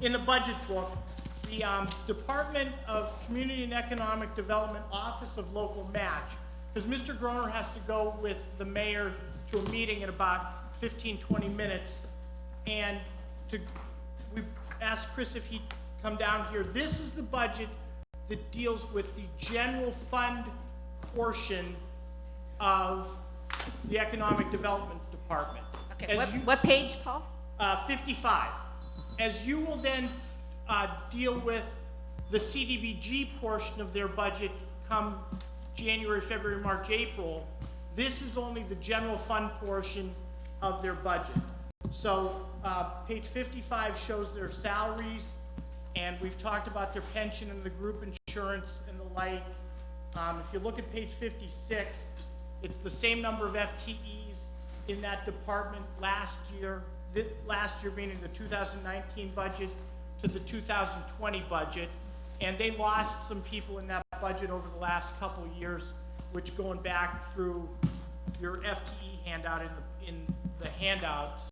in the budget book, the Department of Community and Economic Development Office of Local Match, because Mr. Groner has to go with the mayor to a meeting in about 15, 20 minutes, and we asked Chris if he'd come down here. This is the budget that deals with the general fund portion of the Economic Development Department. Okay, what page, Paul? 55. As you will then deal with the CDBG portion of their budget come January, February, March, April, this is only the general fund portion of their budget. So page 55 shows their salaries, and we've talked about their pension and the group insurance and the like. If you look at page 56, it's the same number of FTEs in that department last year meaning the 2019 budget to the 2020 budget, and they lost some people in that budget over the last couple of years, which going back through your FTE handout in the handouts,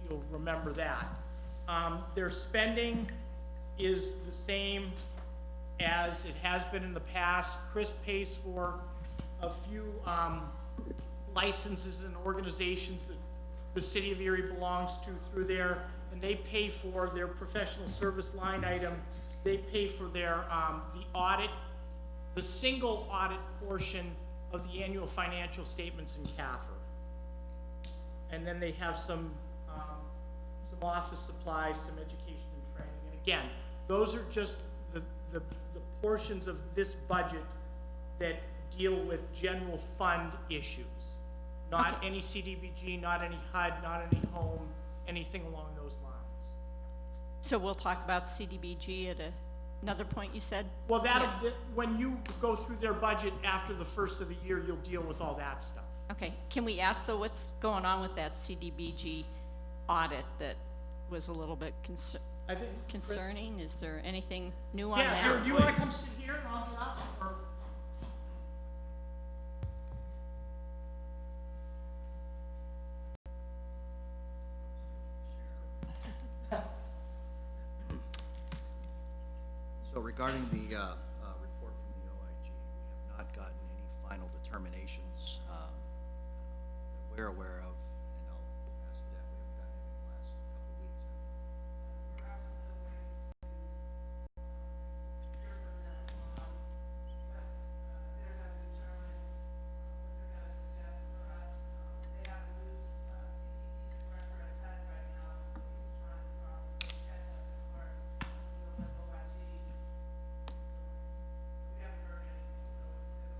you'll remember that. Their spending is the same as it has been in the past. Chris pays for a few licenses and organizations that the city of Erie belongs to through there, and they pay for their professional service line item. They pay for their the audit, the single audit portion of the annual financial statements in CAFR. And then they have some office supplies, some education and training. And again, those are just the portions of this budget that deal with general fund issues. Not any CDBG, not any HUD, not any home, anything along those lines. So we'll talk about CDBG at another point, you said? Well, when you go through their budget after the first of the year, you'll deal with all that stuff. Okay, can we ask though, what's going on with that CDBG audit that was a little bit concerning? Is there anything new on that? Yeah, do you want to come sit here and I'll get up? Or? So regarding the report from the OIG, we have not gotten any final determinations that we're aware of, and I'll ask that we haven't gotten any in the last couple of weeks. We're also still waiting to hear from them on what they're going to determine, what they're going to suggest for us. They have a new CDBG director at HUD right now, and so he's trying to probably catch up as far as dealing with OIG. We haven't heard anything, so it's still.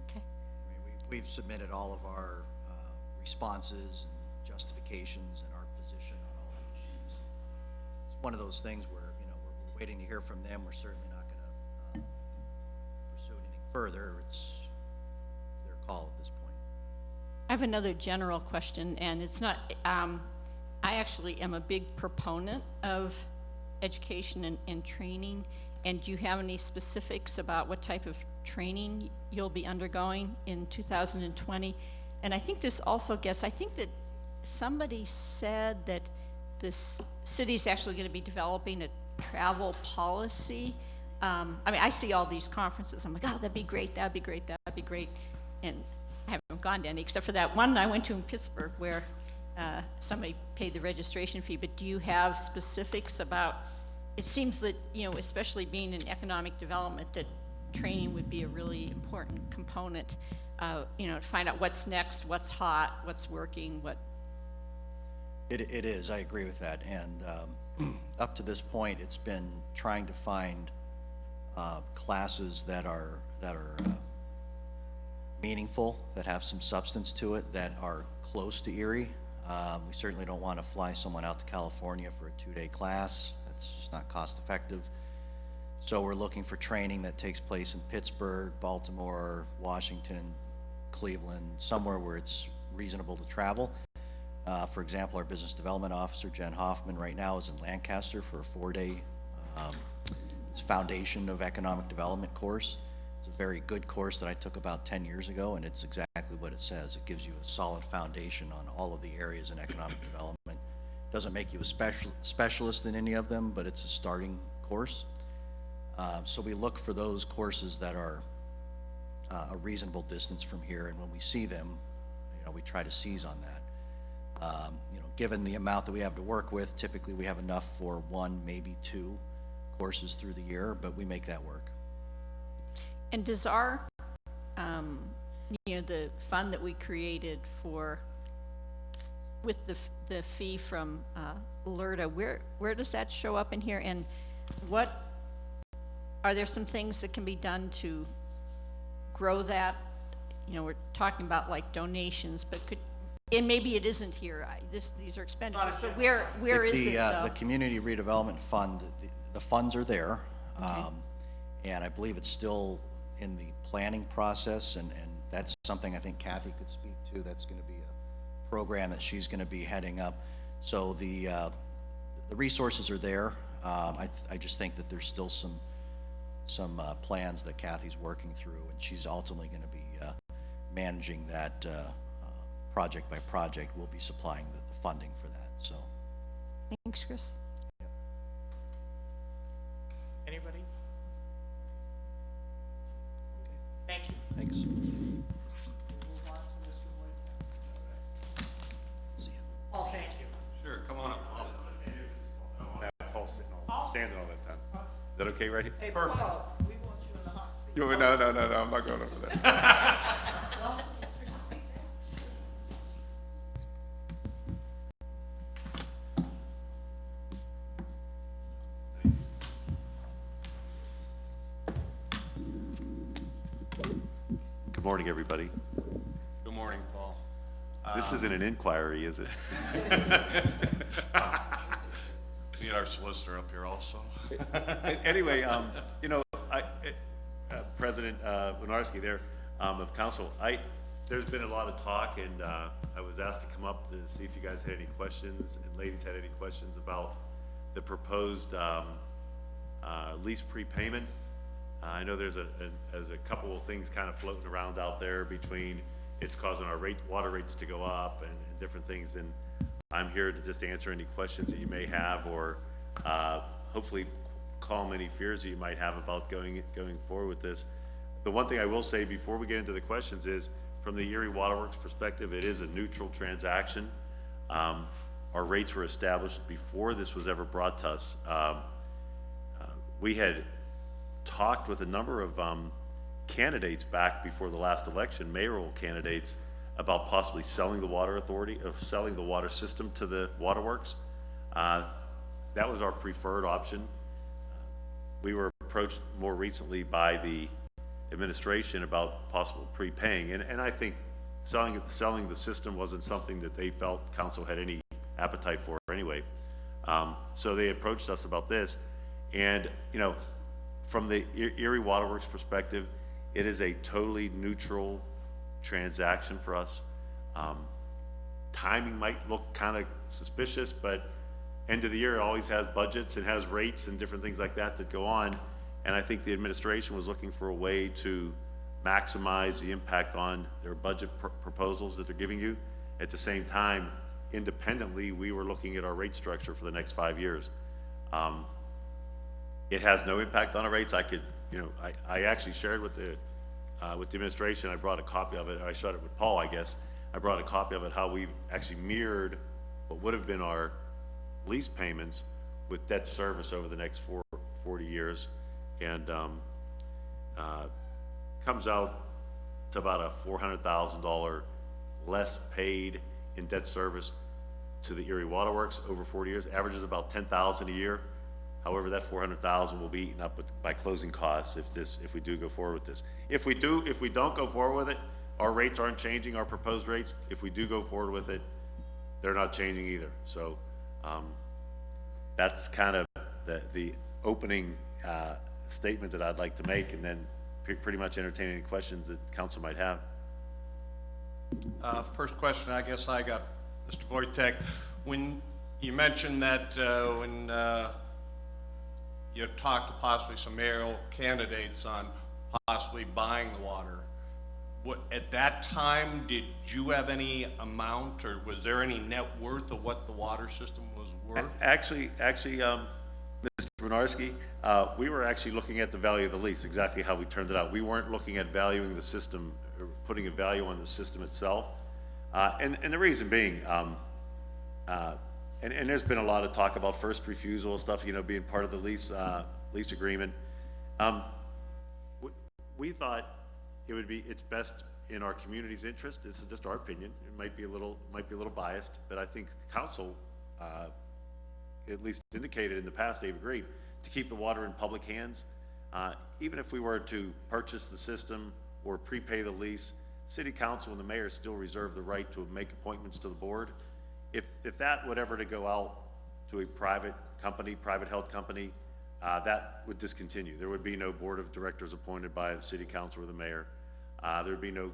Okay. I mean, we've submitted all of our responses and justifications and our position on all the issues. It's one of those things where, you know, we're waiting to hear from them. We're certainly not going to pursue anything further. It's their call at this point. I have another general question, and it's not, I actually am a big proponent of education and training. And do you have any specifics about what type of training you'll be undergoing in 2020? And I think this also gets, I think that somebody said that the city's actually going to be developing a travel policy. I mean, I see all these conferences. I'm like, oh, that'd be great, that'd be great, that'd be great. And I haven't gone to any, except for that one I went to in Pittsburgh where somebody paid the registration fee. But do you have specifics about, it seems that, you know, especially being in economic development, that training would be a really important component, you know, to find out what's next, what's hot, what's working, what. It is, I agree with that. And up to this point, it's been trying to find classes that are meaningful, that have some substance to it, that are close to Erie. We certainly don't want to fly someone out to California for a 2-day class. That's just not cost effective. So we're looking for training that takes place in Pittsburgh, Baltimore, Washington, Cleveland, somewhere where it's reasonable to travel. For example, our business development officer, Jen Hoffman, right now is in Lancaster for a 4-day it's Foundation of Economic Development course. It's a very good course that I took about 10 years ago, and it's exactly what it says. It gives you a solid foundation on all of the areas in economic development. Doesn't make you a specialist in any of them, but it's a starting course. So we look for those courses that are a reasonable distance from here, and when we see them, you know, we try to seize on that. You know, given the amount that we have to work with, typically we have enough for 1, maybe 2 courses through the year, but we make that work. And does our, you know, the fund that we created for, with the fee from LERTA, where does that show up in here? And what, are there some things that can be done to grow that? You know, we're talking about like donations, but and maybe it isn't here, these are expenditures, but where is it though? The Community Redevelopment Fund, the funds are there. And I believe it's still in the planning process, and that's something I think Kathy could speak to. That's gonna be a program that she's gonna be heading up. So the resources are there. I just think that there's still some plans that Kathy's working through, and she's ultimately gonna be managing that project by project. We'll be supplying the funding for that, so. Thanks, Chris. Anybody? Thank you. Thanks. We'll move on to Mr. White. See ya. Paul, thank you. Sure, come on up. Paul's sitting all, standing all that time. Is that okay right here? Hey, Perfect. Paul, we want you in the hot seat. You want me, no, I'm not going over that. Well, there's a seat there. Good morning, everybody. Good morning, Paul. This isn't an inquiry, is it? Need our solicitor up here also. Anyway, you know, President Winarski there, of council, there's been a lot of talk, and I was asked to come up to see if you guys had any questions, and ladies had any questions about the proposed lease prepayment. I know there's a couple of things kind of floating around out there between it's causing our water rates to go up and different things, and I'm here to just answer any questions that you may have, or hopefully calm any fears that you might have about going forward with this. The one thing I will say before we get into the questions is, from the Erie Waterworks perspective, it is a neutral transaction. Our rates were established before this was ever brought to us. We had talked with a number of candidates back before the last election, mayoral candidates, about possibly selling the water authority, selling the water system to the waterworks. That was our preferred option. We were approached more recently by the administration about possible prepaying, and I think selling the system wasn't something that they felt council had any appetite for anyway. So they approached us about this, and you know, from the Erie Waterworks perspective, it is a totally neutral transaction for us. Timing might look kind of suspicious, but end of the year always has budgets and has rates and different things like that go on. And I think the administration was looking for a way to maximize the impact on their budget proposals that they're giving you. At the same time, independently, we were looking at our rate structure for the next 5 years. It has no impact on our rates. I actually shared with the administration. I brought a copy of it. I shared it with Paul, I guess. I brought a copy of it, how we've actually mirrored what would have been our lease payments with debt service over the next 40 years. And comes out to about a $400,000 less paid in debt service to the Erie Waterworks over 40 years. Averages about $10,000 a year. However, that $400,000 will be eaten up by closing costs if we do go forward with this. If we don't go forward with it, our rates aren't changing, our proposed rates. If we do go forward with it, they're not changing either. So that's kind of the opening statement that I'd like to make, and then pretty much entertain any questions that council might have. First question, I guess I got, Mr. Wojtek, when you mentioned that when you talked to possibly some mayoral candidates on possibly buying the water, what, at that time, did you have any amount, or was there any net worth of what the water system was worth? Actually, Mr. Winarski, we were actually looking at the value of the lease, exactly how we turned it out. We weren't looking at valuing the system, or putting a value on the system itself. And the reason being, and there's been a lot of talk about first refusal stuff, you know, being part of the lease agreement. We thought it's best in our community's interest. This is just our opinion. It might be a little biased, but I think the council, at least indicated in the past, they've agreed to keep the water in public hands. Even if we were to purchase the system or prepay the lease, city council and the mayor still reserve the right to make appointments to the board. If that would ever to go out to a private company, private held company, that would discontinue. There would be no board of directors appointed by the city council or the mayor. There would be no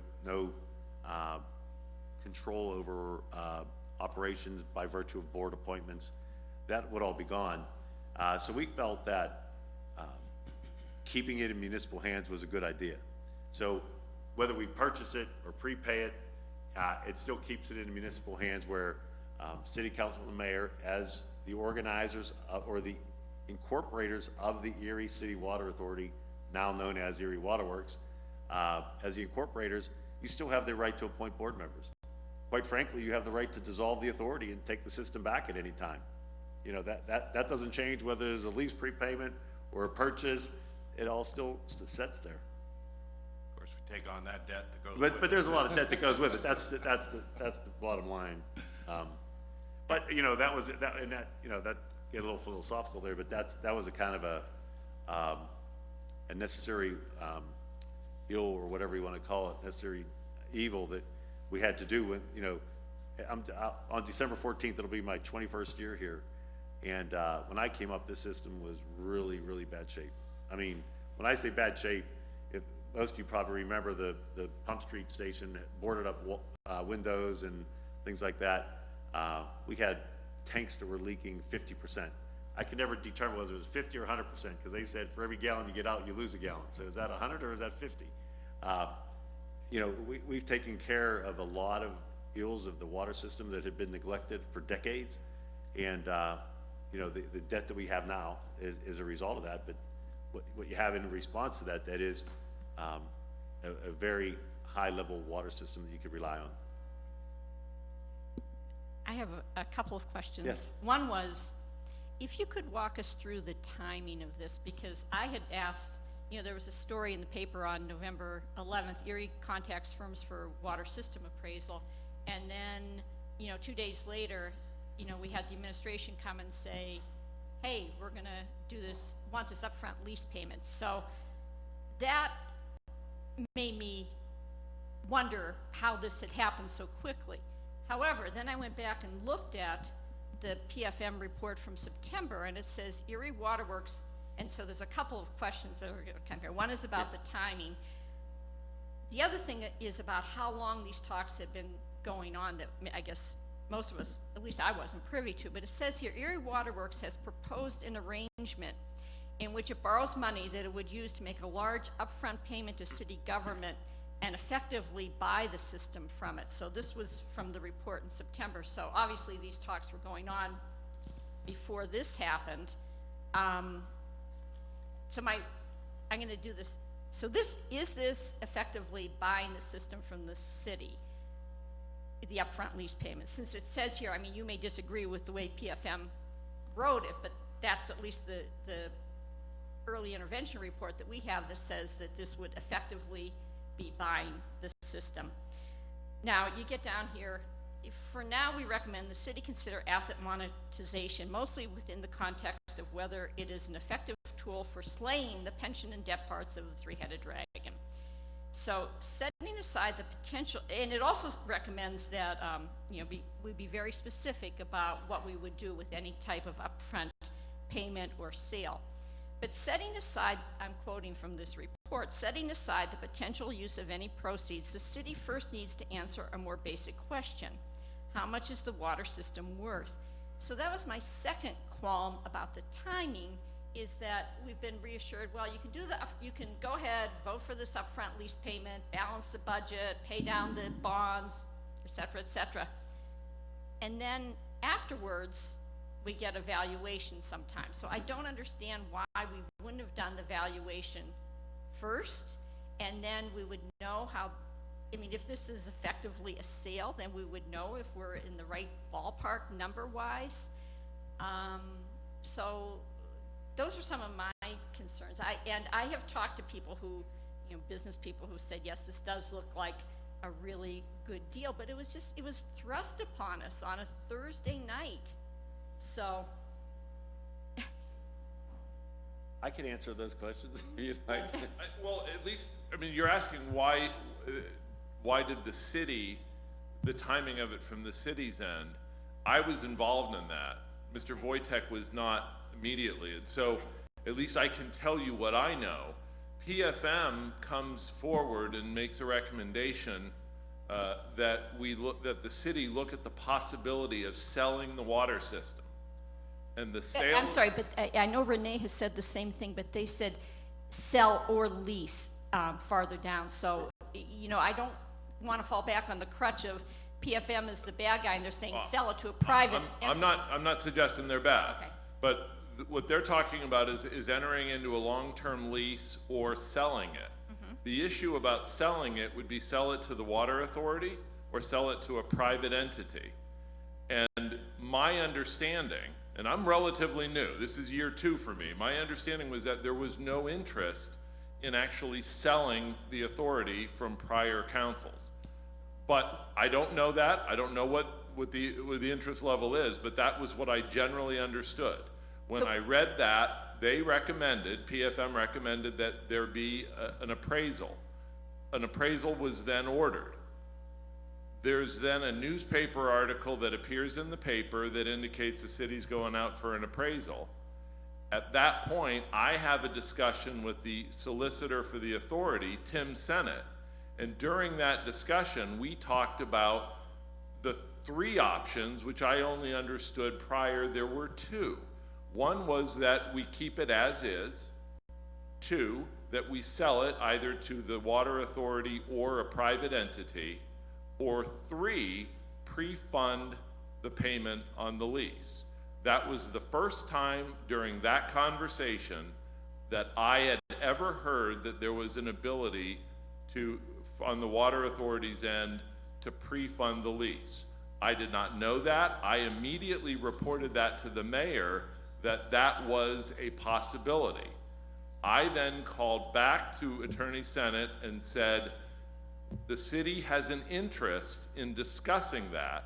control over operations by virtue of board appointments. That would all be gone. So we felt that keeping it in municipal hands was a good idea. So whether we purchase it or prepay it, it still keeps it in municipal hands where city council and the mayor, as the organizers or the incorporators of the Erie City Water Authority, now known as Erie Waterworks, as the incorporators, you still have the right to appoint board members. Quite frankly, you have the right to dissolve the authority and take the system back at any time. You know, that doesn't change whether there's a lease prepayment or a purchase. It all still sets there. Of course, we take on that debt that goes with it. But there's a lot of debt that goes with it. That's the bottom line. But you know, that get a little philosophical there. But that was a kind of a necessary ill, or whatever you want to call it, necessary evil that we had to do. When, you know, on December 14th, it'll be my 21st year here, and when I came up, this system was really, really bad shape. I mean, when I say bad shape, if most of you probably remember the Pump Street station boarded up windows and things like that. We had tanks that were leaking 50%. I could never determine whether it was 50 or 100% because they said for every gallon you get out, you lose a gallon. So is that 100 or is that 50? You know, we've taken care of a lot of ills of the water system that had been neglected for decades, and you know, the debt that we have now is a result of that. But what you have in response to that is a very high level water system that you could rely on. I have a couple of questions. Yes. One was, if you could walk us through the timing of this, because I had asked, you know, there was a story in the paper on November 11th, Erie contacts firms for water system appraisal, and then, you know, 2 days later, you know, we had the administration come and say, hey, we're gonna do this, want this upfront lease payment. So that made me wonder how this had happened so quickly. However, then I went back and looked at the PFM report from September, and it says Erie Waterworks, and so there's a couple of questions that are going to come here. One is about the timing. The other thing is about how long these talks have been going on that I guess most of us, at least I wasn't privy to, but it says here, Erie Waterworks has proposed an arrangement in which it borrows money that it would use to make a large upfront payment to city government and effectively buy the system from it. So this was from the report in September. So obviously these talks were going on before this happened. I'm gonna do this. So is this effectively buying the system from the city, the upfront lease payment? Since it says here, I mean, you may disagree with the way PFM wrote it, but that's at least the early intervention report that we have that says that this would effectively be buying the system. Now, you get down here, for now we recommend the city consider asset monetization, mostly within the context of whether it is an effective tool for slaying the pension and debt parts of the three-headed dragon. So setting aside the potential, and it also recommends that you know, we'd be very specific about what we would do with any type of upfront payment or sale. But setting aside, I'm quoting from this report, setting aside the potential use of any proceeds, the city first needs to answer a more basic question. How much is the water system worth? So that was my second qualm about the timing, is that we've been reassured, well, you can do that, you can go ahead, vote for this upfront lease payment, balance the budget, pay down the bonds, et cetera, et cetera. And then afterwards, we get a valuation sometimes. So I don't understand why we wouldn't have done the valuation first, and then we would know how, I mean, if this is effectively a sale, then we would know if we're in the right ballpark number-wise. So those are some of my concerns. I have talked to people who, you know, business people who said, yes, this does look like a really good deal, but it was thrust upon us on a Thursday night. So, I can answer those questions if you'd like. Well, at least, I mean, you're asking why did the city, the timing of it from the city's end? I was involved in that. Mr. Wojtek was not immediately, and so at least I can tell you what I know. PFM comes forward and makes a recommendation that the city look at the possibility of selling the water system. And the sale. I'm sorry, but I know Renee has said the same thing, but they said sell or lease farther down. So, you know, I don't want to fall back on the crutch of PFM is the bad guy, and they're saying sell it to a private entity. I'm not suggesting they're bad. Okay. But what they're talking about is entering into a long-term lease or selling it. Mm-hmm. The issue about selling it would be sell it to the water authority or sell it to a private entity. And my understanding, and I'm relatively new, this is year 2 for me, my understanding was that there was no interest in actually selling the authority from prior councils. But I don't know that. I don't know what the interest level is, but that was what I generally understood. When I read that, they recommended, PFM recommended that there be an appraisal. An appraisal was then ordered. There's then a newspaper article that appears in the paper that indicates the city's going out for an appraisal. At that point, I have a discussion with the solicitor for the authority, Tim Sennett, and during that discussion, we talked about the 3 options, which I only understood prior. There were 2. One was that we keep it as is. 2, that we sell it either to the water authority or a private entity. Or 3, pre-fund the payment on the lease. That was the first time during that conversation that I had ever heard that there was an ability to, on the water authority's end, to pre-fund the lease. I did not know that. I immediately reported that to the mayor that that was a possibility. I then called back to Attorney Sennett and said, the city has an interest in discussing that.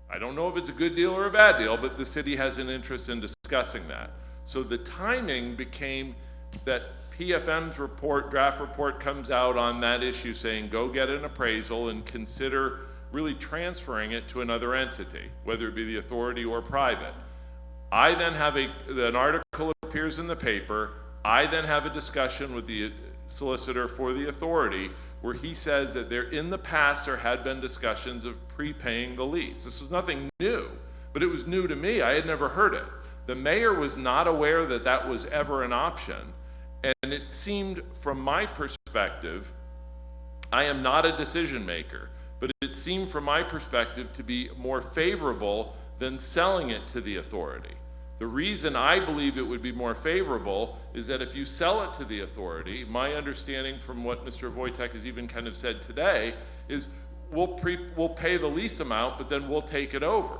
I don't know if it's a good deal or a bad deal, but the city has an interest in discussing that. So the timing became that PFM's report, draft report comes out on that issue saying, go get an appraisal and consider really transferring it to another entity, whether it be the authority or private. I then have an article appears in the paper. I then have a discussion with the solicitor for the authority where he says that there in the past there had been discussions of prepaying the lease. This was nothing new, but it was new to me. I had never heard it. The mayor was not aware that that was ever an option. And it seemed, from my perspective, I am not a decision maker, but it seemed from my perspective to be more favorable than selling it to the authority. The reason I believe it would be more favorable is that if you sell it to the authority, my understanding from what Mr. Wojtek has even kind of said today is we'll pay the lease amount, but then we'll take it over.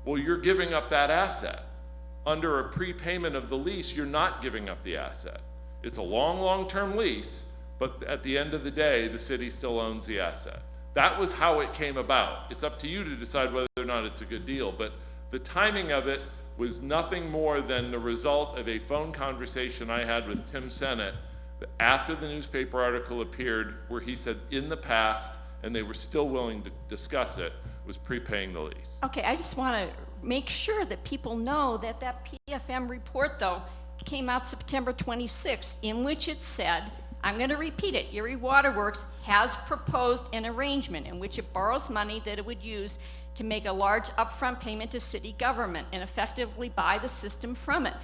Well, you're giving up that asset. Under a prepayment of the lease, you're not giving up the asset. It's a long-term lease, but at the end of the day, the city still owns the asset. That was how it came about. It's up to you to decide whether or not it's a good deal, but the timing of it was nothing more than the result of a phone conversation I had with Tim Sennett after the newspaper article appeared where he said in the past, and they were still willing to discuss it, was prepaying the lease. Okay, I just want to make sure that people know that that PFM report, though, came out September 26th, in which it said, I'm going to repeat it, Erie Waterworks has proposed an arrangement in which it borrows money that it would use to make a large upfront payment to city government and effectively buy the system from it.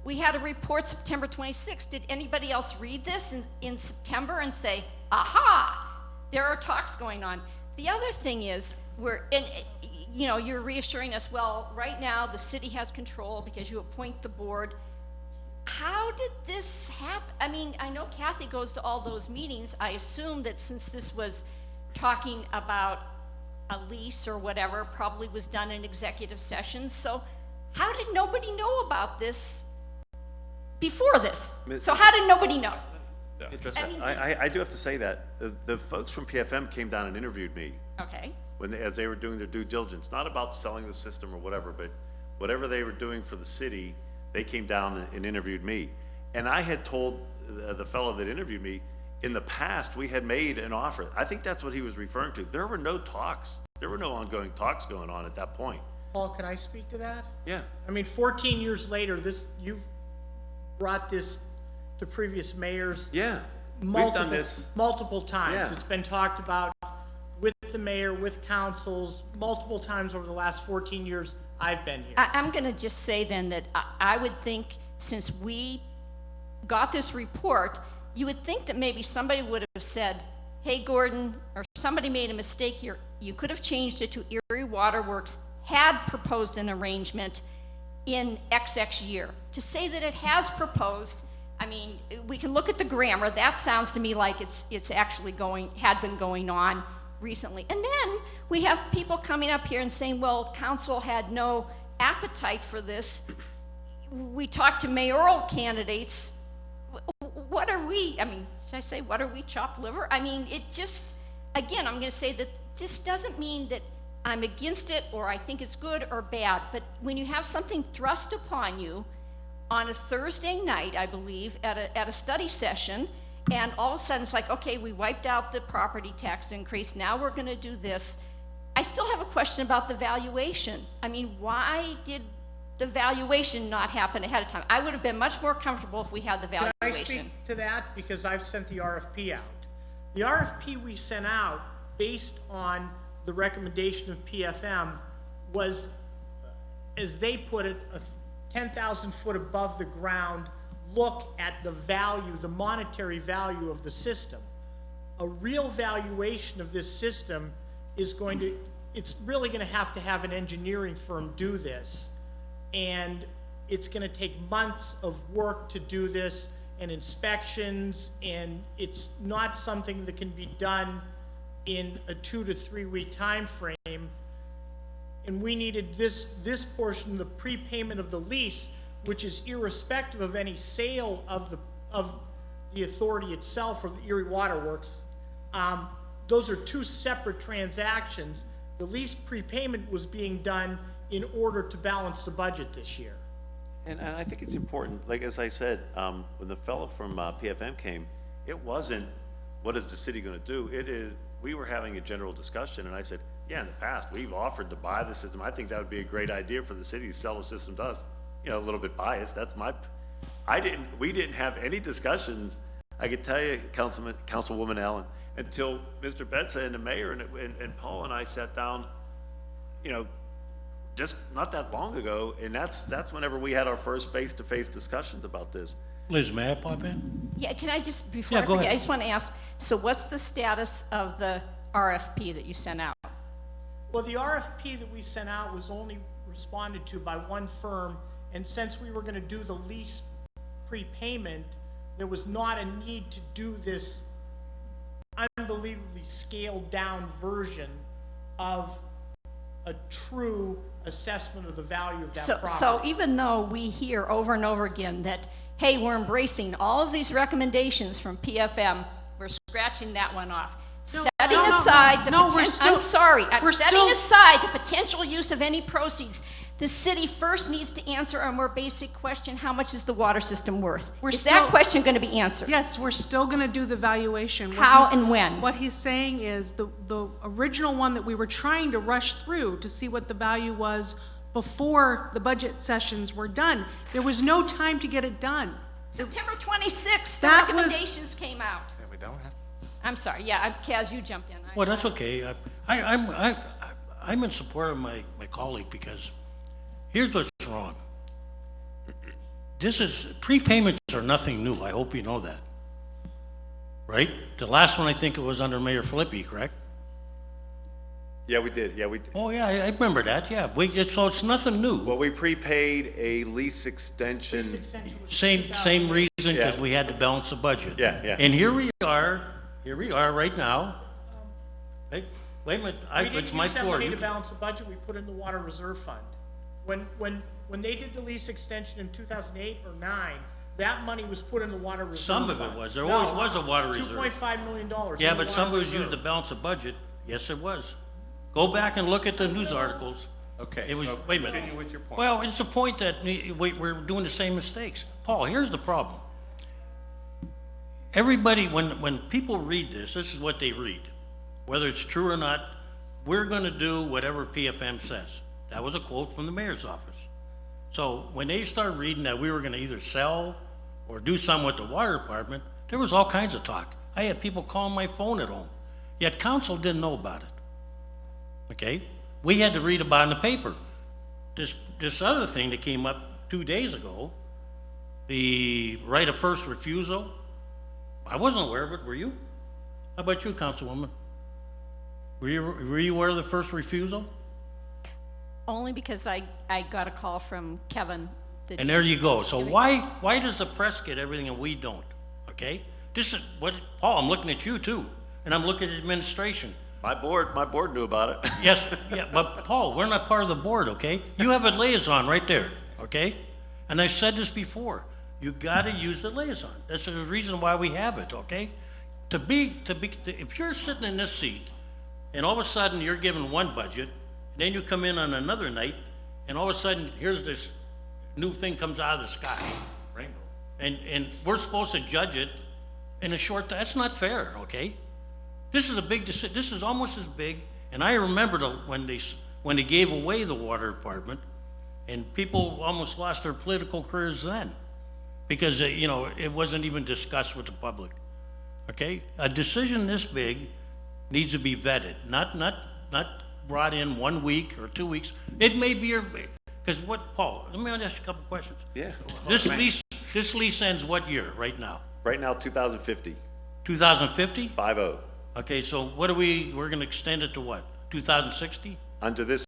we had a report September 26th. Did anybody else read this in September and say, aha, there are talks going on? The other thing is, you're reassuring us, well, right now the city has control because you appoint the board. How did this happen? I mean, I know Kathy goes to all those meetings. I assume that since this was talking about a lease or whatever, probably was done in executive session. So how did nobody know about this before this? So how did nobody know? I do have to say that the folks from PFM came down and interviewed me Okay, as they were doing their due diligence, not about selling the system or whatever, but whatever they were doing for the city, they came down and interviewed me. And I had told the fellow that interviewed me, in the past, we had made an offer. I think that's what he was referring to. There were no talks. There were no ongoing talks going on at that point. Paul, can I speak to that? Yeah. I mean, 14 years later, you've brought this to previous mayors. Yeah. We've done Multiple, this. multiple times. Yeah. It's been talked about with the mayor, with councils, multiple times over the last 14 years I've been here. I'm gonna just say then that I would think, since we got this report, you would think that maybe somebody would have said, hey, Gordon, or somebody made a mistake here. You could have changed it to Erie Waterworks had proposed an arrangement in XX year. To say that it has proposed, I mean, we can look at the grammar. That sounds to me like it's actually had been going on recently. And then we have people coming up here and saying, well, council had no appetite for this. We talked to mayoral candidates. What are we, I mean, should I say, what are we, chopped liver? I mean, it just, again, I'm going to say that this doesn't mean that I'm against it or I think it's good or bad, but when you have something thrust upon you on a Thursday night, I believe, at a study session, and all of a sudden it's like, okay, we wiped out the property tax increase, now we're going to do this. I still have a question about the valuation. I mean, why did the valuation not happen ahead of time? I would have been much more comfortable if we had the Can I valuation. speak to that? Because I've sent the RFP out. The RFP we sent out, based on the recommendation of PFM, was, as they put it, a 10,000 foot above the ground look at the value, the monetary value of the system. A real valuation of this system is it's really gonna have to have an engineering firm do this. And it's gonna take months of work to do this, and inspections, and it's not something that can be done in a 2 to 3 week time frame. And we needed this portion, the prepayment of the lease, which is irrespective of any sale of the authority itself or the Erie Waterworks. Those are two separate transactions. The lease prepayment was being done in order to balance the budget this year. And I think it's important, like, as I said, when the fellow from PFM came, it wasn't, what is the city gonna do? It is, we were having a general discussion, and I said, yeah, in the past, we've offered to buy the system. I think that would be a great idea for the city to sell the system to us. You know, a little bit biased, that's we didn't have any discussions, I could tell you, Councilwoman Allen, until Mr. Betsa and the mayor and Paul and I sat down, you know, just not that long ago, and that's whenever we had our first face-to-face discussions about this. Liz, may I pop in? Yeah, can I just, before I Yeah, go forget, I ahead. just want to ask, so what's the status of the RFP that you sent out? Well, the RFP that we sent out was only responded to by one firm, and since we were gonna do the lease prepayment, there was not a need to do this unbelievably scaled down version of a true assessment of the value of that So property. even though we hear over and over again that, hey, we're embracing all of these recommendations from PFM, we're scratching that one off. Setting aside the I'm sorry, I'm setting aside the potential use of any proceeds. The city first needs to answer a more basic question: how much is the water system worth? Is that question going to be answered? Yes, we're still gonna do the valuation. How and when? What he's saying is the original one that we were trying to rush through to see what the value was before the budget sessions were done. There was no time to get it done. September 26th, the That was- recommendations came out. We don't have. I'm sorry, yeah, Kaz, you jump in. Well, that's okay. I'm in support of my colleague because here's what's wrong. prepayments are nothing new, I hope you know that. Right? The last one, I think it was under Mayor Filippi, correct? Yeah, we did, Oh, yeah, I remember that, yeah, so it's nothing new. well, we prepaid a lease extension. Same reason, because Yeah. we had to balance the budget. Yeah. And here we are right now. Hey, wait a minute, We didn't it's my use that floor. money You to can- balance the budget, we put in the water reserve fund. When they did the lease extension in 2008 or 9, that money was put in the water reserve Some fund. of it was. There always was a water reserve. $2.5 million. Yeah, in the but some of water it was used to reserve. balance the budget. Yes, it was. Go back and look at the news articles. Okay, It was, so wait a minute. continue with your point. Well, it's a point that we're doing the same mistakes. Paul, here's the problem. Everybody, when people read this is what they read. Whether it's true or not, we're gonna do whatever PFM says. That was a quote from the mayor's office. So when they started reading that we were gonna either sell or do something with the water department, there was all kinds of talk. I had people calling my phone at home, yet council didn't know about it. Okay? We had to read about it in the paper. This other thing that came up 2 days ago, the right of first refusal, I wasn't aware of it, were you? How about you, Councilwoman? Were you aware of the first refusal? Only because I got a call from Kevin. And there you go. So why does the press get everything and we don't? Okay? This is what, Paul, I'm looking at you too, and I'm looking at administration. My board knew about it. Yes, yeah, but Paul, we're not part of the board, okay? You have a liaison right there, okay? And I've said this before, you gotta use the liaison. That's the reason why we have it, okay? If you're sitting in this seat, and all of a sudden you're given one budget, and then you come in on another night, and all of a sudden, here's this new thing comes out of the sky. Rainbow. And we're supposed to judge it in a short, that's not fair, okay? This is a big decision, this is almost as big, and I remember when they gave away the water department, and people almost lost their political careers then, because, it wasn't even discussed with the public, okay? A decision this big needs to be vetted, not brought in 1 week or 2 weeks. It may be because Paul, let me ask you a couple questions. Yeah. This lease ends what year, right now? Right now, 2050, 2050? 50. Okay, so what we're gonna extend it to what, 2060? Under this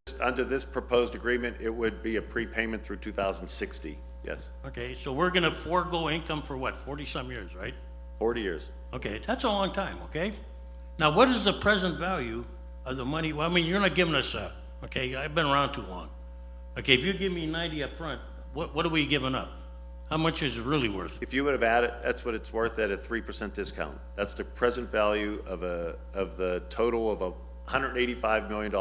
proposed agreement, it would be a prepayment through 2060, yes, Okay, so we're gonna forego income for what, 40-some years, right? 40 years. Okay, that's a long time, okay? Now, what is the present value of the money? Well, I mean, you're not giving us okay, I've been around too long. Okay, if you give me 90 up front, what are we giving up? How much is it really worth? If you would have added, that's what it's worth at a 3% discount. That's the present value of the total of $185 million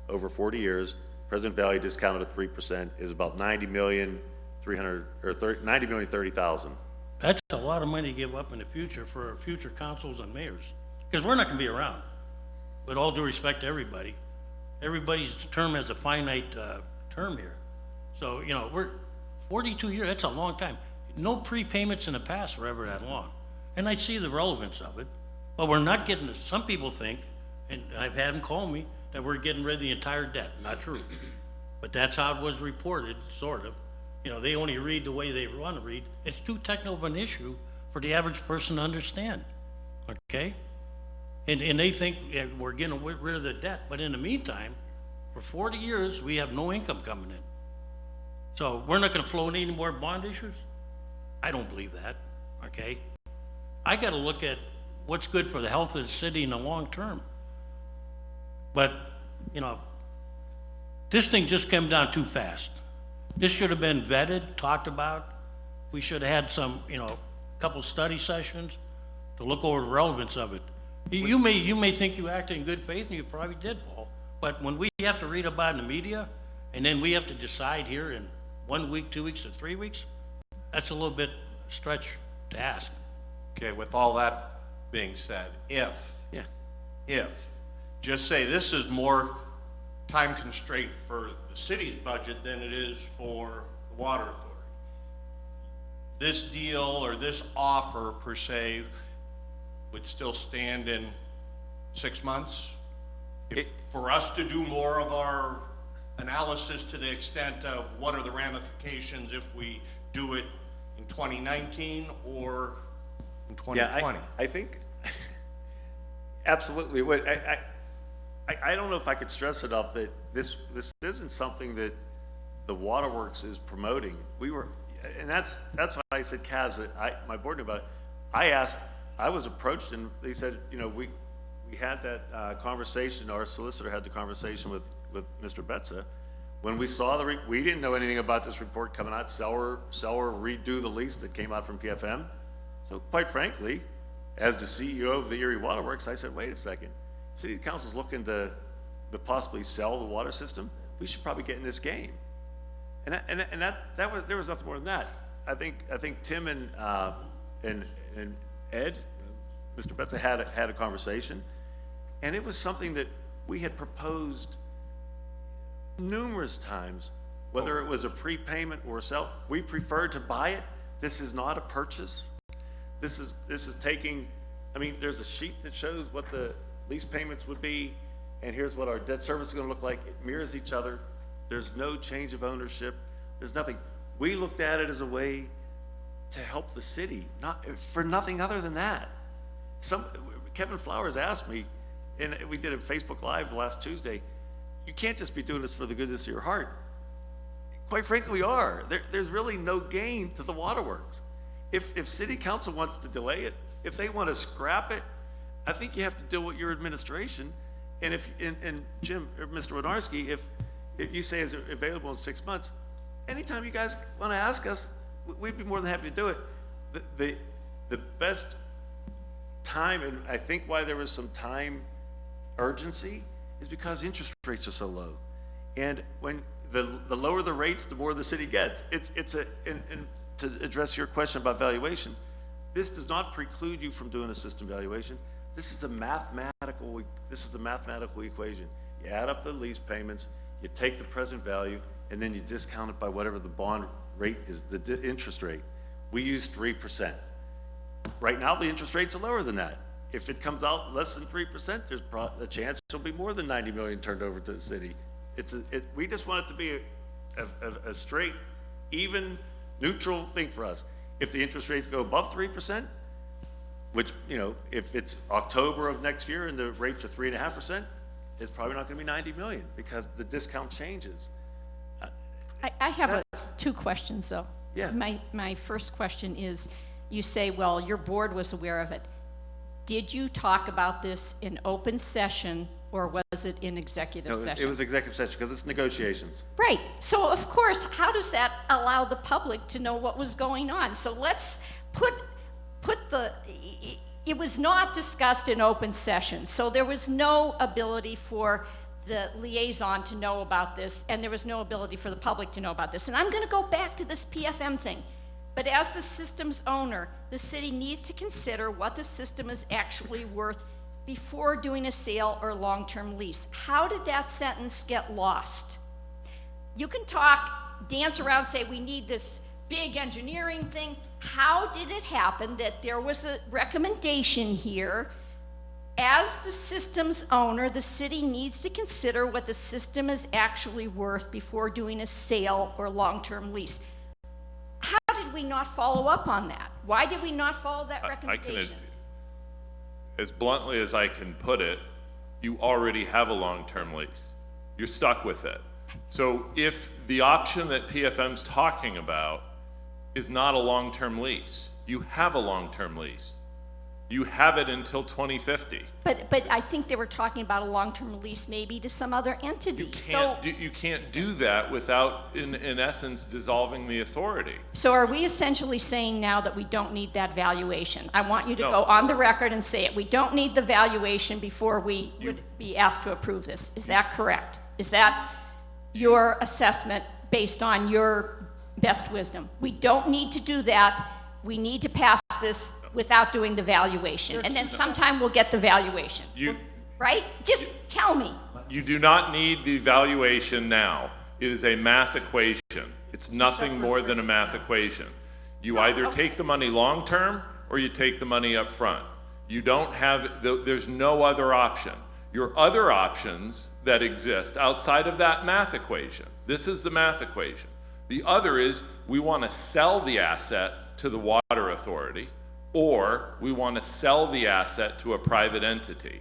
over 40 years. Present value discounted at 3% is about $90,330,000. That's a lot of money to give up in the future for future councils and mayors, because we're not gonna be around. With all due respect to everybody, everybody's term has a finite, term here. So, we're 42 years, that's a long time. No prepayments in the past were ever that long. And I see the relevance of it, but we're not getting, some people think, and I've had them call me, that we're getting rid of the entire debt. Not true. But that's how it was reported, sort of. They only read the way they want to read. It's too technical of an issue for the average person to understand, okay? And they think we're getting rid of the debt, but in the meantime, for 40 years, we have no income coming in. So we're not gonna float any more bond issues? I don't believe that, okay? I gotta look at what's good for the health of the city in the long term. But, this thing just came down too fast. This should have been vetted, talked about. We should have had some, couple study sessions to look over the relevance of it. You may think you acted in good faith, and you probably did, Paul. But when we have to read about it in the media, and then we have to decide here in 1 week, 2 weeks, or 3 weeks, that's a little bit stretch to ask. Okay, with all that being said, if, just say this is more time constraint for the city's budget than it is for the water authority. This deal or this offer per se would still stand in 6 months? For us to do more of our analysis to the extent of what are the ramifications if we do it in 2019 or in Yeah, 2020. I think, absolutely, what, I don't know if I could stress enough that this isn't something that the Waterworks is promoting. We were, and that's why I said, Kaz, my board knew about it. I was approached and they said, you know, we had that conversation, our solicitor had the conversation with Mr. Betza. When we saw we didn't know anything about this report coming out, seller redo the lease that came out from PFM. So quite frankly, as the CEO of the Erie Waterworks, I said, wait a second, City Council's looking to possibly sell the water system. We should probably get in this game. And there was nothing more than that. I think Tim and Ed, Mr. Betza had a conversation, and it was something that we had proposed numerous times, whether it was a prepayment or a sell. We prefer to buy it. This is not a purchase. This is taking, I mean, there's a sheet that shows what the lease payments would be, and here's what our debt service is gonna look like. It mirrors each other. There's no change of ownership. There's nothing. We looked at it as a way to help the city, not for nothing other than that. Kevin Flowers asked me, and we did a Facebook Live last Tuesday, you can't just be doing this for the goodness of your heart. Quite frankly, we are. There's really no gain to the waterworks. If City Council wants to delay it, if they want to scrap it, I think you have to deal with your administration. And and Jim, or Mr. Winarski, if you say is it available in 6 months, anytime you guys want to ask us, we'd be more than happy to do it. The best time, and I think why there was some time urgency, is because interest rates are so low. And when the lower the rates, the more the city gets. And to address your question about valuation, this does not preclude you from doing a system valuation. This is a mathematical equation. You add up the lease payments, you take the present value, and then you discount it by whatever the bond rate is, the interest rate. We use 3%. Right now, the interest rates are lower than that. If it comes out less than 3%, there's a chance it'll be more than 90 million turned over to the city. We just want it to be a straight, even, neutral thing for us. If the interest rates go above 3%, which, you know, if it's October of next year and the rates are 3.5%, it's probably not gonna be 90 million because the discount changes. I have two questions, though. Yeah. My first question is, you say, well, your board was aware of it. Did you talk about this in open session, or was it in executive No, session? it was executive session because it's negotiations. Right. So, of course, how does that allow the public to know what was going on? So let's put it was not discussed in open session. So there was no ability for the liaison to know about this, and there was no ability for the public to know about this. And I'm going to go back to this PFM thing. But as the system's owner, the city needs to consider what the system is actually worth before doing a sale or long-term lease. How did that sentence get lost? You can dance around, say we need this big engineering thing. How did it happen that there was a recommendation here? As the system's owner, the city needs to consider what the system is actually worth before doing a sale or long-term lease. How did we not follow up on that? Why did we not follow that recommendation? As bluntly as I can put it, you already have a long-term lease. You're stuck with it. So if the option that PFM's talking about is not a long-term lease, you have a long-term lease. You have it until 2050. But I think they were talking about a long-term lease maybe to some other entity. You can't do that without, in essence, dissolving the authority. So are we essentially saying now that we don't need that valuation? I want you to No. go on the record and say it. We don't need the valuation before we would be asked to approve this. Is that correct? Is that your assessment based on your best wisdom? We don't need to do that. We need to pass this without doing the valuation. And then sometime we'll get the valuation. Right? Just tell me. You do not need the valuation now. It is a math equation. It's nothing more than a math equation. You either take the money long-term or you take the money up front. You don't have, there's no other option. Your other options that exist outside of that math equation, this is the math equation. The other is we want to sell the asset to the water authority, or we want to sell the asset to a private entity.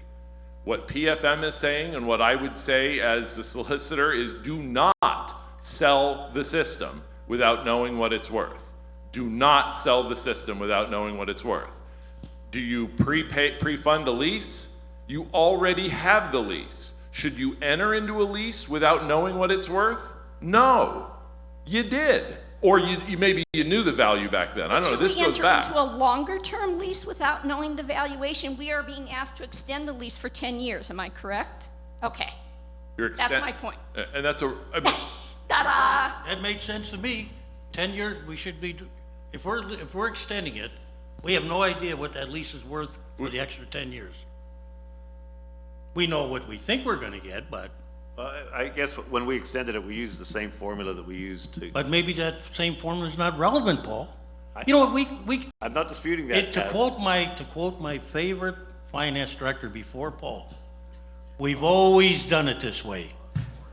What PFM is saying, and what I would say as the solicitor, is do not sell the system without knowing what it's worth. Do not sell the system without knowing what it's worth. Do you pre-fund a lease? You already have the lease. Should you enter into a lease without knowing what it's worth? No, you did. Or you maybe you knew the value back then. I don't know, this goes Should we back. enter into a longer-term lease without knowing the valuation? We are being asked to extend the lease for 10 years, am I correct? Okay, that's my point. And that's a, I mean, Ta-da! That makes sense to me. 10 years, we should be, if we're extending it, we have no idea what that lease is worth for the extra 10 years. We know what we think we're gonna get, but I guess when we extended it, we used the same formula that we used to, maybe that same formula is not relevant, Paul. You know what, we, I'm not disputing that, to Kaz. quote my favorite finance director before Paul, we've always done it this way.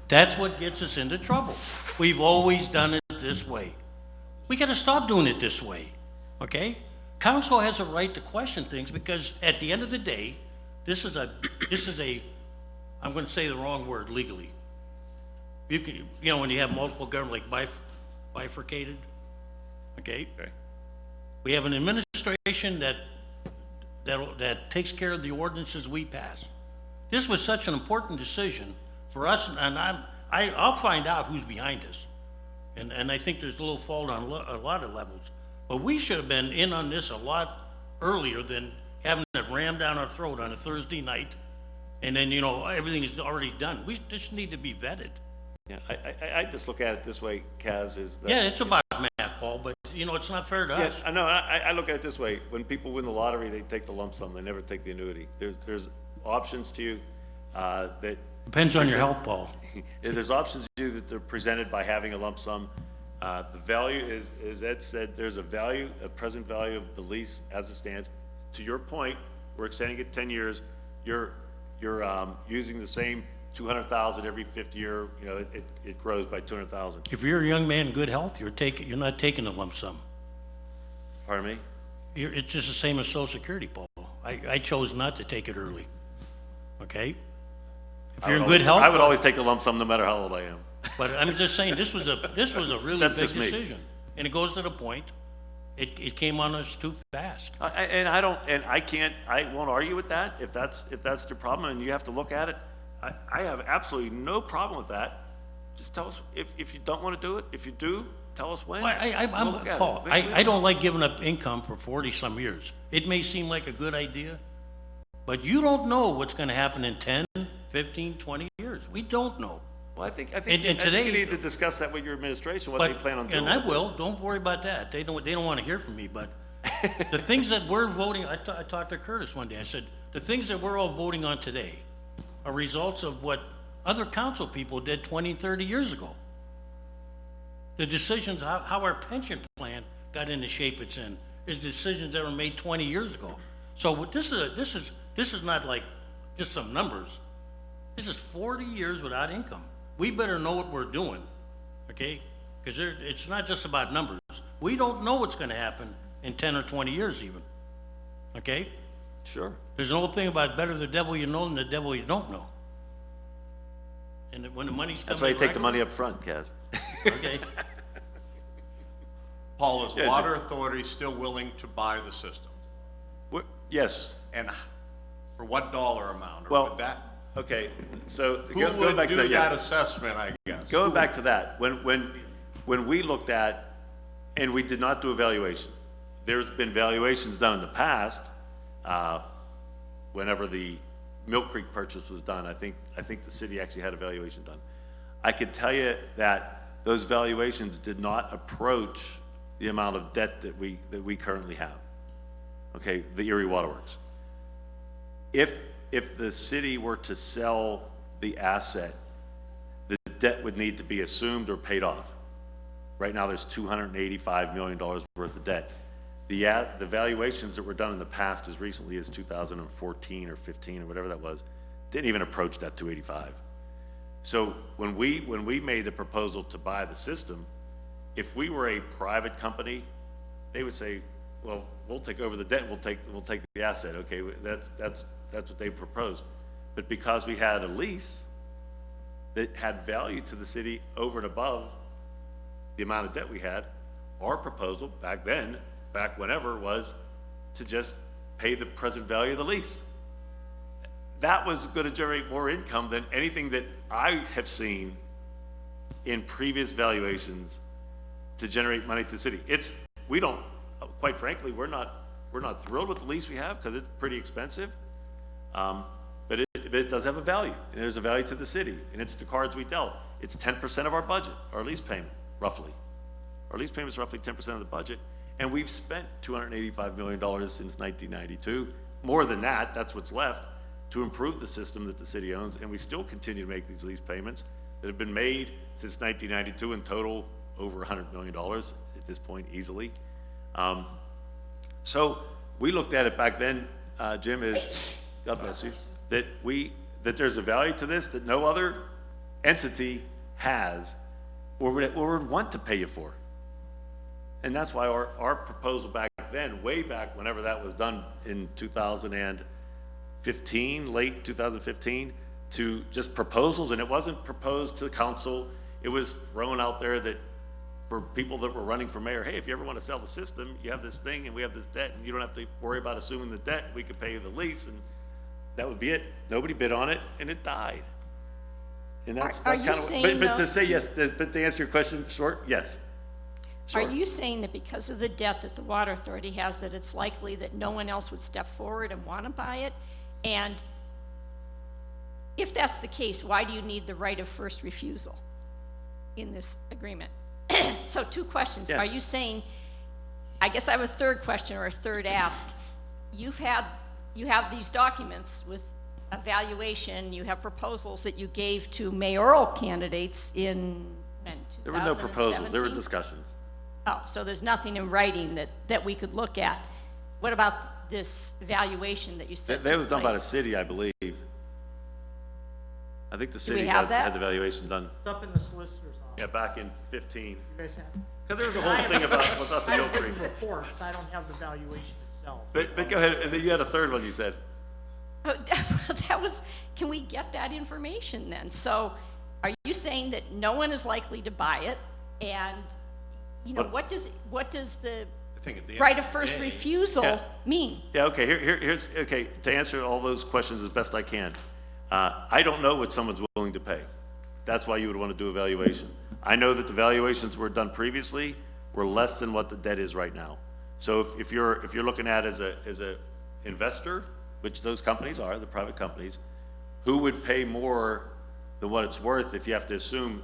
That's what gets us into trouble. We've always done it this way. We gotta stop doing it this way, okay? Council has a right to question things because at the end of the day, this is a, I'm gonna say the wrong word legally. You can, you know, when you have multiple government, like bifurcated, okay? okay. We have an administration that takes care of the ordinances we pass. This was such an important decision for us, and I'll find out who's behind this. And I think there's a little fault on a lot of levels. But we should have been in on this a lot earlier than having it rammed down our throat on a Thursday night. And then, you know, everything is already done. We just need to be vetted. Yeah, I just look at it this way, Kaz, is that. Yeah, it's about math, Paul, but, you know, it's not fair to Yeah, us. I know, I look at it this way, when people win the lottery, they take the lump sum, they never take the annuity. There's options to you, that. Depends on your health, Paul. There's options to you that they're presented by having a lump sum. The value is, as Ed said, there's a value, a present value of the lease as it stands. To your point, we're extending it 10 years, you're using the same 200,000 every fifth year, you know, it grows by 200,000. If you're a young man in good health, you're not taking a lump sum. Pardon me? It's just the same as Social Security, Paul. I chose not to take it early, okay? If you're in good health. I would always take the lump sum no matter how old I am. But I'm just saying, this was a really big That's just me. decision. And it goes to the point, it came on us too fast. I won't argue with that if that's the problem and you have to look at it. I have absolutely no problem with that. Just tell us if you don't want to do it. If you do, tell us when. We'll look at it. Paul, I don't like giving up income for 40-some years. It may seem like a good idea, but you don't know what's gonna happen in 10, 15, 20 years. We don't know. Well, I think today- you need to discuss that with your administration, what they plan on doing. And I with it. will, don't worry about that. They don't want to hear from me, but the things that we're voting, I talked to Curtis one day, I said, the things that we're all voting on today are results of what other council people did 20, 30 years ago. The decisions, how our pension plan got in the shape it's in, is decisions that were made 20 years ago. So this is not like just some numbers. This is 40 years without income. We better know what we're doing, okay? Because it's not just about numbers. We don't know what's gonna happen in 10 or 20 years even, okay? Sure. There's an old thing about better the devil you know than the devil you don't know. And when the money's coming. That's why you take the money up front, Kaz. Okay, Paul, is Yeah, Water Authority still willing to buy the system? Yes. And for what dollar amount? Or Well, would that, Okay, so who going would back to do that, yeah. that assessment, I guess? Going back to that, when we looked at, and we did not do a valuation, there's been valuations done in the past, whenever the Mill Creek purchase was done, I think the city actually had a valuation done. I could tell you that those valuations did not approach the amount of debt that we currently have. Okay, the Erie Waterworks. If the city were to sell the asset, the debt would need to be assumed or paid off. Right now, there's $285 million worth of debt. The valuations that were done in the past as recently as 2014 or 15 or whatever that was, didn't even approach that 285. So when we made the proposal to buy the system, if we were a private company, they would say, well, we'll take over the debt, we'll take the asset, okay, that's what they proposed. But because we had a lease that had value to the city over and above the amount of debt we had, our proposal back then, back whenever, was to just pay the present value of the lease. That was gonna generate more income than anything that I have seen in previous valuations to generate money to the city. We don't, quite frankly, we're not thrilled with the lease we have because it's pretty expensive. But it does have a value, and there's a value to the city, and it's the cards we dealt. It's 10% of our budget, our lease payment, roughly. Our lease payment is roughly 10% of the budget, and we've spent $285 million since 1992. More than that, that's what's left, to improve the system that the city owns, and we still continue to make these lease payments that have been made since 1992, in total over $100 million at this point, easily. So we looked at it back then, Jim, is, God bless you, that there's a value to this that no other entity has or would want to pay you for. And that's why our proposal back then, way back whenever that was done in 2015, late 2015, to just proposals, and it wasn't proposed to the council, it was thrown out there that for people that were running for mayor, hey, if you ever want to sell the system, you have this thing and we have this debt, and you don't have to worry about assuming the debt, we could pay you the lease, and that would be it. Nobody bid on it, and it died. And that's Are kind you of, saying, but to though- say yes, but to answer your question short, yes. Are Sure. you saying that because of the debt that the water authority has, that it's likely that no one else would step forward and want to buy it? And if that's the case, why do you need the right of first refusal in this agreement? So 2 questions. Yeah. Are you saying, I guess I have a third question or a third ask. You have these documents with evaluation, you have proposals that you gave to mayoral candidates in, when, 2017? There were no proposals, there were discussions. Oh, so there's nothing in writing that we could look at. What about this evaluation that you said That was took done by the place? city, I believe. I think the we city have had that? the valuation done, It's up in the solicitor's office. yeah, back in 15. You guys have? Because there was a whole thing about with us I and have Oak Creek. written reports, I don't have the valuation itself. But go ahead, and then you had a third one you said. Oh, that was, can we get that information then? So are you saying that no one is likely to buy it? And, you know, what does the I think at the end right of of the first day- refusal Yeah. mean? Yeah, okay, here's, okay, to answer all those questions as best I can. I don't know what someone's willing to pay. That's why you would want to do a valuation. I know that the valuations were done previously were less than what the debt is right now. So if you're looking at as a investor, which those companies are, the private companies, who would pay more than what it's worth if you have to assume,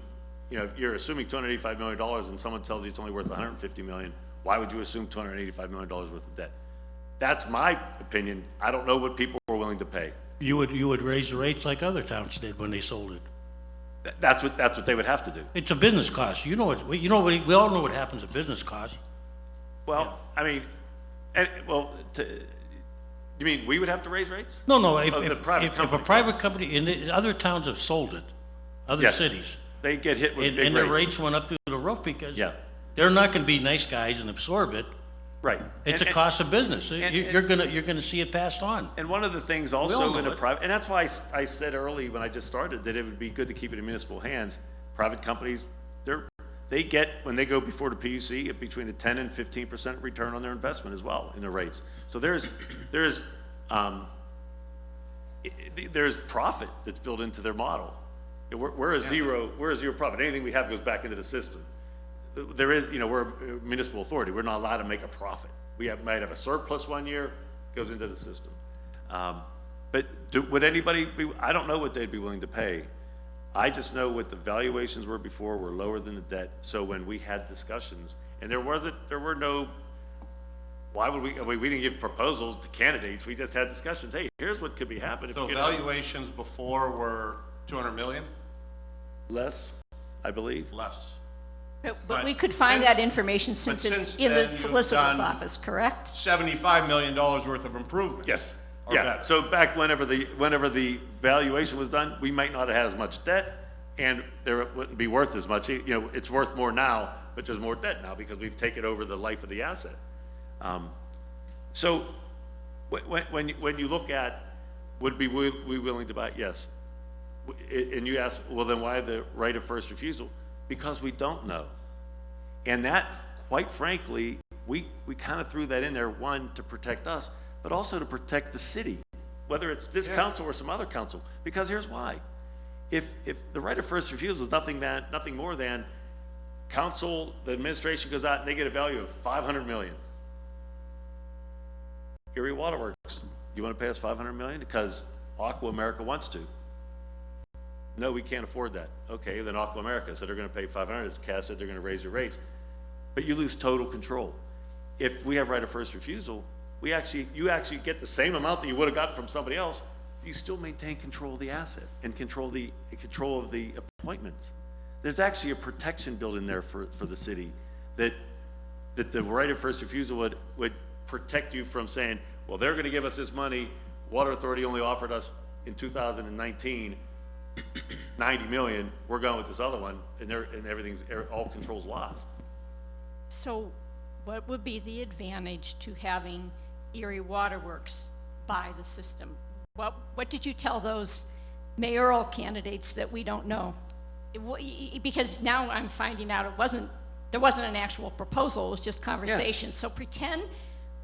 you know, if you're assuming $285 million and someone tells you it's only worth $150 million, why would you assume $285 million worth of debt? That's my opinion. I don't know what people are willing to pay. You would raise the rates like other towns did when they sold it. That's what they would have to do. It's a business cost. We all know what happens at business costs. Well, I mean, you mean we would have to raise rates? No, Oh, the private if a company. private company, and other towns have sold it, other Yes. cities, They get hit with and big their rates. rates went up through the roof because Yeah. they're not gonna be nice guys and absorb it. Right. It's a And- cost of business. and- You're gonna see it passed on. And one of the things all also know in a it. private, and that's why I said early when I just started that it would be good to keep it in municipal hands. Private companies, they get, when they go before the PUC, between a 10 and 15% return on their investment as well in their rates. So there's profit that's built into their model. We're a zero profit. Anything we have goes back into the system. There is, we're a municipal authority. We're not allowed to make a profit. Might have a surplus one year, goes into the system. But would anybody be, I don't know what they'd be willing to pay. I just know what the valuations were before were lower than the debt. So when we had discussions, and there were no, why would we didn't give proposals to candidates. We just had discussions. Hey, here's what could be happening. So valuations before were 200 million? Less, I believe. Less. But we could find since- that information since but it's since in the then you've solicitor's done- office, correct? $75 million worth of improvement. Yes. Or Yeah. better. So back whenever the valuation was done, we might not have had as much debt, and there wouldn't be worth as much. It's worth more now, but there's more debt now because we've taken over the life of the asset. So when you look at, would we willing to buy? Yes. And you ask, well, then why the right of first refusal? Because we don't know. And that, quite frankly, we kind of threw that in there, one, to protect us, but also to protect the city, whether it's this council or some other council. Because here's why. If the right of first refusal is nothing more than council, the administration goes out and they get a value of $500 million. Erie Waterworks, you want to pay us $500 million because Aqua America wants to? No, we can't afford that. Okay, then Aqua America said they're going to pay $500. As Cass said, they're going to raise your rates, but you lose total control. If we have right of first refusal, you actually get the same amount that you would have got from somebody else. You still maintain control of the asset and control of the appointments. There's actually a protection built in there for the city that the right of first refusal would protect you from saying, well, they're going to give us this money. Water Authority only offered us in 2019 $90 million. We're going with this other one, and all control's lost. So what would be the advantage to having Erie Waterworks buy the system? What did you tell those mayoral candidates that we don't know? Because now I'm finding out there wasn't an actual proposal, it was just conversation. So pretend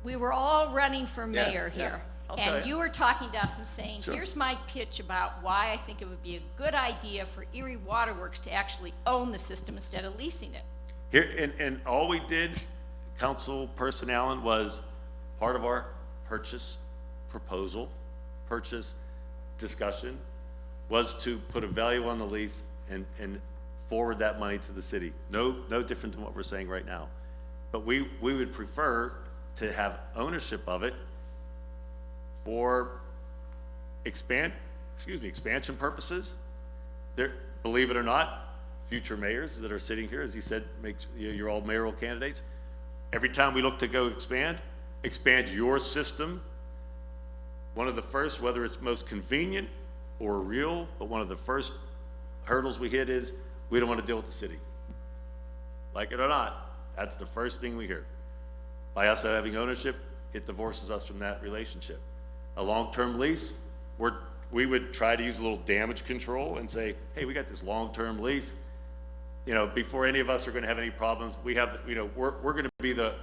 we were all running for mayor here. I'll tell And you. you were talking to us and saying, Sure. here's my pitch about why I think it would be a good idea for Erie Waterworks to actually own the system instead of leasing it. Here, and all we did, council person Allen, was part of our purchase discussion, was to put a value on the lease and forward that money to the city. No different than what we're saying right now. But we would prefer to have ownership of it for expansion purposes. There, believe it or not, future mayors that are sitting here, as you said, you're all mayoral candidates. Every time we look to go expand your system, one of the first, whether it's most convenient or real, but one of the first hurdles we hit is we don't want to deal with the city. Like it or not, that's the first thing we hear. By us having ownership, it divorces us from that relationship. A long-term lease, we would try to use a little damage control and say, hey, we got this long-term lease. Before any of us are going to have any problems, we're going to be the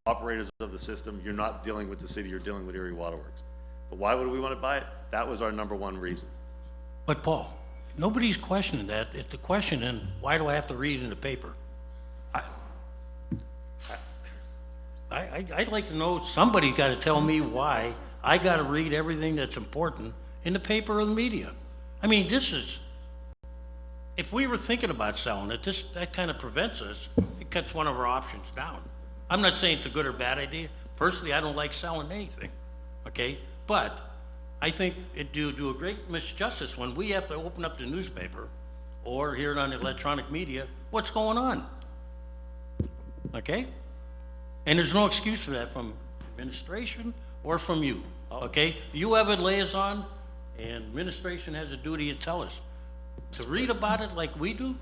operators of the system. You're not dealing with the city, you're dealing with Erie Waterworks. But why would we want to buy it? That was our number one reason. But Paul, nobody's questioning that. It's the question, and why do I have to read in the paper? I'd like to know, somebody's got to tell me why I got to read everything that's important in the paper or the media. I mean, if we were thinking about selling it, that kind of prevents us. It cuts one of our options down. I'm not saying it's a good or bad idea. Personally, I don't like selling anything, okay? But I think it do a great misjustice when we have to open up the newspaper or hear it on the electronic media, what's going on, okay? And there's no excuse for that from administration or from you, okay? You have a liaison, and administration has a duty to tell us. To read about it like we do,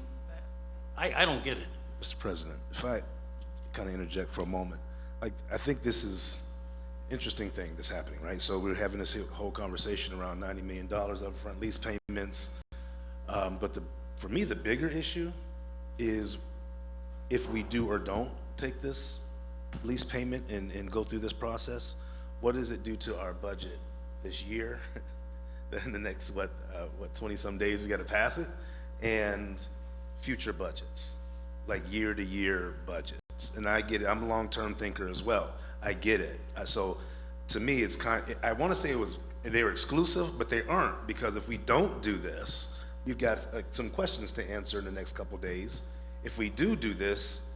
I don't get it. Mr. President, if I kind of interject for a moment, I think this is interesting thing that's happening, right? So we're having this whole conversation around $90 million upfront lease payments, but for me, the bigger issue is if we do or don't take this lease payment and go through this process, what does it do to our budget this year? In the next, 20-some days, we got to pass it, and future budgets, like year-to-year budgets. And I get it. I'm a long-term thinker as well. I get it. So to me, it's I want to say they were exclusive, but they aren't, because if we don't do this, we've got some questions to answer in the next couple days. If we do this,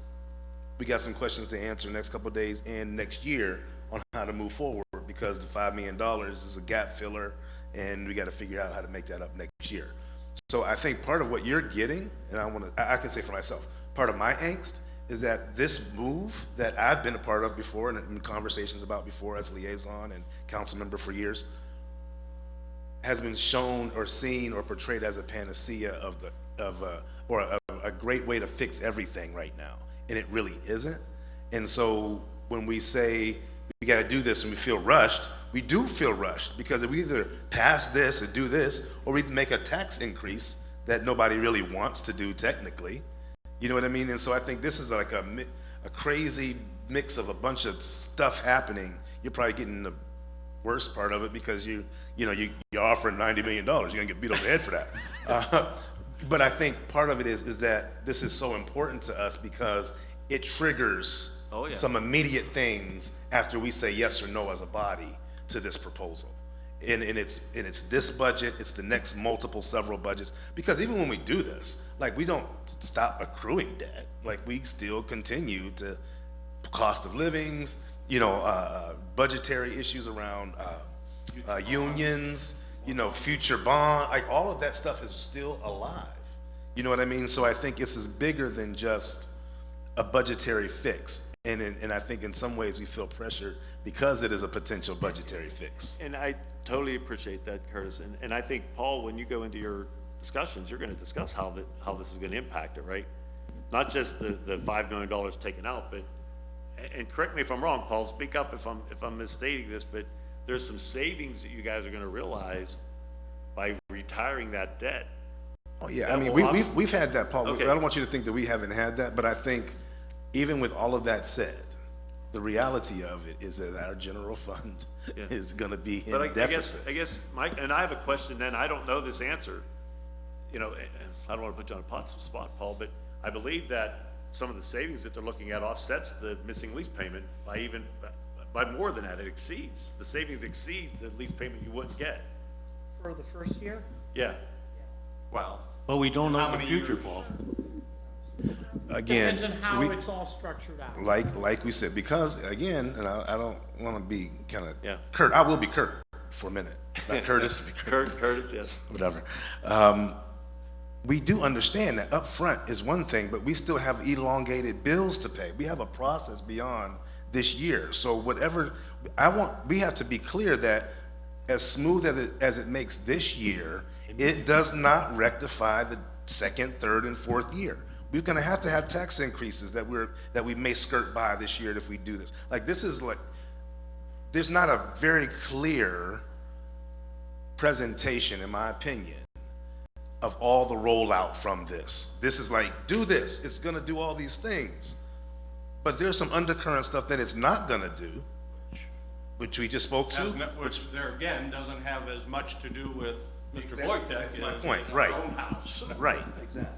we got some questions to answer next couple days and next year on how to move forward, because the $5 million is a gap filler, and we got to figure out how to make that up next year. So I think part of what you're getting, and I can say for myself, part of my angst is that this move that I've been a part of before and in conversations about before as liaison and council member for years has been shown or seen or portrayed as a panacea or a great way to fix everything right now. and it really isn't. And so when we say we gotta do this and we feel rushed, we do feel rushed, because if we either pass this and do this, or we make a tax increase that nobody really wants to do technically, you know what I mean? And so I think this is like a crazy mix of a bunch of stuff happening. You're probably getting the worst part of it, because you're offering $90 million. You're gonna get beat over the head for that. But I think part of it is that this is so important to us because it triggers some immediate things after we say yes or no as a body to this proposal. And it's this budget, it's the next several budgets, because even when we do this, like, we don't stop accruing debt. Like, we still continue to cost of livings, budgetary issues around unions, future bond, like, all of that stuff is still alive. You know what I mean? So I think this is bigger than just a budgetary fix. And I think in some ways we feel pressured because it is a potential budgetary fix. And I totally appreciate that, Curtis. And I think, Paul, when you go into your discussions, you're gonna discuss how this is gonna impact it, right? Not just the $5 million taken out, but, and correct me if I'm wrong, Paul, speak up if I'm misstating this, but there's some savings that you guys are gonna realize by retiring that debt. Oh, yeah, I That mean, will we've had that, Paul. Okay. I don't want you to think that we haven't had that, but I think even with all of that said, the reality of it is that our general fund is gonna be But in deficit. I guess, Mike, and I have a question then, I don't know this answer. And I don't wanna put you on a spot, Paul, but I believe that some of the savings that they're looking at offsets the missing lease payment by more than that. The savings exceed the lease payment you wouldn't get. For the first year? Yeah. Well, But we don't know How the many future, years? Paul. Again, Depends on how we, it's all structured out. like we said, because again, and I don't wanna be kinda Yeah. curt, I will be curt for a minute, not Curtis, be curt. Curtis, yes. Whatever. We do understand that upfront is one thing, but we still have elongated bills to pay. We have a process beyond this year. So whatever, we have to be clear that as smooth as it makes this year, it does not rectify the second, third, and fourth year. We're gonna have to have tax increases that we may skirt by this year if we do this. Like, this is like, there's not a very clear presentation, in my opinion, of all the rollout from this. This is like, do this, it's gonna do all these things. But there's some undercurrent stuff that it's not gonna do, which we just spoke to. which there again doesn't have as much to do with Mr. Voitek That's my as point, our right. own house, Right, exactly.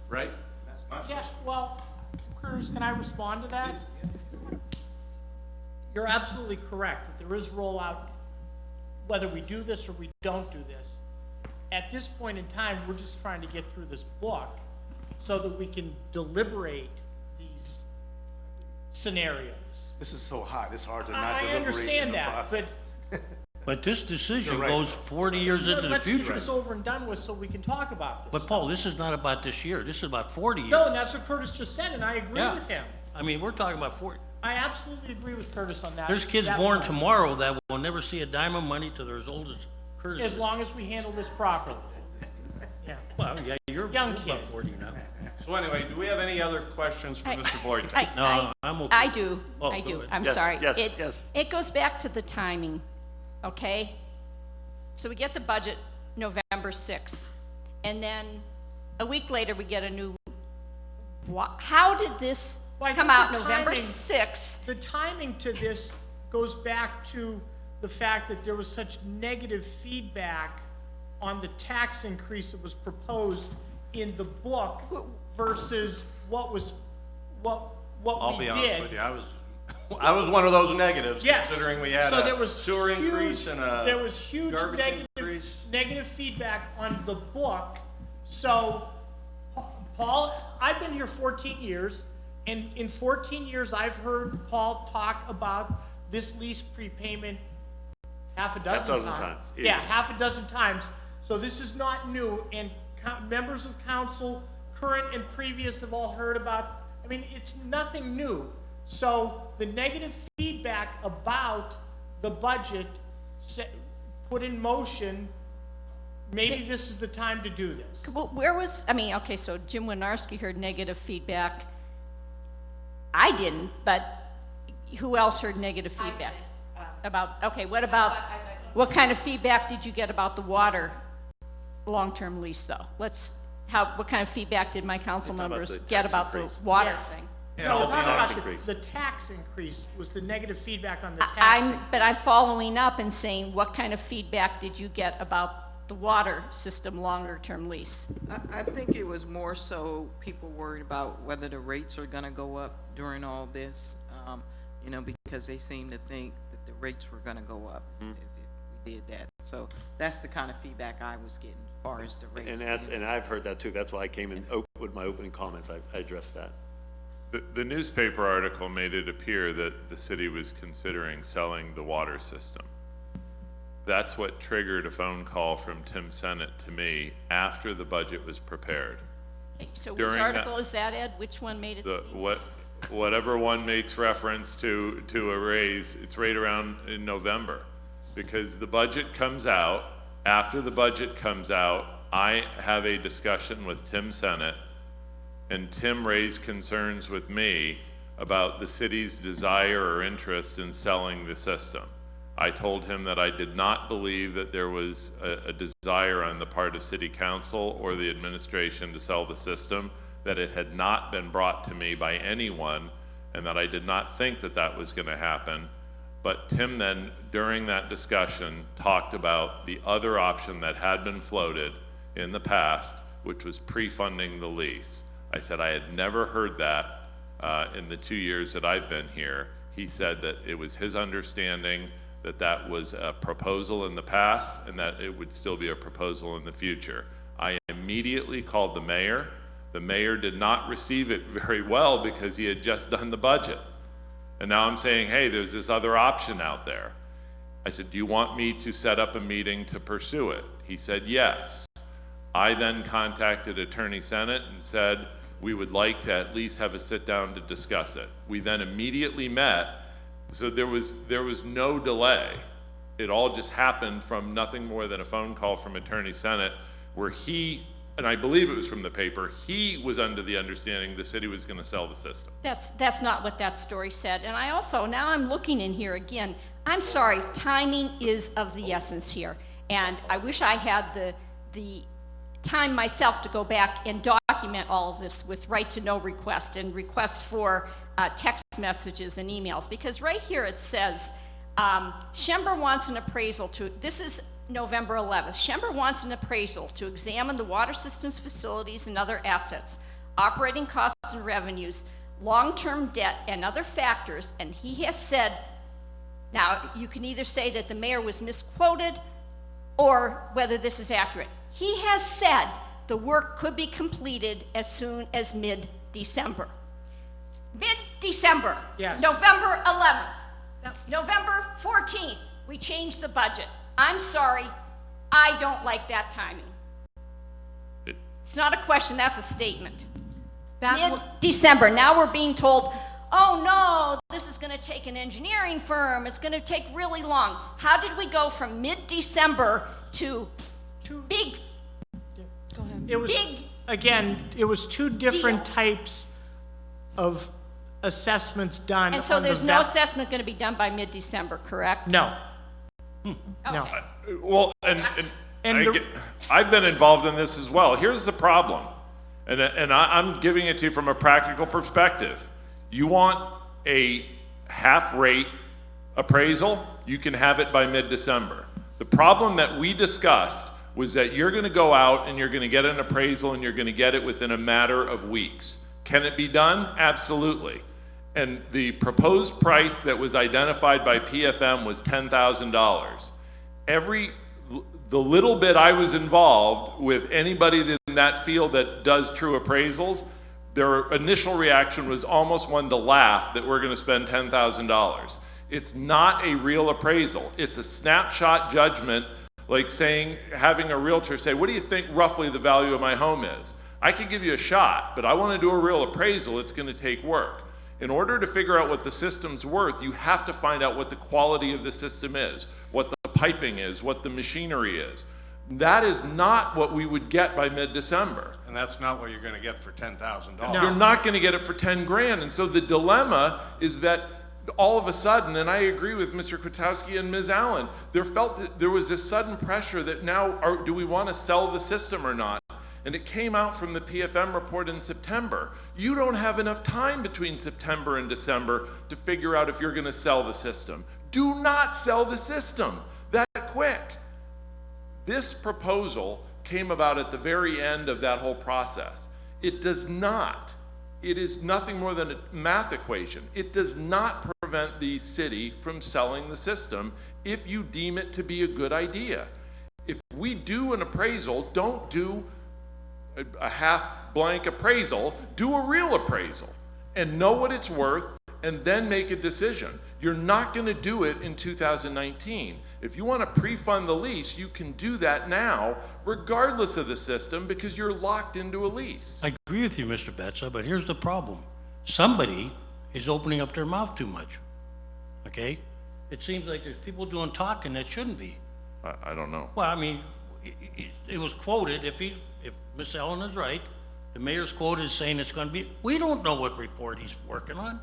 right? Yeah, well, Curtis, can I respond to that? You're absolutely correct, that there is rollout, whether we do this or we don't do this. At this point in time, we're just trying to get through this book so that we can deliberate these scenarios. This is so hot, it's hard to not I deliberate in understand the that, process. but But this decision You're right. goes 40 years into the let's get future. this over and done with so we can talk about this. But Paul, this is not about this year, this is about 40 years. No, and that's what Curtis just said, and I agree Yeah. with him. I mean, we're talking about 40. I absolutely agree with Curtis on that. There's kids that born point. tomorrow that will never see a dime of money till they're as old as Curtis As is. long as we handle this properly. Yeah. Well, yeah, you're Young about kid. 40 now. So anyway, do we have any other questions for Mr. Voitek? No, I'm okay. I do, Oh, I go do, ahead. I'm Yes, sorry. yes, It- yes. It goes back to the timing, okay? So we get the budget November 6th, and then a week later, we get a new, how did this Well, I come think out the November timing- 6th? The timing to this goes back to the fact that there was such negative feedback on the tax increase that was proposed in the book versus what we I'll be honest did. with you, I was one of those negatives, Yes. considering we had So there a was sewer huge- increase and there was huge garbage negative, increase. negative feedback on the book. So, Paul, I've been here 14 years, and in 14 years, I've heard Paul talk about this lease prepayment half a dozen dozen times, Yeah, easily. half a dozen times. So this is not new, and members of council, current and previous, have all heard about, I mean, it's nothing new. So the negative feedback about the budget put in motion, maybe this is the time to do this. Well, where was, I mean, okay, so Jim Winarski heard negative feedback I didn't, but who else heard negative feedback? About, okay, what about, what kind of feedback did you get about the water long-term lease, though? What kind of feedback did my council Talking about members the get tax about the increase. water Yes. thing? No, the not tax about increase. the tax increase was the negative feedback on the tax. But I'm following up and saying, what kind of feedback did you get about the water system longer-term lease? I think it was more so people worried about whether the rates are gonna go up during all this, you know, because they seem to think that the rates were gonna go up if we did that. So that's the kind of feedback I was getting as far as the rates. And I've heard that too. That's why I came in with my opening comments. I addressed that. The newspaper article made it appear that the city was considering selling the water system. That's what triggered a phone call from Tim Sennett to me after the budget was prepared. Okay, so which During that- article is that, Ed? Which one made it seem? Whatever one makes reference to a raise, it's right around in November. Because the budget comes out, after the budget comes out, I have a discussion with Tim Sennett, and Tim raised concerns with me about the city's desire or interest in selling the system. I told him that I did not believe that there was a desire on the part of city council or the administration to sell the system, that it had not been brought to me by anyone, and that I did not think that that was gonna happen. But Tim then, during that discussion, talked about the other option that had been floated in the past, which was pre-funding the lease. I said I had never heard that in the 2 years that I've been here. He said that it was his understanding that that was a proposal in the past and that it would still be a proposal in the future. I immediately called the mayor. The mayor did not receive it very well because he had just done the budget. And now I'm saying, hey, there's this other option out there. I said, do you want me to set up a meeting to pursue it? He said, yes. I then contacted Attorney Sennett and said, we would like to at least have a sit down to discuss it. We then immediately met, so there was no delay. It all just happened from nothing more than a phone call from Attorney Sennett, where he, and I believe it was from the paper, he was under the understanding the city was gonna sell the system. That's not what that story said. And I also, now I'm looking in here again, I'm sorry, timing is of the essence here. And I wish I had the time myself to go back and document all of this with right-to-know requests and requests for text messages and emails. Because right here it says, Schember wants an appraisal to, this is November 11th. Schember wants an appraisal to examine the water systems, facilities, and other assets, operating costs and revenues, long-term debt, and other factors. And he has said, now you can either say that the mayor was misquoted or whether this is accurate. He has said the work could be completed as soon as mid-December. Mid-December. Yes. November 11th. November 14th, we changed the budget. I'm sorry, I don't like that timing. It's not a question, that's a statement. Mid-December, now we're being told, oh no, this is gonna take an engineering firm, it's gonna take really long. How did we go from mid-December to big, It was, big again, it was two different deal. types of assessments done and so on the there's no assessment gonna be done by mid-December, correct? No, Okay. no. Well, and I've been involved in this as well. Here's the problem, and I'm giving it to you from a practical perspective. You want a half-rate appraisal, you can have it by mid-December. The problem that we discussed was that you're gonna go out and you're gonna get an appraisal and you're gonna get it within a matter of weeks. Can it be done? Absolutely. And the proposed price that was identified by PFM was $10,000. The little bit I was involved with anybody in that field that does true appraisals, their initial reaction was almost one to laugh that we're gonna spend $10,000. It's not a real appraisal. It's a snapshot judgment, like saying, having a realtor say, what do you think roughly the value of my home is? I could give you a shot, but I wanna do a real appraisal, it's gonna take work. In order to figure out what the system's worth, you have to find out what the quality of the system is, what the piping is, what the machinery is. That is not what we would get by mid-December. And that's not what you're gonna get for $10,000. You're not gonna get it for 10 grand. And so the dilemma is that all of a sudden, and I agree with Mr. Kwiatkowski and Ms. Allen, there was this sudden pressure that now, do we wanna sell the system or not? And it came out from the PFM report in September. You don't have enough time between September and December to figure out if you're gonna sell the system. Do not sell the system that quick. This proposal came about at the very end of that whole process. It does not, it is nothing more than a math equation. It does not prevent the city from selling the system if you deem it to be a good idea. If we do an appraisal, don't do a half blank appraisal, do a real appraisal and know what it's worth and then make a decision. You're not going to do it in 2019. If you want to pre-fund the lease, you can do that now, regardless of the system, because you're locked into a lease. I agree with you, Mr. Betza, but here's the problem. Somebody is opening up their mouth too much, okay? It seems like there's people doing talking that shouldn't be. I don't know. Well, I mean, it was quoted, if Ms. Ellen is right, the mayor's quoted as saying it's gonna be, we don't know what report he's working on.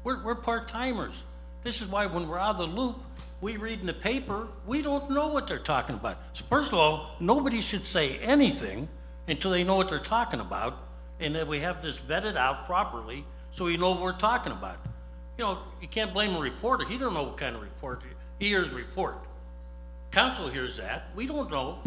We're part-timers. This is why when we're out of the loop, we read in the paper, we don't know what they're talking about. So first of all, nobody should say anything until they know what they're talking about, and that we have this vetted out properly so we know what we're talking about. You know, you can't blame a reporter. He don't know what kind of report. He hears report. Council hears that. We don't know.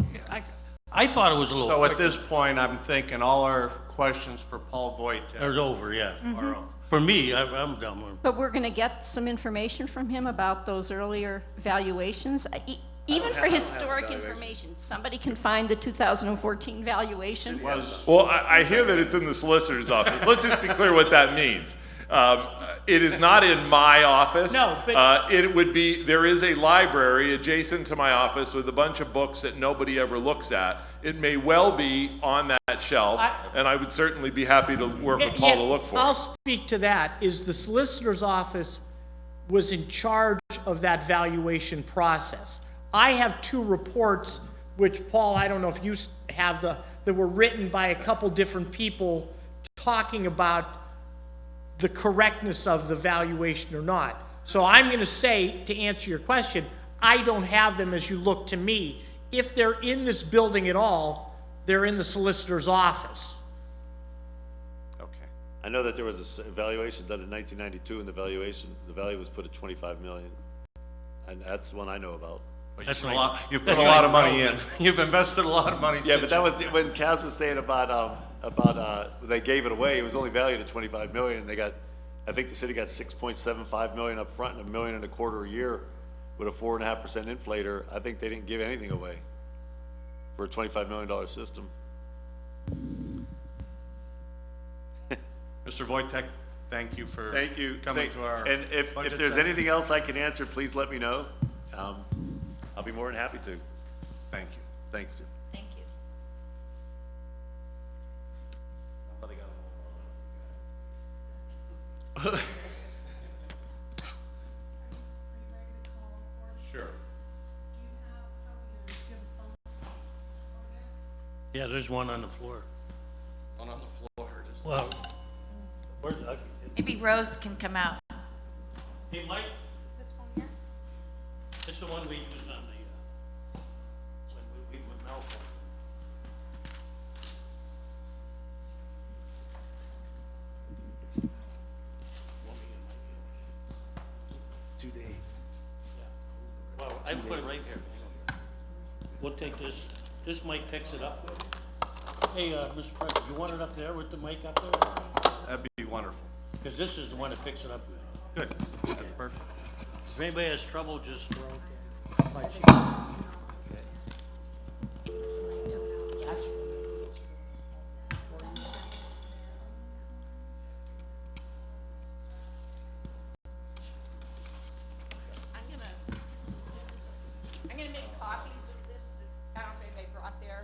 I thought it was a little So at quicker. this point, I'm thinking all our questions for Paul Voigt It's over, yeah. are over. For me, I'm done with it. But we're gonna get some information from him about those earlier valuations, even for historic information. Somebody can find the 2014 valuation. Well, I hear that it's in the solicitor's office. Let's just be clear what that means. It is not in my office. No, but- it would be, there is a library adjacent to my office with a bunch of books that nobody ever looks at. It may well be on that shelf, and I would certainly be happy to work with Paul to look for I'll it. speak to that, is the solicitor's office was in charge of that valuation process. I have two reports, which, Paul, I don't know if you have that were written by a couple different people talking about the correctness of the valuation or not. So I'm gonna say, to answer your question, I don't have them as you look to me. If they're in this building at all, they're in the solicitor's office. Okay. I know that there was a evaluation done in 1992, and the value was put at 25 million. And that's the one I know about. But That's you've right. put That's a lot right. of money in. You've invested a lot of money. Yeah, since but that was when Kaz was saying about they gave it away. It was only valued at 25 million. They got, I think the city got 6.75 million up front and $1.25 million a year with a 4.5% inflator. I think they didn't give anything away for a $25 million system. Mr. Wojtek, thank you for Thank you. coming to our. And if budget there's session. anything else I can answer, please let me know. I'll be more than happy to. Thank you. Thanks, Jim. Thank you. Sure. Yeah, there's one on the floor. One on the floor. Just- Well, Maybe Rose can come out. hey, Mike? This one here? It's the one we used on the, when we with Malcolm. Well, I put it right here. We'll take this, this mic picks it up. Hey, Mr. President, you want it up there with the mic up there? That'd be wonderful. Because this is the one that picks it up good. Good. That's perfect. If anybody has trouble, just throw it I'm gonna make copies of this. I don't know if anybody brought their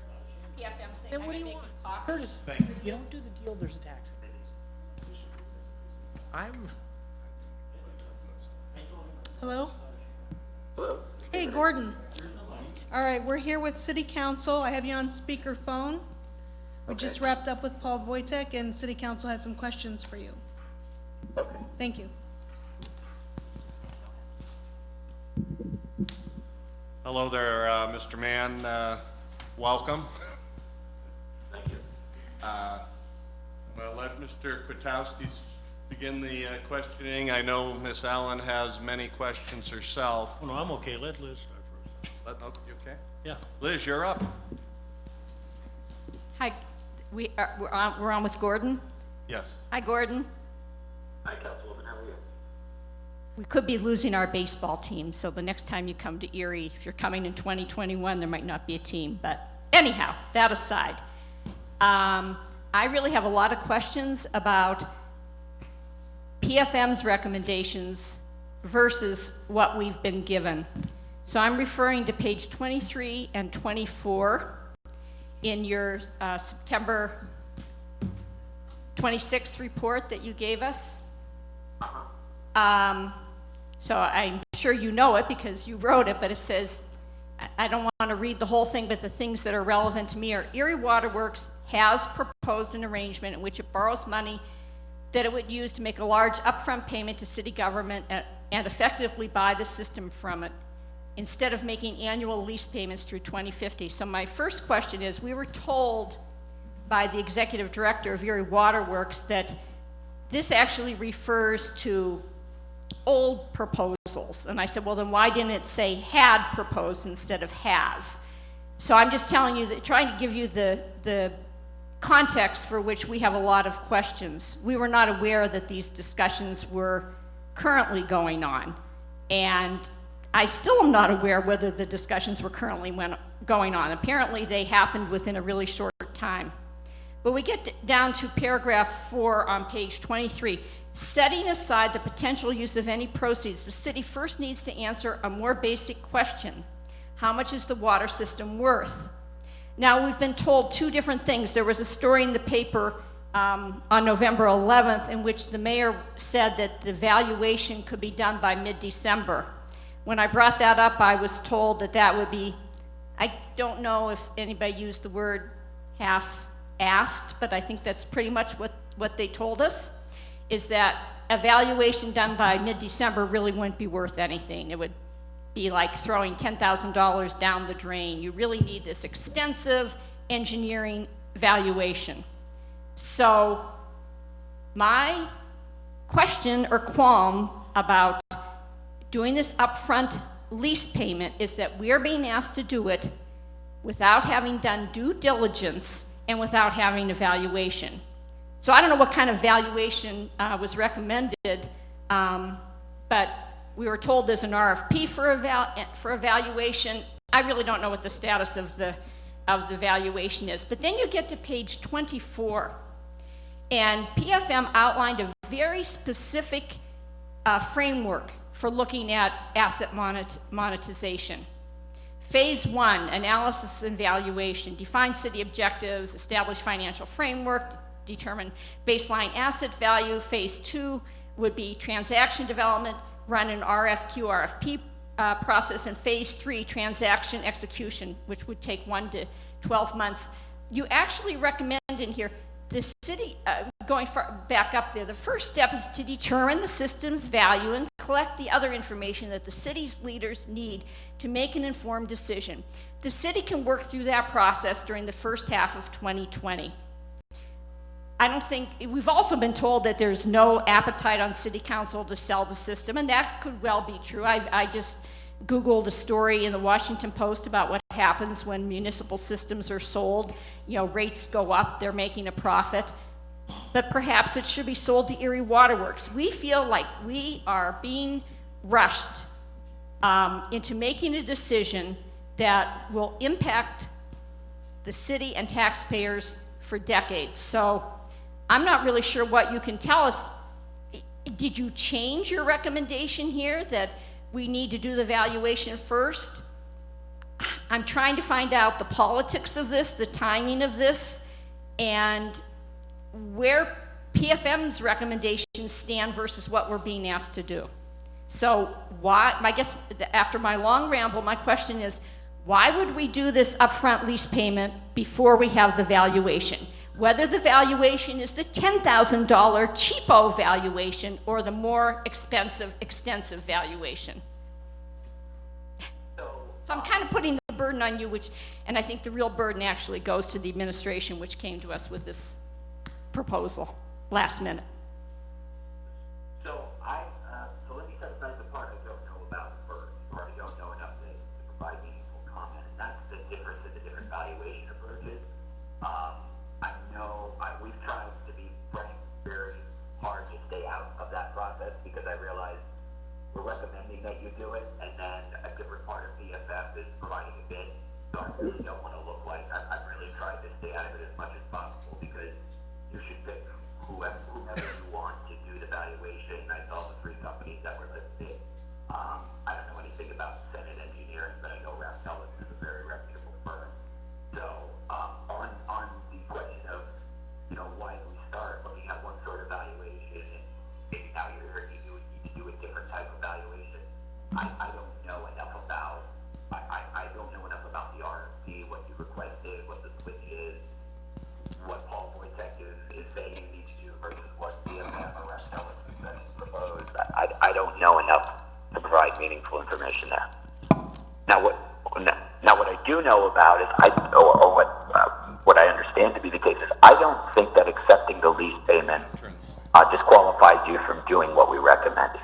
PFM thing. Then I'm what do gonna you make want? a copy. Curtis, you don't do the deal, there's a tax increase. Hello? Hey, Gordon. All right, we're here with City Council. I have you on speakerphone. We just wrapped up with Paul Wojtek, and City Council has some questions for you. Thank you. Hello there, Mr. Mann. Welcome. Thank you. Well, let Mr. Kwiatkowski begin the questioning. I know Miss Allen has many questions herself. Oh, no, I'm okay. Let Liz start first. Oh, you okay? Yeah. Liz, you're up. Hi, we're on with Gordon. Yes. Hi, Gordon. Hi, Councilwoman, how are you? We could be losing our baseball team, so the next time you come to Erie, if you're coming in 2021, there might not be a team. But anyhow, that aside, I really have a lot of questions about PFM's recommendations versus what we've been given. So I'm referring to page 23 and 24 in your September 26th report that you gave us. So I'm sure you know it because you wrote it, but it says, I don't want to read the whole thing, but the things that are relevant to me are Erie Waterworks has proposed an arrangement in which it borrows money that it would use to make a large upfront payment to city government and effectively buy the system from it, instead of making annual lease payments through 2050. So my first question is, we were told by the executive director of Erie Waterworks that this actually refers to old proposals. And I said, well, then why didn't it say had proposed instead of has? So I'm just telling you, that, trying to give you the context for which we have a lot of questions. We were not aware that these discussions were currently going on. And I still am not aware whether the discussions were currently going on. Apparently they happened within a really short time. But we get down to paragraph 4 on page 23. Setting aside the potential use of any proceeds, the city first needs to answer a more basic question. How much is the water system worth? Now, we've been told two different things. There was a story in the paper on November 11th in which the mayor said that the valuation could be done by mid-December. When I brought that up, I was told that that would be, I don't know if anybody used the word half-assed, but I think that's pretty much what they told us, is that a valuation done by mid-December really wouldn't be worth anything. It would be like throwing $10,000 down the drain. You really need this extensive engineering valuation. So my question or qualm about doing this upfront lease payment is that we are being asked to do it without having done due diligence and without having a valuation. So I don't know what kind of valuation was recommended, but we were told there's an RFP for evaluation. I really don't know what the status of the valuation is. But then you get to page 24, and PFM outlined a very specific framework for looking at asset monetization. Phase 1, analysis and valuation, define city objectives, establish financial framework, determine baseline asset value. Phase 2 would be transaction development, run an RFP process, and phase 3, transaction execution, which would take 1 to 12 months. You actually recommend in here, the city, going back up there, the first step is to determine the system's value and collect the other information that the city's leaders need to make an informed decision. The city can work through that process during the first half of 2020. I don't think, we've also been told that there's no appetite on city council to sell the system, and that could well be true. I just Googled a story in the Washington Post about what happens when municipal systems are sold. You know, rates go up, they're making a profit, but perhaps it should be sold to Erie Waterworks. We feel like we are being rushed into making a decision that will impact the city and taxpayers for decades. So I'm not really sure what you can tell us. Did you change your recommendation here that we need to do the valuation first? I'm trying to find out the politics of this, the timing of this, and where PFM's recommendations stand versus what we're being asked to do. So why, I guess after my long ramble, my question is, Why would we do this upfront lease payment before we have the valuation? Whether the valuation is the $10,000 cheapo valuation or the more expensive, extensive valuation. So I'm kind of putting the burden on you, and I think the real burden actually goes to the administration, which came to us with this proposal last minute. So so let me set aside the part I don't know about first, or I don't know enough to provide meaningful comment, and that's the difference in the different valuation approaches. I know, we've tried to be very hard to stay out of that process, because I realize we're recommending that you do it, and then a different part of BFF is providing a bid. So I really don't want to look like, I've really tried to stay out of it as much as possible, because you should pick whoever you want to do the valuation. I saw the 3 companies that were listed. I don't know anything about Senate Engineering, but I know Raftellus is a very reputable firm. So on the question of, why do we start looking at one sort of valuation, and maybe now you're hearing you need to do a different type of valuation. I don't know enough about, I don't know enough about the RFP, what you requested, what the switch is, what Paul Wojtek is saying you need to do versus what BFF or Raftellus has proposed. I don't know enough to provide meaningful information there. Now what I do know about is, what I understand to be the case is, I don't think that accepting the lease payment disqualifies you from doing what we recommended.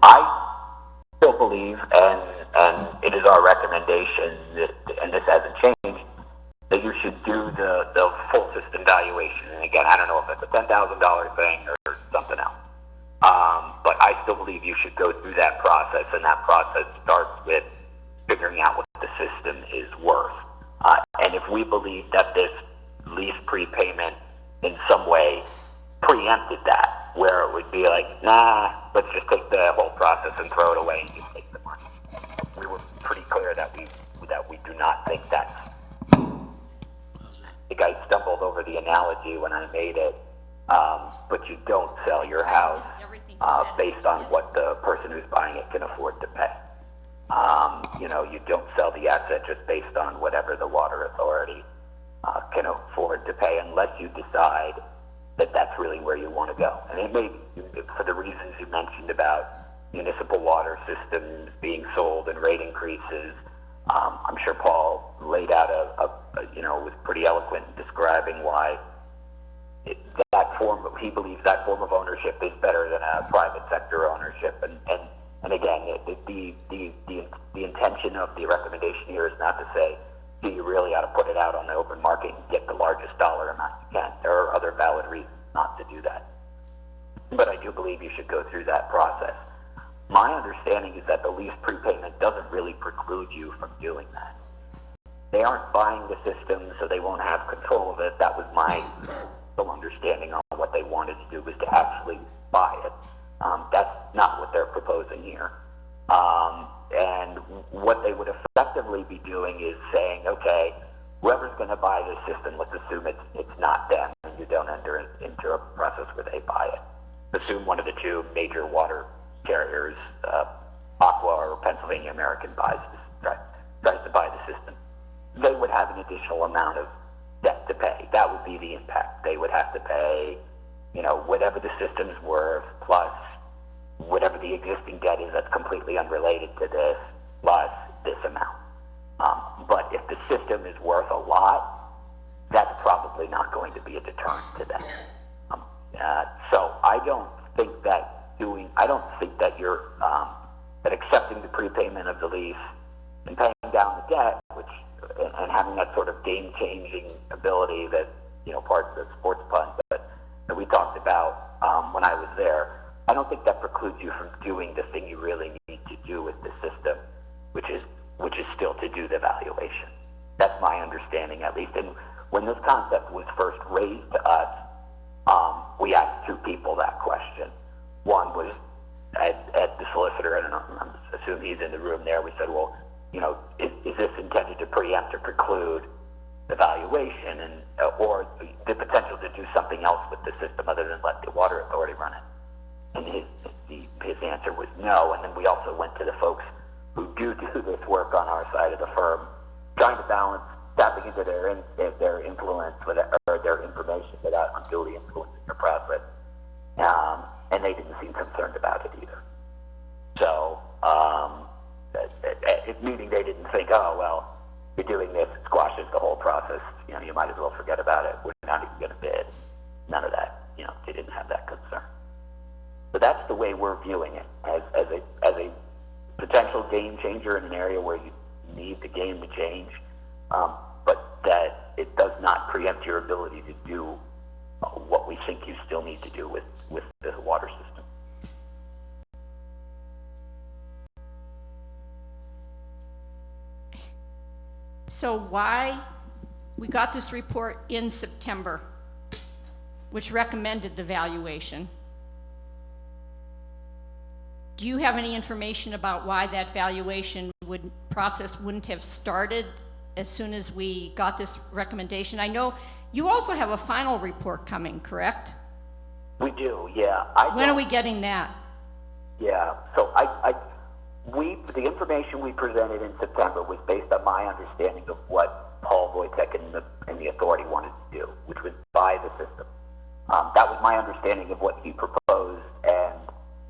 I still believe, and it is our recommendation, and this hasn't changed, that you should do the full system valuation. And again, I don't know if it's a $10,000 thing or something else. But I still believe you should go through that process, and that process starts with figuring out what the system is worth. And if we believe that this lease prepayment in some way preempted that, where it would be like, nah, let's just take the whole process and throw it away and just take the money. We were pretty clear that we do not think that's. I think I stumbled over the analogy when I made it, but you don't sell your house based on what the person who's buying it can afford to pay. You don't sell the asset just based on whatever the water authority can afford to pay, unless you decide that that's really where you want to go. And it may, for the reasons you mentioned about municipal water systems being sold and rate increases, I'm sure Paul laid out was pretty eloquent in describing why he believes that form of ownership is better than a private sector ownership. And again, the intention of the recommendation here is not to say, you really ought to put it out on the open market and get the largest dollar amount you can. There are other valid reasons not to do that. But I do believe you should go through that process. My understanding is that the lease prepayment doesn't really preclude you from doing that. They aren't buying the system, so they won't have control of it. That was my full understanding on what they wanted to do, was to actually buy it. That's not what they're proposing here. And what they would effectively be doing is saying, okay, whoever's going to buy this system, let's assume it's not them, and you don't enter into a process where they buy it. Assume one of the 2 major water carriers, Aqua or Pennsylvania American, tries to buy the system. They would have an additional amount of debt to pay. That would be the impact. They would have to pay, whatever the system's worth, plus whatever the existing debt is that's completely unrelated to this, plus this amount. But if the system is worth a lot, that's probably not going to be a deterrent to them. So I don't think that you're that accepting the prepayment of the lease and paying down the debt, and having that sort of game-changing ability that, part of the sports pun that we talked about when I was there, I don't think that precludes you from doing the thing you really need to do with the system, which is still to do the valuation. That's my understanding, at least. And when this concept was first raised to us, we asked 2 people that question. One was at the solicitor, and I'm assuming he's in the room there. We said, well, is this intended to preempt or preclude the valuation, or the potential to do something else with the system other than let the water authority run it? And his answer was no. And then we also went to the folks who do this work on our side of the firm, trying to balance tapping into their influence or their information without unduly influencing the process. And they didn't seem concerned about it either. So, meaning they didn't think, oh, well, you're doing this, it squashes the whole process. You know, you might as well forget about it. We're not even going to bid. None of that. You know, they didn't have that concern. So that's the way we're viewing it, as a potential game changer in an area where you need the game to change, but that it does not preempt your ability to do what we think you still need to do with the water system. So why, we got this report in September, which recommended the valuation. Do you have any information about why that valuation process wouldn't have started as soon as we got this recommendation? I know you also have a final report coming, correct? We do, yeah. When are we getting that? Yeah, so the information we presented in September was based on my understanding of what Paul Wojtek and the authority wanted to do, which was buy the system. That was my understanding of what he proposed, and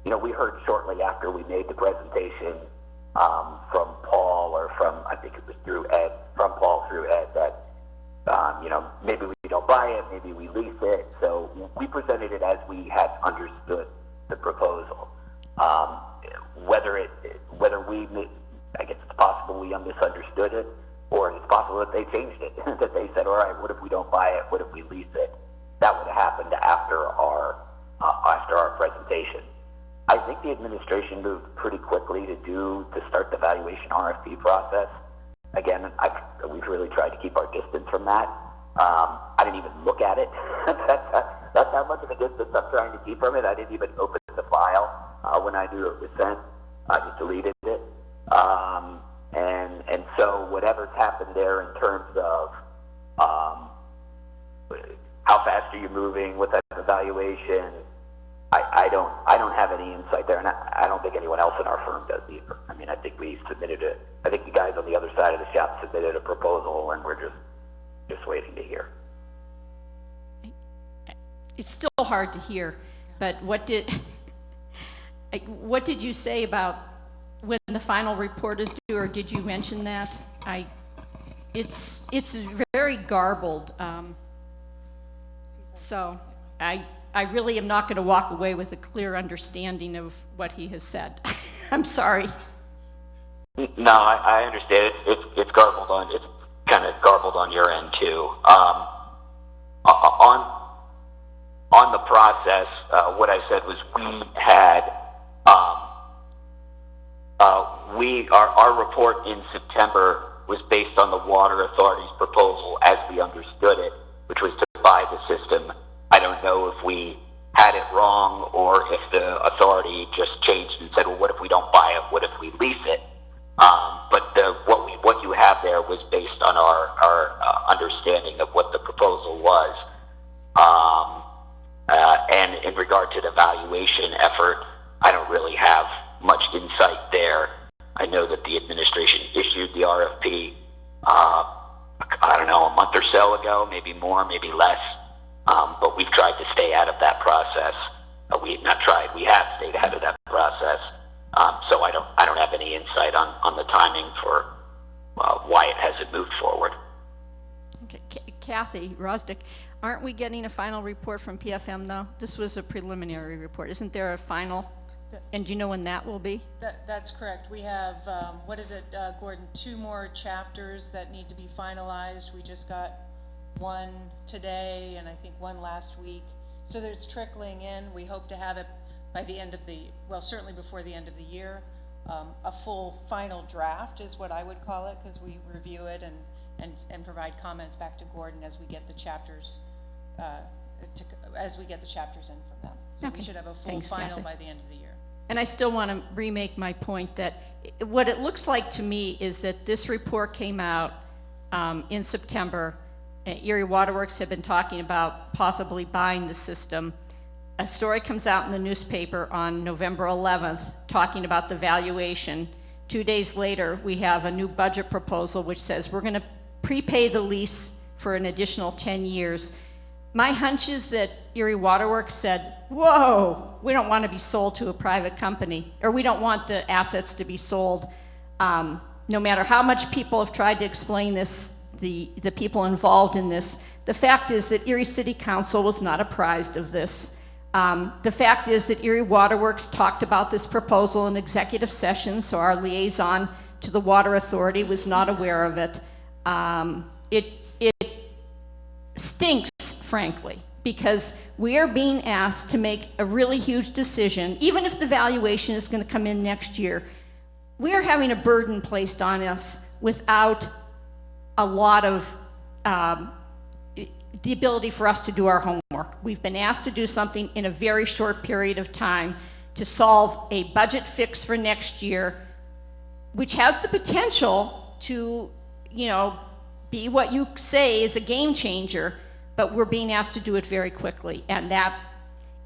you know, we heard shortly after we made the presentation from Paul, or from, I think it was through Ed, from Paul through Ed, that you know, maybe we don't buy it, maybe we lease it. So we presented it as we had understood the proposal. Whether we, I guess it's possible we misunderstood it, or it's possible that they changed it, that they said, all right, what if we don't buy it? What if we lease it? That would have happened after our presentation. I think the administration moved pretty quickly to start the valuation RFP process. Again, we've really tried to keep our distance from that. I didn't even look at it. That's how much of a distance I'm trying to keep from it. I didn't even open the file when I knew it was sent. I just deleted it. And so whatever's happened there in terms of how fast are you moving, what type of evaluation, I don't have any insight there, and I don't think anyone else in our firm does either. I mean, I think we submitted I think the guys on the other side of the shop submitted a proposal, and we're just waiting to hear. It's still hard to hear, but what did you say about when the final report is due, or did you mention that? It's very garbled, so I really am not going to walk away with a clear understanding of what he has said. I'm sorry. No, I understand. It's garbled on. It's kind of garbled on your end too. On the process, what I said was we had our report in September was based on the Water Authority's proposal as we understood it, which was to buy the system. I don't know if we had it wrong or if the authority just changed and said, well, what if we don't buy it? What if we lease it? But what you have there was based on our understanding of what the proposal was. And in regard to the valuation effort, I don't really have much insight there. I know that the administration issued the RFP, I don't know, a month or so ago, maybe more, maybe less. But we've tried to stay out of that process. We have stayed out of that process. So I don't have any insight on the timing for why it hasn't moved forward. Okay. Kathy Rosdick, aren't we getting a final report from PFM though? This was a preliminary report. Isn't there a final? And do you know when that will be? That's correct. We have, what is it, Gordon, 2 more chapters that need to be finalized. We just got one today and I think one last week. So it's trickling in. We hope to have it by the end of certainly before the end of the year. A full final draft is what I would call it, because we review it and provide comments back to Gordon as we get the chapters, as we get the chapters in from them. So Okay. we should have a full Thanks, final Kathy. by the end of the year. And I still want to remake my point that what it looks like to me is that this report came out in September. Erie Waterworks had been talking about possibly buying the system. a story comes out in the newspaper on November 11th talking about the valuation. 2 days later, we have a new budget proposal which says we're going to prepay the lease for an additional 10 years. My hunch is that Erie Waterworks said, whoa, we don't want to be sold to a private company, or we don't want the assets to be sold. No matter how much people have tried to explain this, the people involved in this, the fact is that Erie City Council was not apprised of this. The fact is that Erie Waterworks talked about this proposal in executive session, so our liaison to the Water Authority was not aware of it. It stinks, frankly, because we are being asked to make a really huge decision, even if the valuation is going to come in next year. We are having a burden placed on us without a lot of the ability for us to do our homework. We've been asked to do something in a very short period of time to solve a budget fix for next year, which has the potential to, be what you say is a game changer, but we're being asked to do it very quickly, and that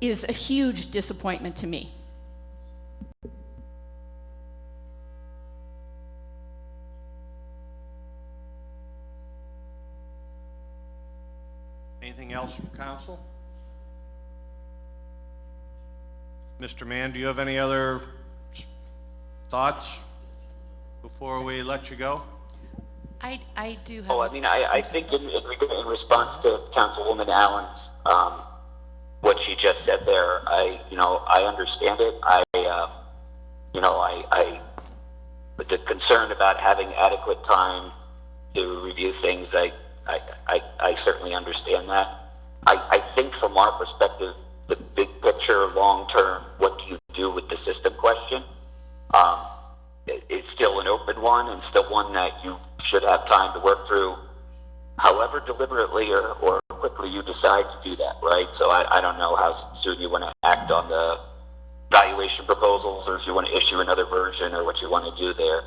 is a huge disappointment to me. Anything else from council? Mr. Mann, do you have any other thoughts before we let you go? I do have. Oh, I mean, I think in response to Councilwoman Allen's, what she just said there, I understand it. The concern about having adequate time to review things, I certainly understand that. I think from our perspective, the big picture, long term, what do you do with the system question, it's still an open one and still one that you should have time to work through, however deliberately or quickly you decide to do that, right? So I don't know how soon you want to act on the valuation proposals, or if you want to issue another version, or what you want to do there.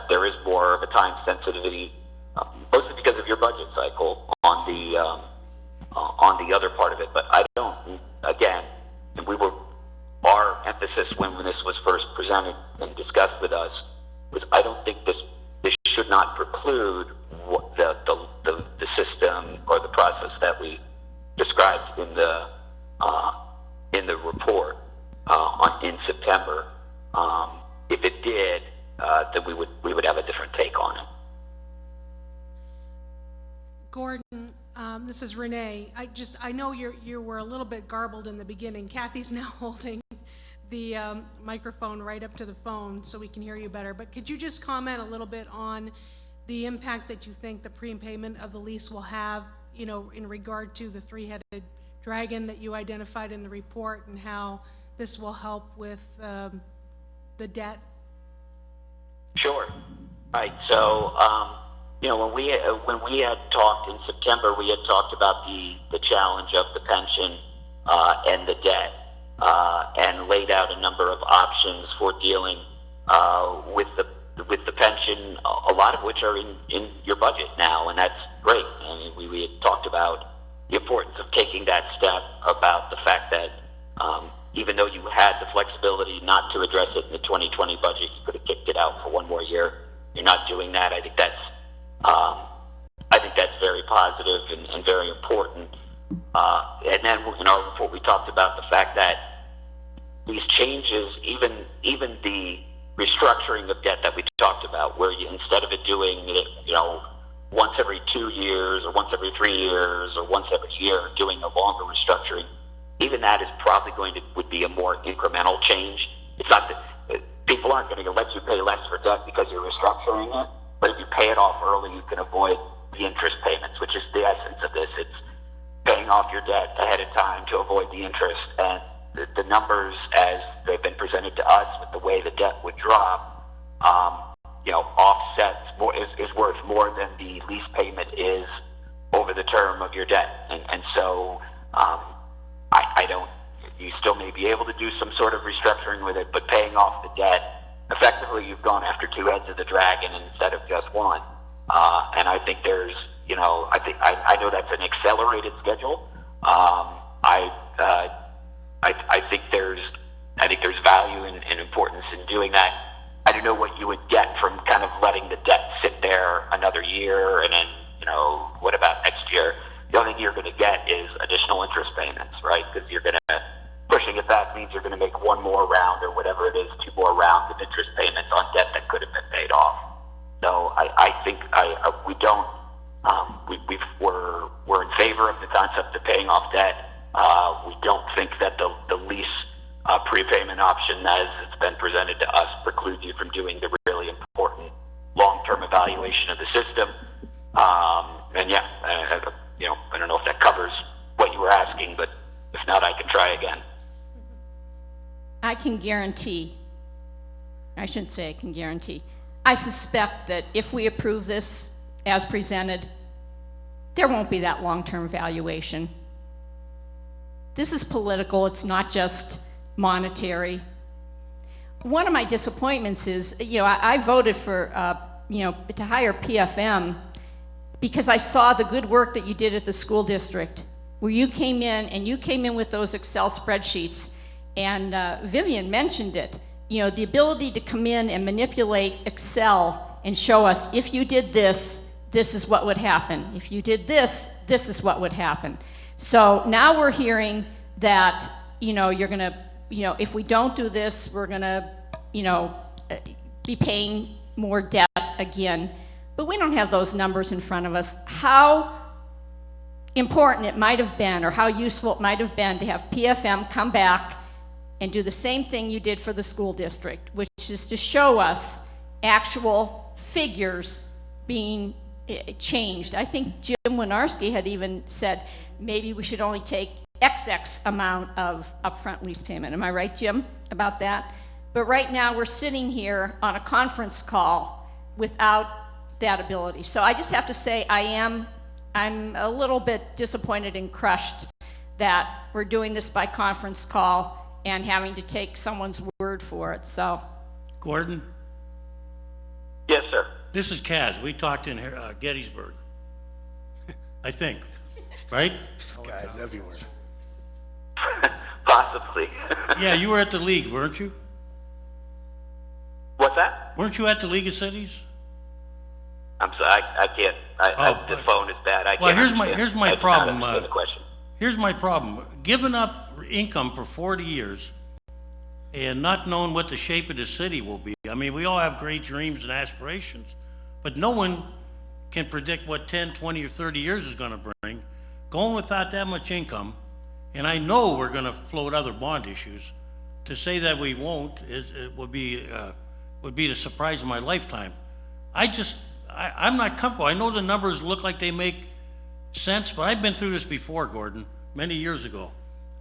There is more of a time sensitivity, mostly because of your budget cycle on the other part of it. But I don't. Again, our emphasis when this was first presented and discussed with us was, I don't think this should not preclude the system or the process that we described in the report in September. If it did, then we would have a different take on it. Gordon, this is Renee. I know you were a little bit garbled in the beginning. Kathy's now holding the microphone right up to the phone so we can hear you better. But could you just comment a little bit on the impact that you think the prepayment of the lease will have, in regard to the three-headed dragon that you identified in the report, and how this will help with the debt? Sure. Right. So, when we had talked in September, we had talked about the challenge of the pension and the debt, and laid out a number of options for dealing with the pension, a lot of which are in your budget now, and that's great. I mean, we had talked about the importance of taking that step, about the fact that even though you had the flexibility not to address it in the 2020 budget, you could have kicked it out for one more year. You're not doing that. I think that's very positive and very important. And then in our report, we talked about the fact that these changes, even the restructuring of debt that we talked about, where instead of it doing it, once every 2 years or once every 3 years or once every year, doing a longer restructuring, even that is probably would be a more incremental change. It's not that people aren't going to let you pay less for debt because you're restructuring it, but if you pay it off early, you can avoid the interest payments, which is the essence of this. It's paying off your debt ahead of time to avoid the interest. And the numbers as they've been presented to us with the way the debt would drop, offsets more, is worth more than the lease payment is over the term of your debt. And so I don't, you still may be able to do some sort of restructuring with it, but paying off the debt, effectively you've gone after two heads of the dragon instead of just one. And I think there's, I know that's an accelerated schedule, I think there's value and importance in doing that. I don't know what you would get from kind of letting the debt sit there another year, and then, you know, what about next year? The only thing you're going to get is additional interest payments, right? Because you're going to, pushing it back means you're going to make one more round or whatever it is, 2 more rounds of interest payments on debt that could have been paid off. So I think we don't, we're in favor of the concept of paying off debt. We don't think that the lease prepayment option as it's been presented to us precludes you from doing the really important long-term evaluation of the system. And yeah, you know, I don't know if that covers what you were asking, but if not, I can try again. I can guarantee, I shouldn't say I can guarantee, I suspect that if we approve this as presented, there won't be that long-term valuation. This is political, it's not just monetary. One of my disappointments is, you know, I voted for, you know, to hire PFM because I saw the good work that you did at the school district, where you came in and you came in with those Excel spreadsheets, and Vivian mentioned it. You know, the ability to come in and manipulate Excel and show us, if you did this, this is what would happen. If you did this, this is what would happen. So now we're hearing that, you know, you're gonna, you know, if we don't do this, we're gonna, you know, be paying more debt again. But we don't have those numbers in front of us. How important it might have been, or how useful it might have been to have PFM come back and do the same thing you did for the school district, which is to show us actual figures being changed. I think Jim Winarski had even said maybe we should only take XX amount of upfront lease payment. Am I right, Jim, about that? But right now we're sitting here on a conference call without that ability. So I just have to say I'm a little bit disappointed and crushed that we're doing this by conference call and having to take someone's word for it. So, Gordon, Yes, sir. this is Kaz. We talked in Gettysburg, I think, right? Guys everywhere. Possibly. Yeah, you were at the league, weren't you? What's that? Weren't you at the League of Cities? I'm sorry, I can't. The phone is bad. I Well, can't understand. here's I my do not problem. understand the question. Here's my problem. Giving up income for 40 years and not knowing what the shape of the city will be. I mean, we all have great dreams and aspirations, but no one can predict what 10, 20, or 30 years is going to bring. Going without that much income, and I know we're going to float other bond issues, to say that we won't it would be the surprise of my lifetime. I'm not comfortable. I know the numbers look like they make sense, but I've been through this before, Gordon, many years ago.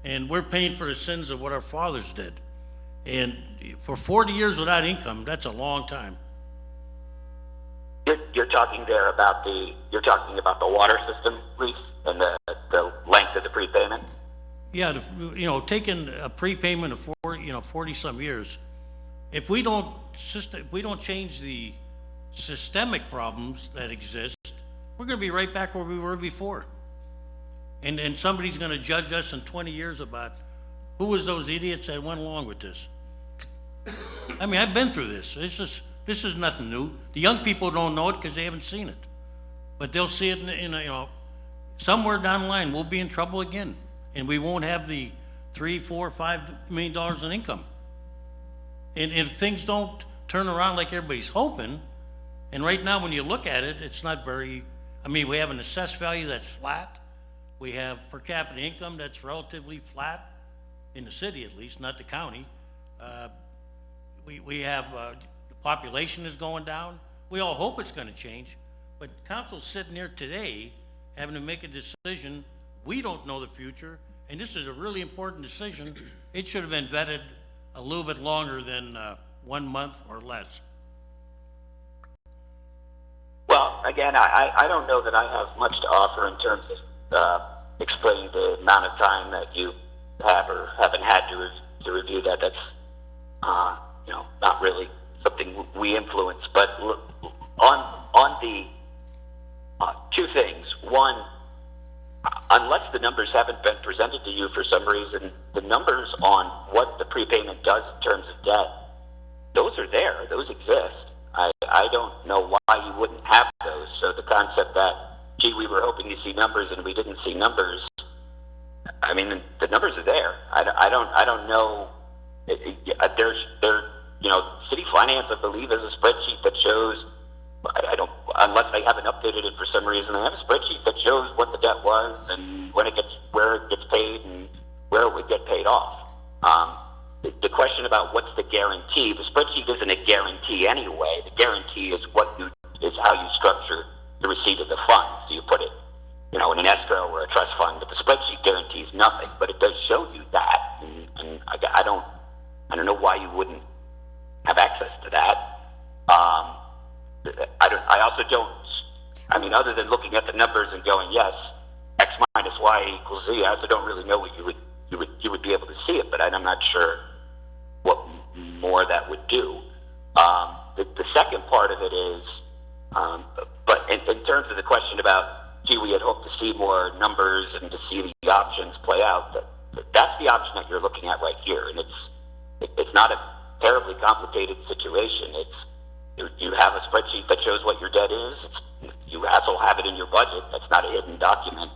And we're paying for the sins of what our fathers did. And for 40 years without income, that's a long time. You're talking there about you're talking about the water system lease and the length of the prepayment? Yeah, you know, taking a prepayment of 40 some years, if we don't change the systemic problems that exist, we're going to be right back where we were before. And somebody's going to judge us in 20 years about who was those idiots that went along with this. I mean, I've been through this. This is nothing new. The young people don't know it because they haven't seen it, but they'll see it in you know, somewhere down the line. We'll be in trouble again, and we won't have the $3, $4, $5 million in income. And if things don't turn around like everybody's hoping, and right now when you look at it, it's not very. I mean, we have an assessed value that's flat. We have per capita income that's relatively flat, in the city at least, not the county. We have, the population is going down. We all hope it's gonna change, but council's sitting here today having to make a decision. We don't know the future, and this is a really important decision. It should have been vetted a little bit longer than 1 month or less. Well, again, I don't know that I have much to offer in terms of explaining the amount of time that you have or haven't had to review that. That's you know, not really something we influence. But on the two things. One, unless the numbers numbers haven't been presented to you for some reason. The numbers on what the prepayment does in terms of debt, those are there, those exist. I don't know why you wouldn't have those. So the concept that, gee, we were hoping to see numbers and we didn't see numbers, I mean, the numbers are there. I don't know. City finance, I believe, has a spreadsheet that shows, I don't, unless they haven't updated it for some reason, they have a spreadsheet that shows what the debt was and when it gets, where it gets paid and where it would get paid off. The question about what's the guarantee, the spreadsheet isn't a guarantee anyway. The guarantee is is how you structure the receipt of the funds. So you put it, in an escrow or a trust fund, but the spreadsheet guarantees nothing, but it does show you that, and I don't know why you wouldn't have access to that. I also don't, other than looking at the numbers and going, yes, X minus Y equals Z, I also don't really know what you would be able to see it, but I'm not sure what more that would do. The second part of it is, but in terms of the question about, gee, we had hoped to see more numbers and to see the options play out, that's the option that you're looking at right here, and it's not a terribly complicated situation. You have a spreadsheet that shows what your debt is. You also have it in your budget. That's not a hidden document.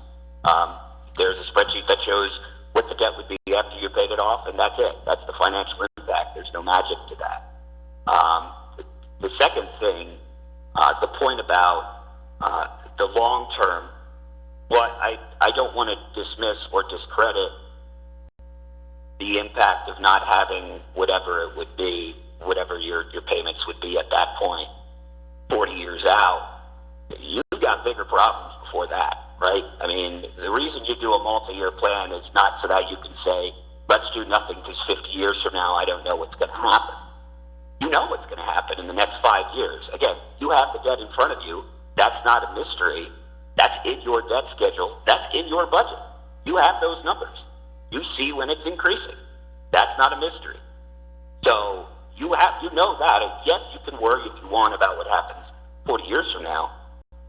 There's a spreadsheet that shows what the debt would be after you paid it off, and that's it. That's the financial impact. There's no magic to that. The second thing, the point about the long term, I don't want to dismiss or discredit the impact of not having whatever it would be, whatever your payments would be at that point, 40 years out. You've got bigger problems before that, right? The reason you do a multi-year plan is not so that you can say, let's do nothing because 50 years from now, I don't know what's going to happen. You know what's going to happen in the next 5 years. Again, you have the debt in front of you. That's not a mystery. That's in your debt schedule. That's in your budget. You have those numbers. You see when it's increasing. That's not a mystery. So you know that. And yes, you can worry if you want about what happens 40 years from now.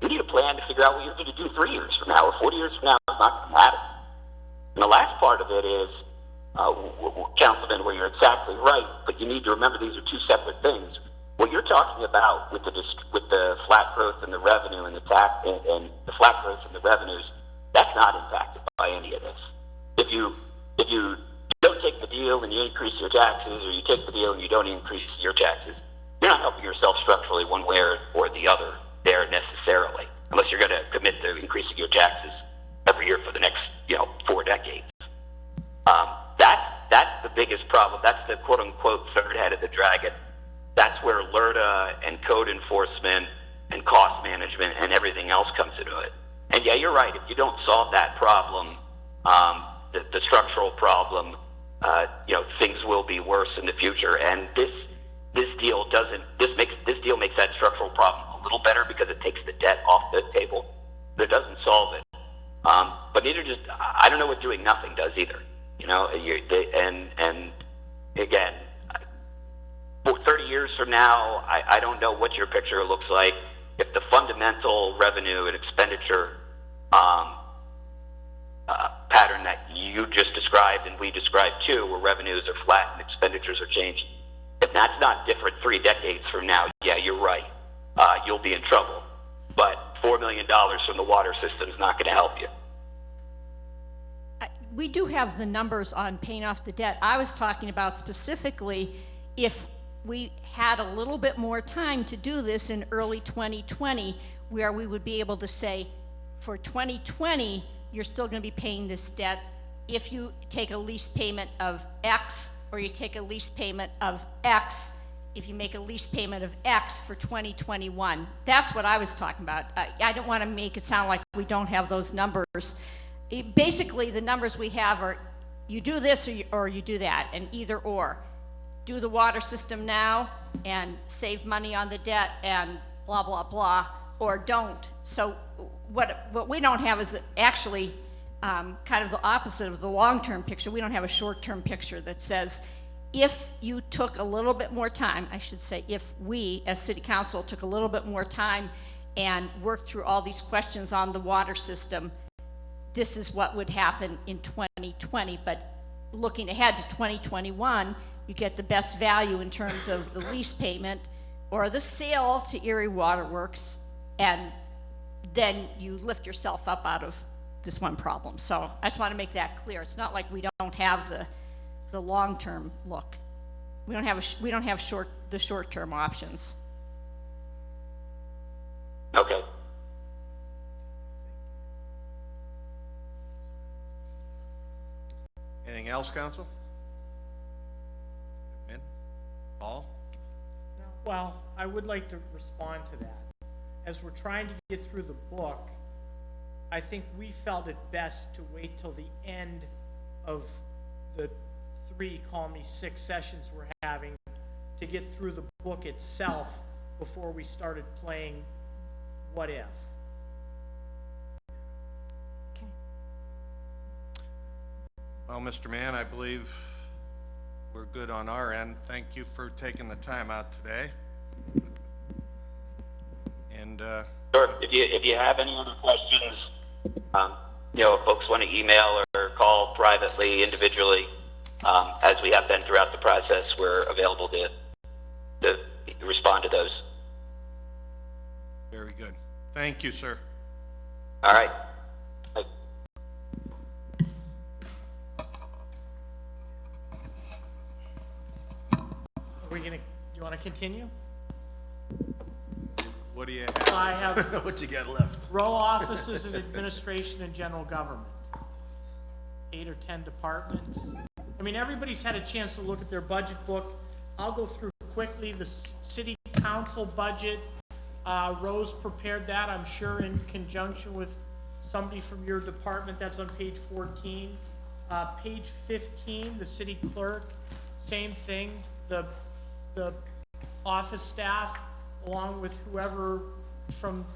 You need a plan to figure out what you're going to do 3 years from now or 40 years from now. It's not going to matter. And the last part of it is, Councilman, where you're exactly right, but you need to remember these are two separate things. What you're talking about with the flat growth and the revenue and the tax and the flat growth and the revenues, that's not impacted by any of this. If you don't take the deal and you increase your taxes, or you take the deal and you don't increase your taxes, you're not helping yourself structurally one way or the other there necessarily, unless you're going to commit to increasing your taxes every year for the next 4 decades. That's the biggest problem. That's the quote-unquote third head of the dragon. That's where LERTA and code enforcement and cost management and everything else comes into it. And yeah, you're right. If you don't solve that problem, the structural problem, things will be worse in the future. And this deal makes that structural problem a little better because it takes the debt off the table, but it doesn't solve it. But I don't know what doing nothing does either. And again, 30 years from now, I don't know what your picture looks like. If the fundamental revenue and expenditure pattern that you just described and we described too, where revenues are flat and expenditures are changed, if that's not different 3 decades from now, yeah, you're right. You'll be in trouble. But $4 million from the water system is not going to help you. We do have the numbers on paying off the debt. I was talking about specifically if we had a little bit more time to do this in early 2020, where we would be able to say, for 2020, you're still going to be paying this debt if you take a lease payment of X, or you take a lease payment of X, if you make a lease payment of X for 2021. That's what I was talking about. I don't want to make it sound like we don't have those numbers. Basically, the numbers we have are, you do this or you do that, and either or. Do the water system now and save money on the debt and blah, blah, blah, or don't. So what we don't have is actually kind of the opposite of the long-term picture. We don't have a short-term picture that says, if you took a little bit more time, I should say, if we as City Council took a little bit more time and worked through all these questions on the water system, this is what would happen in 2020, but looking ahead to 2021, you get the best value in terms of the lease payment or the sale to Erie Waterworks, and then you lift yourself up out of this one problem. So I just want to make that clear. It's not like we don't have the long-term look. We don't have the short-term options. Okay. Anything else, council? Ben? Paul? Well, I would like to respond to that. As we're trying to get through the book, I think we felt it best to wait till the end of the 6 sessions we're having to get through the book itself before we started playing what if. Okay. Well, Mr. Mann, I believe we're good on our end. Thank you for taking the time out today. And, Sure. If you have any other questions, if folks want to email or call privately, individually, as we have been throughout the process, we're available to respond to those. very good. Thank you, sir. All right. Do you want to continue? What do you have? I have What you got left? row offices and administration and general government. 8 or 10 departments. I mean, everybody's had a chance to look at their budget book. I'll go through quickly the city council budget. Rose prepared that, I'm sure, in conjunction with somebody from your department. That's on page 14. Page 15, the city clerk, same thing. The office staff, along with whoever from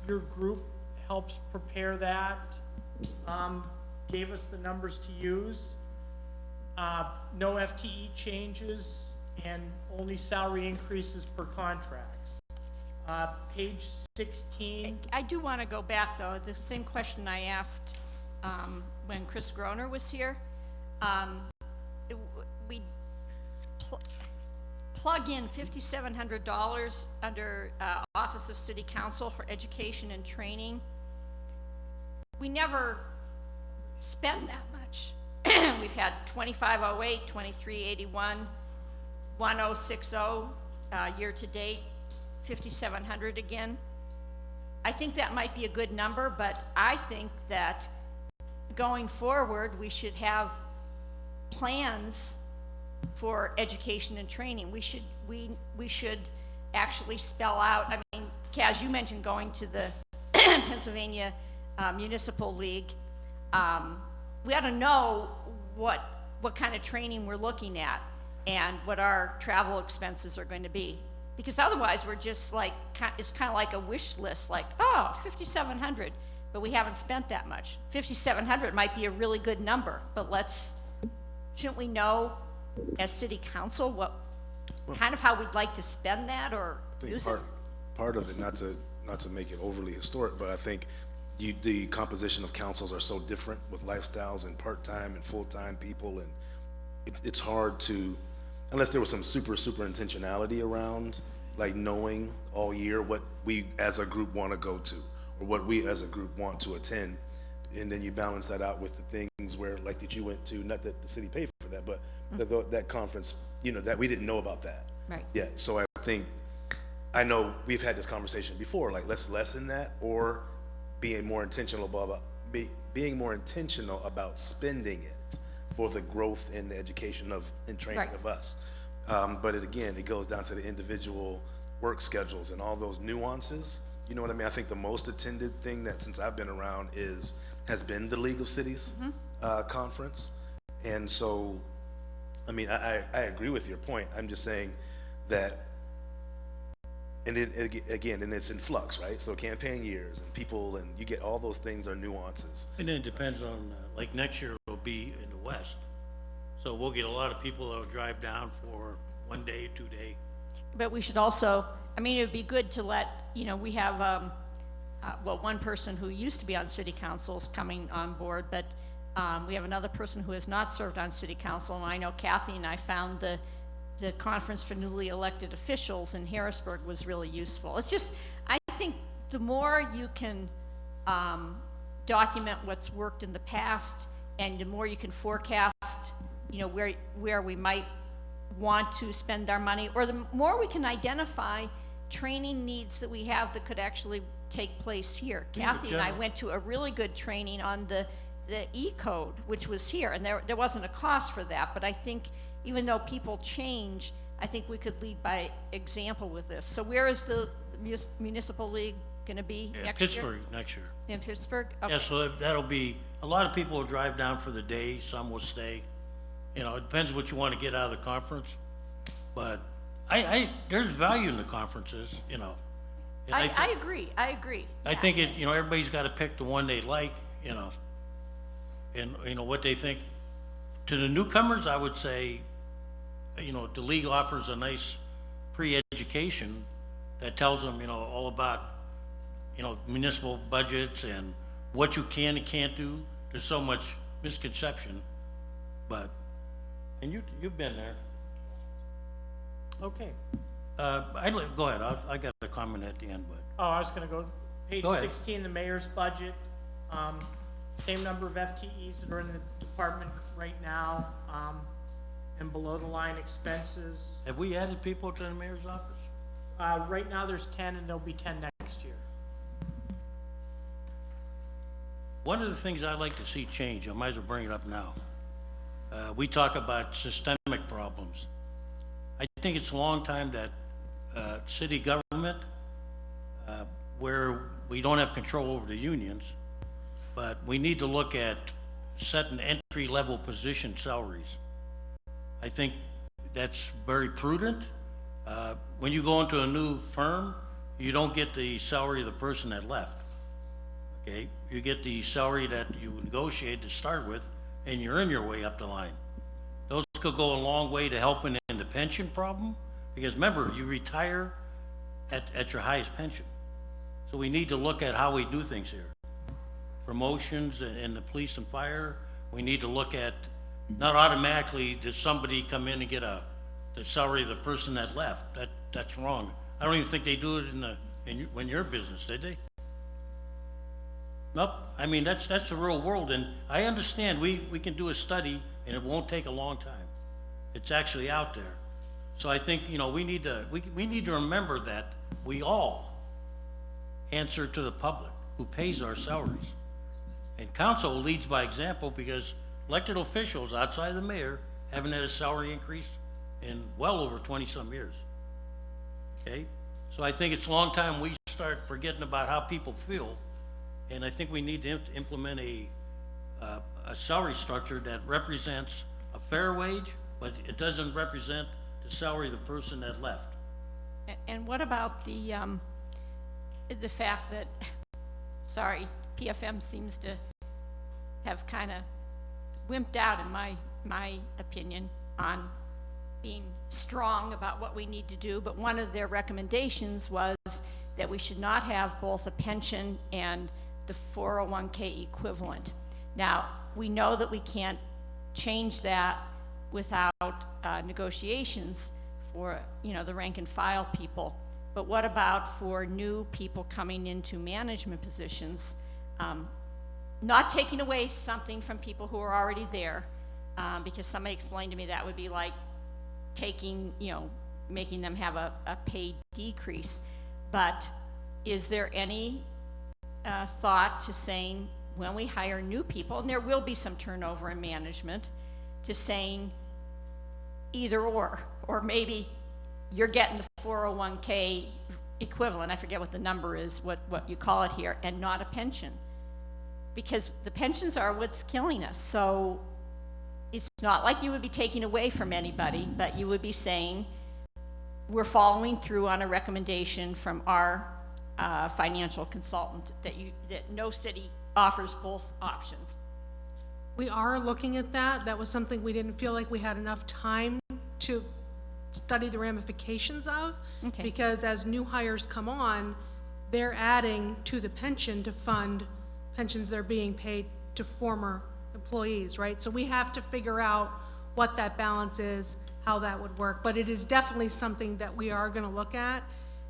your group helps prepare that, gave us the numbers to use. No FTE changes and only salary increases per contracts. Page 16. I do want to go back, though, the same question I asked when Chris Groner was here. We plug in $5,700 under Office of City Council for education and training. We never spend that much. We've had 2508, 2381, 1060 year to date, 5,700 again. I think that might be a good number, but I think that going forward, we should have plans for education and training. We should actually spell out, I mean, Kaz, you mentioned going to the Pennsylvania Municipal League. We ought to know what kind of training we're looking at and what our travel expenses are going to be. Because otherwise we're just like, it's kind of like a wish list, like, oh, 5,700, but we haven't spent that much. 5,700 might be a really good number, but shouldn't we know as city council what kind of how we'd like to spend that or use it? Part of it, not to make it overly historic, but I think the composition of councils are so different with lifestyles and part-time and full-time people, and it's hard to, unless there was some super intentionality around, like knowing all year what we as a group want to go to or what we as a group want to attend, and then you balance that out with the things where, like, that you went to, not that the city paid for that, but that conference, that we didn't know about that. Right. Yeah, so I know we've had this conversation before, like, let's lessen that, or being more intentional about spending it for the growth and the education and training of us. But it goes down to the individual work schedules and all those nuances. You know what I mean? I think the most attended thing that since I've been around has been the League of Cities conference. And so, I mean, I agree with your point. I'm just saying that, and then again, and it's in flux, right? So campaign years and people, and you get all those things are nuances. And then it depends on, like next year it'll be in the west. So we'll get a lot of people that'll drive down for 1 day, 2 day. But we should also, I mean, it would be good to let, we have one person who used to be on city council is coming on board, but we have another person who has not served on city council, and I know Kathy and I found the conference for newly elected officials in Harrisburg was really useful. It's just, I think the more you can document what's worked in the past, and the more you can forecast, you know, where we might want to spend our money, or the more we can identify training needs that we have that could actually take place here. Kathy and I went to a really good training on the E-code, which was here, and there wasn't a cost for that, but I think even though people change, I think we could lead by example with this. So where is the municipal league going to be next year? Pittsburgh next year. In Pittsburgh? Okay. Yeah, so that'll be, a lot of people will drive down for the day, some will stay. You know, it depends what you want to get out of the conference. But there's value in the conferences, you know. And I agree. I think it, you know, everybody's got to pick the one they like, you know, and, you know, what they think. To the newcomers, I would say, you know, the league offers a nice pre-education that tells them, you know, all about, you know, municipal budgets and what you can and can't do. There's so much misconception, but, and you've been there. Okay. Go ahead, I got a comment at the end, but. Oh, I was gonna go, page Go ahead. 16, the mayor's budget. Same number of FTEs that are in the department right now, and below the line expenses. Have we added people to the mayor's office? Right now, there's 10, and there'll be 10 next year. One of the things I'd like to see change, I might as well bring it up now. We talk about systemic problems. I think it's a long time that city government, where we don't have control over the unions, but we need to look at setting entry-level position salaries. I think that's very prudent. When you go into a new firm, you don't get the salary of the person that left. Okay, you get the salary that you negotiated to start with, and you earn your way up the line. Those could go a long way to helping in the pension problem, because remember, you retire at your highest pension. So we need to look at how we do things here. Promotions in the police and fire, we need to look at, not automatically does somebody come in and get the salary of the person that left. That's wrong. I don't even think they do it when you're business, did they? Nope. I mean, that's the real world, and I understand we can do a study and it won't take a long time. It's actually out there. So I think, you know, we need to remember that we all answer to the public who pays our salaries. And council leads by example, because elected officials outside of the mayor haven't had a salary increase in well over 20-some years. Okay? So I think it's a long time we start forgetting about how people feel, and I think we need to implement a salary structure that represents a fair wage, but it doesn't represent the salary of the person that left. And what about the fact that, sorry, PFM seems to have kind of wimped out, in my opinion, on being strong about what we need to do, but one of their recommendations was that we should not have both a pension and the 401k equivalent. Now, we know that we can't change that without negotiations for, you know, the rank and file people. But what about for new people coming into management positions? Not taking away something from people who are already there, because somebody explained to me that would be like taking, you know, making them have a pay decrease. But is there any thought to saying, when we hire new people, and there will be some turnover in management, to saying either or maybe you're getting the 401k equivalent, I forget what the number is, what you call it here, and not a pension. Because the pensions are what's killing us. So it's not like you would be taking away from anybody, but you would be saying, we're following through on a recommendation from our financial consultant that no city offers both options. We are looking at that. That was something we didn't feel like we had enough time to study the ramifications of. Okay. Because as new hires come on, they're adding to the pension to fund pensions they're being paid to former employees, right? So we have to figure out what that balance is, how that would work, but it is definitely something that we are gonna look at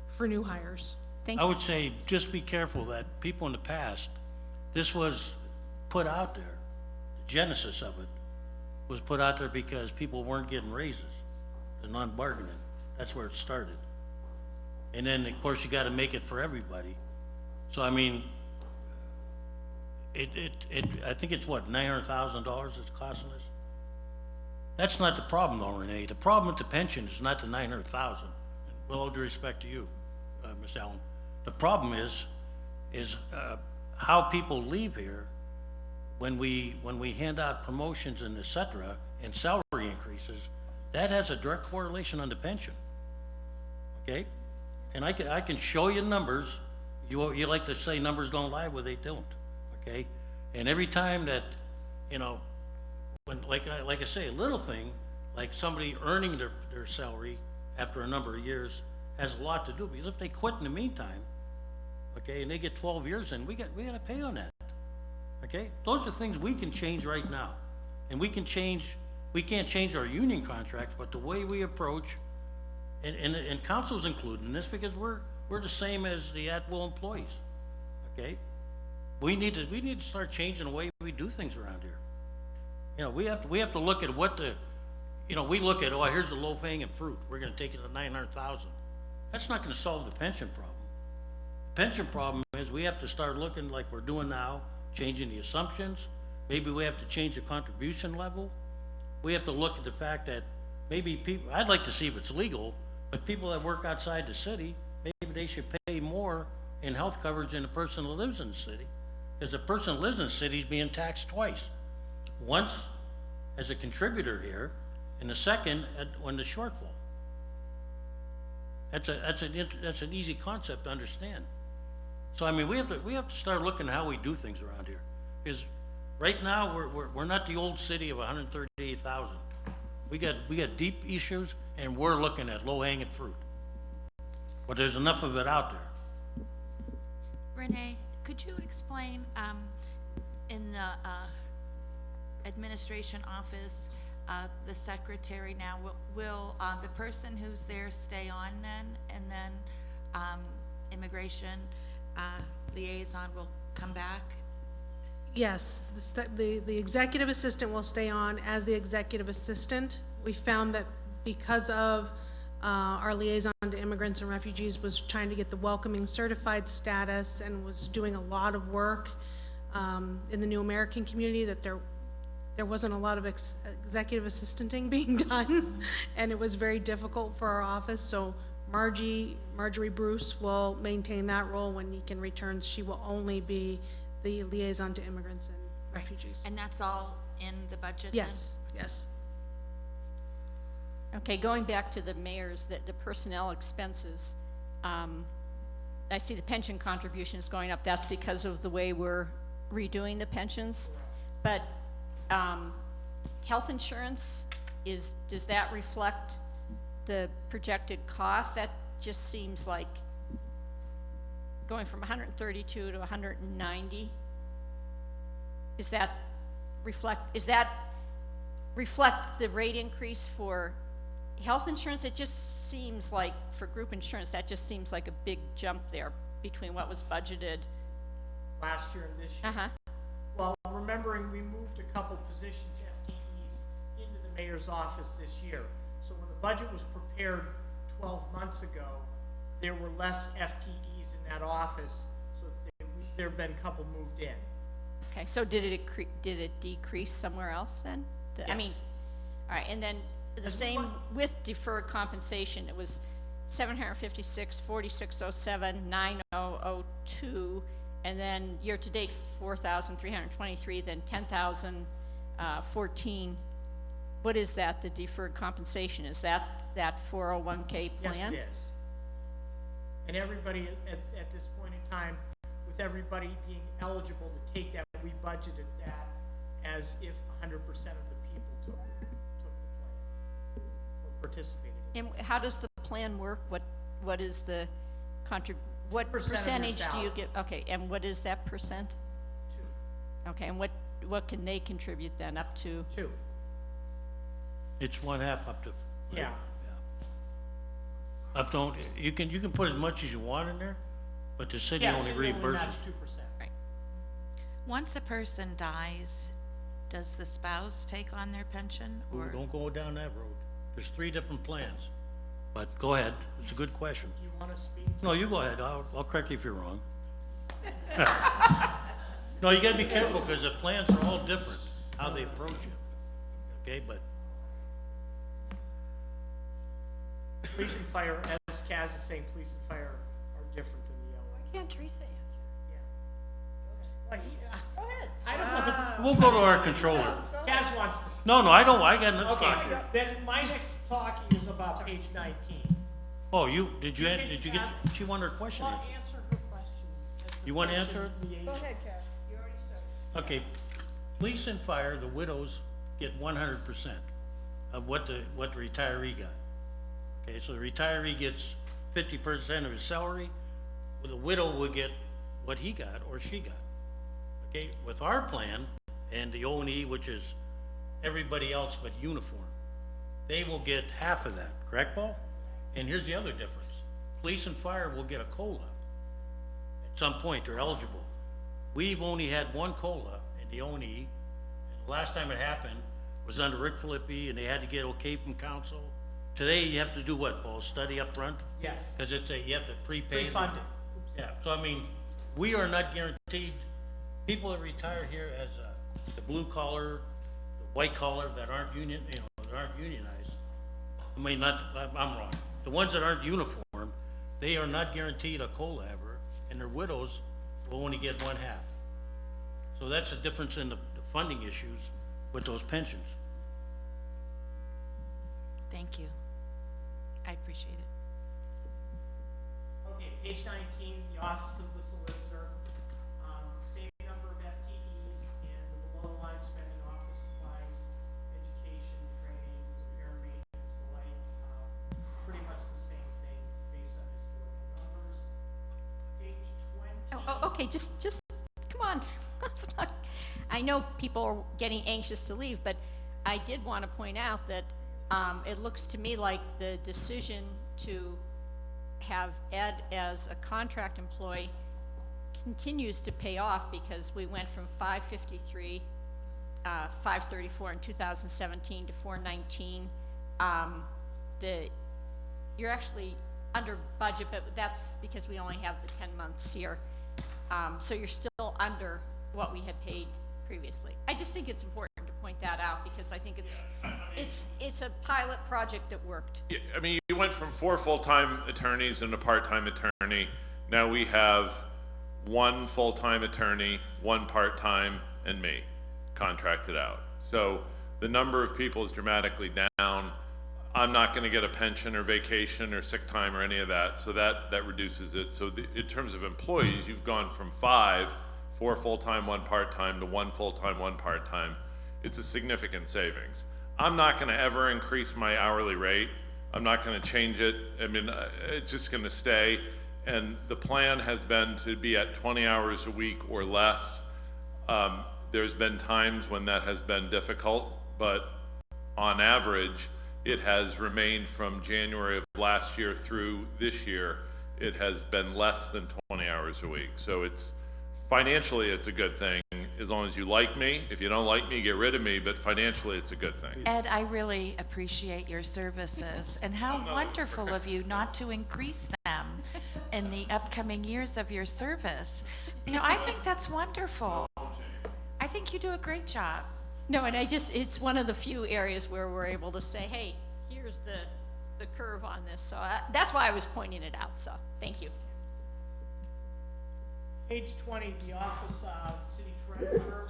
for new hires. Thank I you. would say, just be careful that people in the past, this was put out there, the genesis of it was put out there because people weren't getting raises, the non-bargaining, that's where it started. And then, of course, you gotta make it for everybody. So, I mean, I think it's what, $900,000 it's costing us? That's not the problem though, Renee. The problem with the pension is not the 900,000. With all due respect to you, Ms. Allen. The problem is how people leave here when we hand out promotions and et cetera, and salary increases. That has a direct correlation on the pension. Okay? And I can show you numbers. You like to say numbers don't lie, well, they don't. Okay? And every time that, you know, when, like I say, a little thing, like somebody earning their salary after a number of years has a lot to do, because if they quit in the meantime, okay, and they get 12 years in, we gotta pay on that. Okay? Those are things we can change right now. And we can't change our union contracts, but the way we approach, and council's included in this because we're the same as the at-will employees. Okay? We need to start changing the way we do things around here. You know, we have to look at what we look at, oh, here's the low-hanging fruit. We're gonna take it to 900,000. That's not gonna solve the pension problem. The pension problem is we have to start looking like we're doing now, changing the assumptions. Maybe we have to change the contribution level. We have to look at the fact that maybe people, I'd like to see if it's legal, but people that work outside the city, maybe they should pay more in health coverage than the person who lives in the city. Because the person who lives in the city is being taxed twice. Once as a contributor here, and the second when the shortfall. That's an easy concept to understand. So I mean, we have to start looking at how we do things around here. Because right now we're not the old city of 138,000. We got deep issues, and we're looking at low-hanging fruit. But there's enough of it out there. Renee, could you explain, in the administration office, the secretary now, will the person who's there stay on then, and then immigration liaison will come back? Yes, the executive assistant will stay on as the executive assistant. We found that because of our liaison to immigrants and refugees was trying to get the welcoming certified status and was doing a lot of work in the New American community, that there wasn't a lot of executive assistanting being done, and it was very difficult for our office. So Marjorie Bruce will maintain that role. When Nikan returns, she will only be the liaison to immigrants and refugees. And that's all in the budget then? Yes, yes. Okay, going back to the mayor's, the personnel expenses, I see the pension contribution is going up. That's because of the way we're redoing the pensions. But health insurance, does that reflect the projected cost? That just seems like going from 132 to 190. Does that reflect the rate increase for health insurance? It just seems like for group insurance, that just seems like a big jump there between what was budgeted. Last year and this year. Well, remembering we moved a couple positions, FTEs, into the mayor's office this year. So when the budget was prepared 12 months ago, there were less FTEs in that office, so there have been a couple moved in. Okay, so did it decrease somewhere else then? I mean, all right, and then the same with deferred compensation. It was 756, 4607, 9002, and then year to date 4,323, then 10,014. What is that? The deferred compensation? Is that 401k plan? Yes, it is. And everybody at this point in time, with everybody being eligible to take that, we budgeted that as if 100% of the people took the plan or participated in it. And how does the plan work? What is the what 2% of your percentage do you salary. get, okay, and what is that percent? Okay, and what can they contribute then, up to? 2. It's 1/2 up to. Yeah. Up to, you can put as much as you want in there, but the city Yeah, only city only reimburses. matches 2%. Right. Once a person dies, does the spouse take on their pension, Ooh, or? don't go down that road. There's 3 different plans. But go ahead, it's a good question. You want to speak? No, you go ahead, I'll correct you if you're wrong. No, you gotta be careful, because the plans are all different, how they approach it. Okay, but Police and fire, as Kaz is saying, police and fire are different than the yellow. Why can't Teresa answer? Well, Go ahead. I don't know. we'll go to our controller. Kaz wants to. No, I don't, I got enough Okay, talking. then my next talk is about page 19. Oh, did you can- get, she wanted her question Well, answered. answer her question. as the You wanna pension answer it? liaison. Go ahead, Cash, you already started. Okay, police and fire, the widows get 100% of what the retiree got. Okay, so the retiree gets 50% of his salary, well, the widow will get what he got or she got. Okay, with our plan and the O&E, which is everybody else but uniform, they will get half of that, correct, Paul? And here's the other difference. Police and fire will get a COLA. At some point, they're eligible. We've only had 1 COLA in the O&E, and the last time it happened was under Rick Filippi, and they had to get okay from council. Today, you have to do what, Paul? Study up front? Yes, Because you have to prepay. pre-funded. Yeah, so I mean, we are not guaranteed, people that retire here as the blue collar, the white collar that aren't union, that aren't unionized. I mean, I'm wrong. The ones that aren't uniform, they are not guaranteed a COLA ever, and their widows will only get 1/2. So that's a difference in the funding issues with those pensions. Thank you. I appreciate it. Okay, page 19, the office of the solicitor, same number of FTEs and the below the line spending office supplies, education, training, repair, maintenance, the like, pretty much the same thing based on historical numbers. Page 20. Okay, just, come on. Let's not- I know people are getting anxious to leave, but I did want to point out that it looks to me like the decision to have Ed as a contract employee continues to pay off, because we went from 553, 534 in 2017 to 419. You're actually under budget, but that's because we only have the 10 months here. So you're still under what we had paid previously. I just think it's important to point that out, because I think it's a pilot project that worked. Yeah, I mean, you went from 4 full-time attorneys and a part-time attorney. Now we have 1 full-time attorney, 1 part-time, and me contracted out. So the number of people is dramatically down. I'm not gonna get a pension or vacation or sick time or any of that, so that reduces it. So in terms of employees, you've gone from 4 full-time, 1 part-time, to 1 full-time, 1 part-time. It's a significant savings. I'm not gonna ever increase my hourly rate. I'm not gonna change it. I mean, it's just gonna stay. And the plan has been to be at 20 hours a week or less. There's been times when that has been difficult, but on average, it has remained from January of last year through this year, it has been less than 20 hours a week. So it's, financially, it's a good thing, as long as you like me. If you don't like me, get rid of me, but financially, it's a good thing. Ed, I really appreciate your services, and how wonderful of you not to increase them in the upcoming years of your service. You know, I think that's wonderful. I think you do a great job. No, and it's one of the few areas where we're able to say, hey, here's the curve on this. So that's why I was pointing it out, so thank you. Page 20, the office, city treasurer,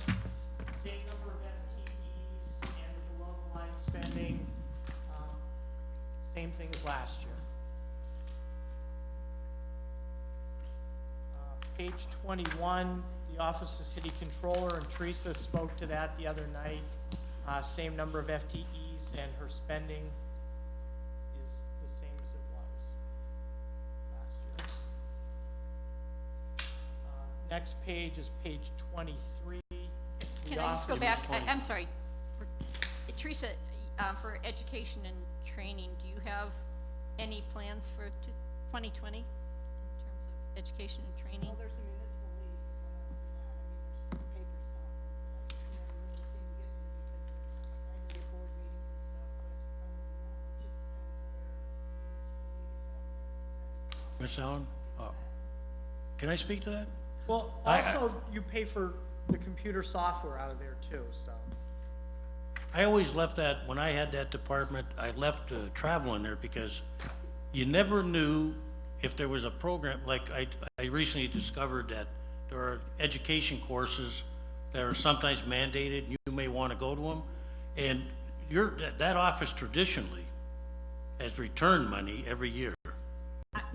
same number of FTEs and below the line spending, same thing as last year. Page 21, the office of city controller, and Teresa spoke to that the other night. Same number of FTEs, and her spending is the same as it was last year. Next page is page 23. Can I just go back? I'm sorry. Teresa, for education and training, do you have any plans for 2020 in terms of education and training? Well, there's a municipal league that went out for that. I mean, there's papers conference that I never really seem to get to because there's regular board meetings and stuff, but other than that, it just depends where the municipal league is having. Ms. Allen, can I speak to that? Well, also, you pay for the computer software out of there too, so. I always left that, when I had that department, I left travel in there because you never knew if there was a program, like I recently discovered that there are education courses that are sometimes mandated, and you may want to go to them. And that office traditionally has returned money every year.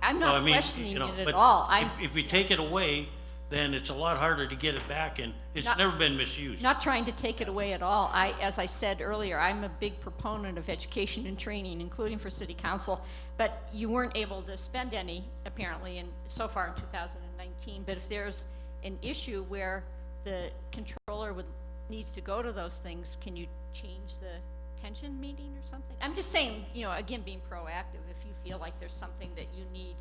I'm So, I not mean, questioning you know, it but at all. If we take it away, then it's a lot harder to get it back, and it's never been misused. Not trying to take it away at all. As I said earlier, I'm a big proponent of education and training, including for city council, but you weren't able to spend any, apparently, so far in 2019. But if there's an issue where the controller needs to go to those things, can you change the pension meeting or something? I'm just saying, again, being proactive, if you feel like there's something that you need.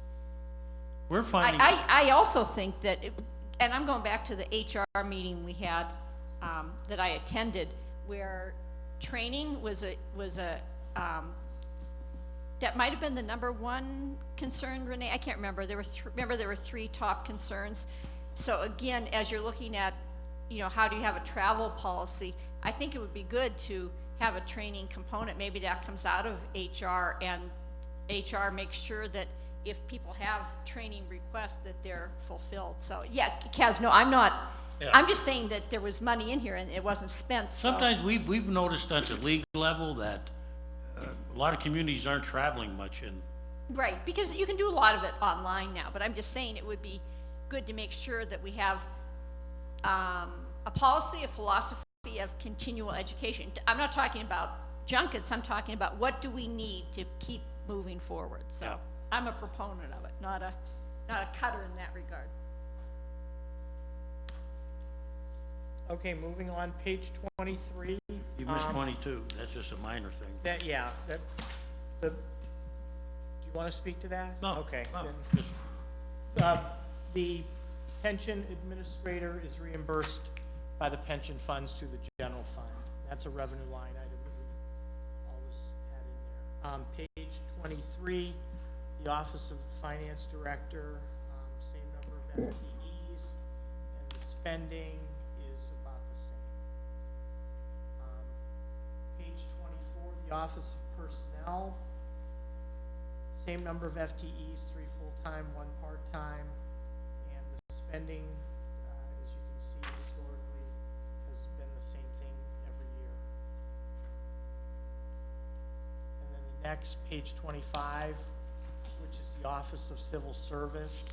We're finding. I also think that, and I'm going back to the HR meeting we had, that I attended, where training was that might have been the number one concern, Renee, I can't remember, there were three top concerns. So again, as you're looking at, how do you have a travel policy, I think it would be good to have a training component, maybe that comes out of HR, and HR makes sure that if people have training requests that they're fulfilled. So yeah, Kaz, no, I'm not, Yeah. I'm just saying that there was money in here and it wasn't spent, so. Sometimes we've noticed at the league level that a lot of communities aren't traveling much, and Right, because you can do a lot of it online now, but I'm just saying it would be good to make sure that we have a policy, a philosophy of continual education. I'm not talking about junkets, I'm talking about what do we need to keep moving forward. So Yeah. I'm a proponent of it, not a cutter in that regard. Okay, moving on, page 23. you missed 22, that's just a minor thing. Do you want to speak to that? No, Okay. no, then, just- the pension administrator is reimbursed by the pension funds to the general fund. That's a revenue line item that we've always had in there. Page 23, the Office of Finance Director, same number of FTEs, and the spending is about the same. Page 24, the Office of Personnel, same number of FTEs, 3 full-time, 1 part-time, and the spending, as you can see historically, has been the same thing every year. And then the next, page 25, which is the Office of Civil Service.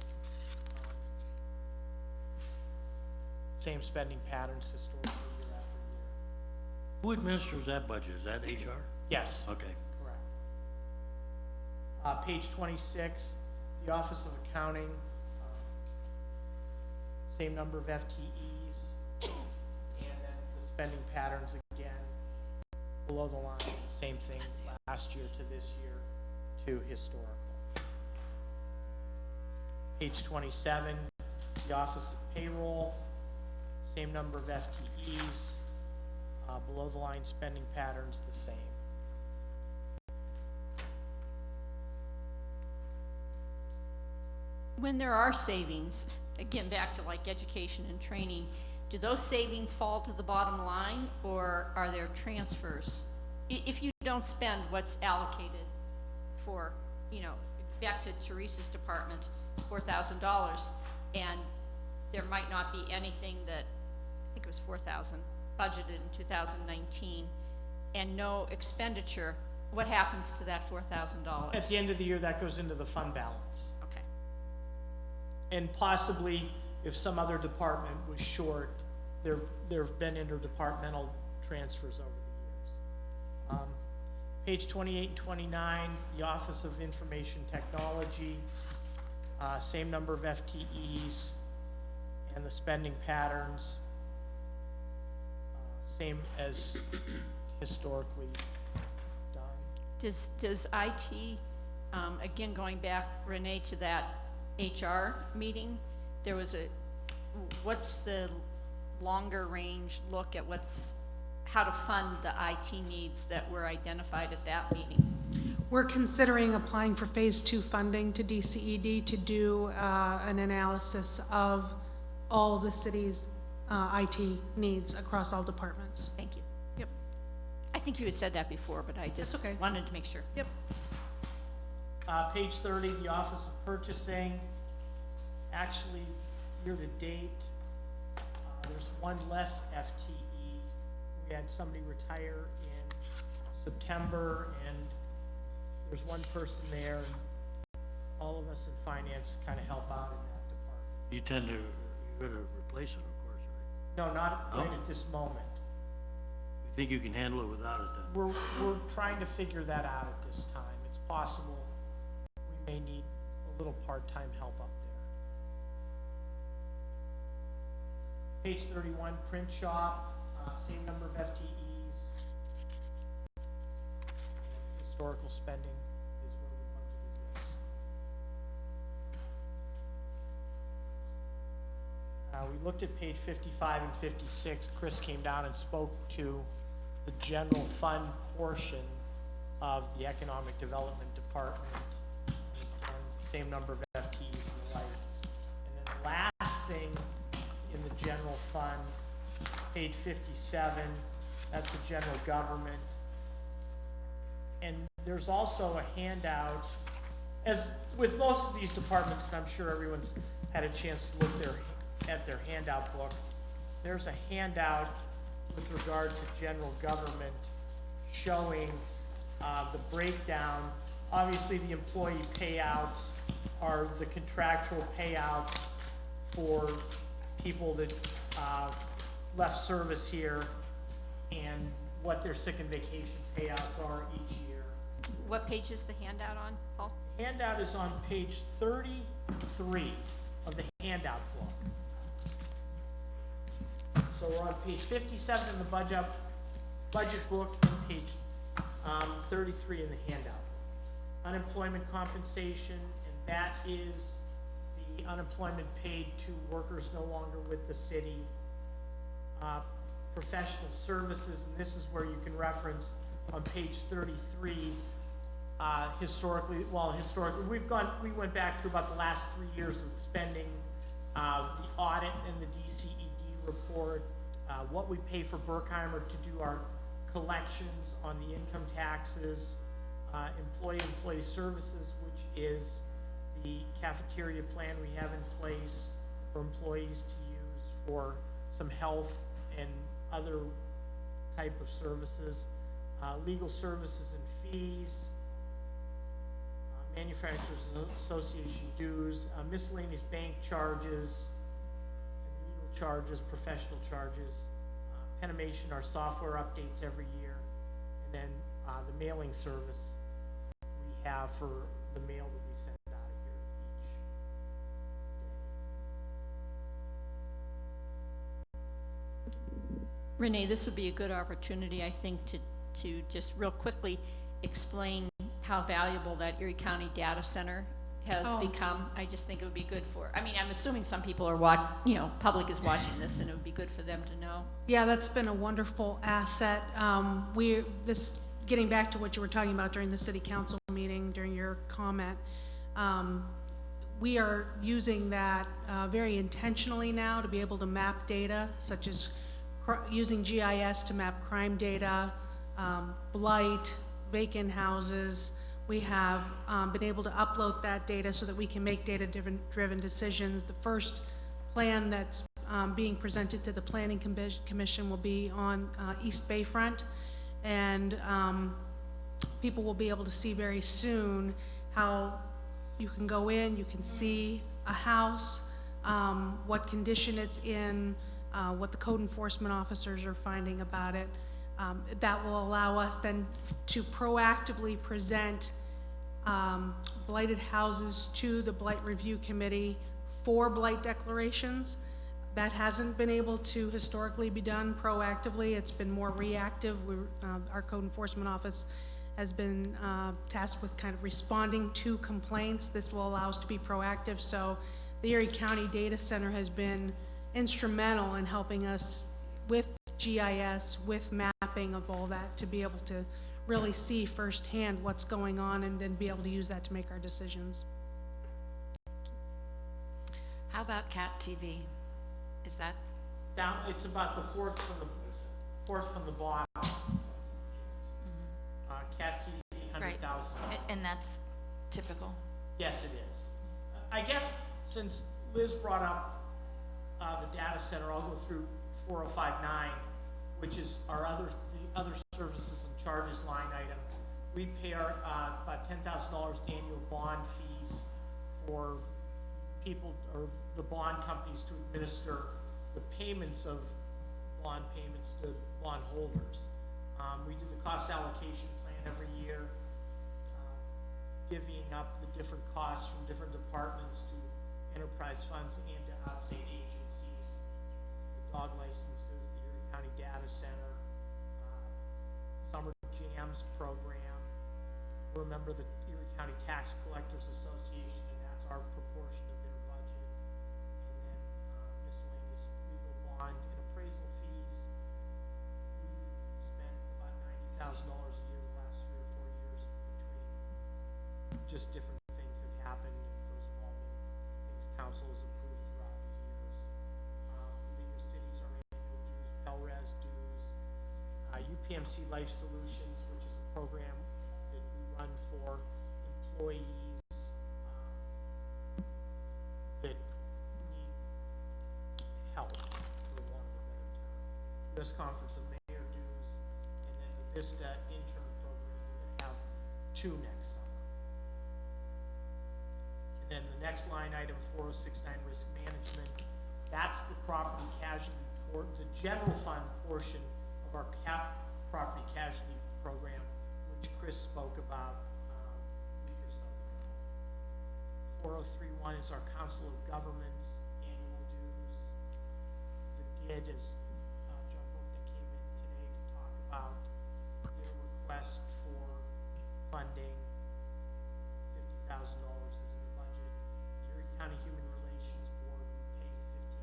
Same spending patterns historically year after year. Who administers that budget? Is that HR? Yes. Okay. Correct. Page 26, the Office of Accounting, same number of FTEs, and then the spending patterns again, below the line, same thing last year to this year to historical. Page 27, the Office of Payroll, same number of FTEs, below the line spending patterns the same. When there are savings, again, back to like education and training, do those savings fall to the bottom line, or are there transfers? If you don't spend what's allocated for, back to Teresa's department, $4,000, and there might not be anything that, I think it was $4,000 budgeted in 2019, and no expenditure, what happens to that $4,000? At the end of the year, that goes into the fund balance. Okay. And possibly, if some other department was short, there have been interdepartmental transfers over the years. Page 28 and 29, the Office of Information Technology, same number of FTEs, and the spending patterns, same as historically done. Does IT, again, going back, Renee, to that HR meeting, there was what's the longer range look at how to fund the IT needs that were identified at that meeting? We're considering applying for Phase 2 funding to DCED to do an analysis of all of the city's IT needs across all departments. Thank you. Yep. I think you had said that before, but I just okay. wanted to make sure. Yep. Page 30, the Office of Purchasing, actually, year-to-date, there's one less FTE. We had somebody retire in September, and there's one person there, and all of us in finance kind of help out in that department. You tend to, you're gonna replace it, of course, right? No, not right Oh. at this moment. You think you can handle it without it then? We're trying to figure that out at this time. It's possible we may need a little part-time help up there. Page 31, print shop, same number of FTEs. Historical spending is where we want to do this. We looked at page 55 and 56. Chris came down and spoke to the general fund portion of the Economic Development Department, and same number of FTEs and the like. And then the last thing in the general fund, page 57, that's the general government. And there's also a handout, as with most of these departments, and I'm sure everyone's had a chance to look at their handout book, there's a handout with regard to general government showing the breakdown. Obviously, the employee payouts are the contractual payouts for people that left service here, and what their sick and vacation payouts are each year. What page is the handout on, Paul? Handout is on page 33 of the handout book. So we're on page 57 in the budget book and page 33 in the handout. Unemployment compensation, and that is the unemployment paid to workers no longer with the city. Professional services, and this is where you can reference on page 33, historically, we went back through about the last 3 years of spending, the audit and the DCED report, what we pay for Berkheimer to do our collections on the income taxes, employee services, which is the cafeteria plan we have in place for employees to use for some health and other type of services, legal services and fees, Manufacturers Association dues, miscellaneous bank charges, and legal charges, professional charges, Penimation, our software updates every year, and then the mailing service we have for the mail that we send out of here each day. Renee, this would be a good opportunity, I think, to just real quickly explain how valuable that Erie County Data Center has become. I just think it would be good for, I mean, I'm assuming some people are public is watching this, and it would be good for them to know. Yeah, that's been a wonderful asset. Getting back to what you were talking about during the city council meeting, during your comment, we are using that very intentionally now to be able to map data, such as using GIS to map crime data, blight, vacant houses. We have been able to upload that data so that we can make data-driven decisions. The first plan that's being presented to the Planning Commission will be on East Bayfront, and people will be able to see very soon how you can go in, you can see a house, what condition it's in, what the code enforcement officers are finding about it. That will allow us then to proactively present blighted houses to the Blight Review Committee for blight declarations. That hasn't been able to historically be done proactively. It's been more reactive. Our code enforcement office has been tasked with kind of responding to complaints. This will allow us to be proactive. So the Erie County Data Center has been instrumental in helping us with GIS, with mapping of all that, to be able to really see firsthand what's going on and then be able to use that to make our decisions. How about Cat TV? Is that, Down, it's about the fourth from the bottom. Cat TV, right, 100,000. and that's typical? Yes, it is. I guess since Liz brought up the data center, I'll go through 4059, which is the other services and charges line item. We pay about $10,000 annual bond fees for people or the bond companies to administer the payments of bond payments to bond holders. We do the cost allocation plan every year, divvying up the different costs from different departments to enterprise funds and to outside agencies, the dog licenses, the Erie County Data Center, Summer Jams program. We're a member of the Erie County Tax Collectors Association, and that's our proportion of their budget. And then miscellaneous legal bond and appraisal fees. We've spent about $90,000 a year the last 3 or 4 years between just different things that happen, and those have all been things council has approved throughout the years. League of Cities, our annual dues, PELRES dues, UPMC Life Solutions, which is a program that we run for employees that need help, for want of a better term. U.S. Conference of Mayor dues, and then the Vista intern program, we're going to have 2 next summer. And then the next line item, 4069 risk management, that's the property casualty, the general fund portion of our property casualty program, which Chris spoke about a week or so ago. 4031 is our Council of Governments annual dues. The DID is John Booknick came in today to talk about their request for funding. $50,000 is in the budget. The Erie County Human Relations Board, we pay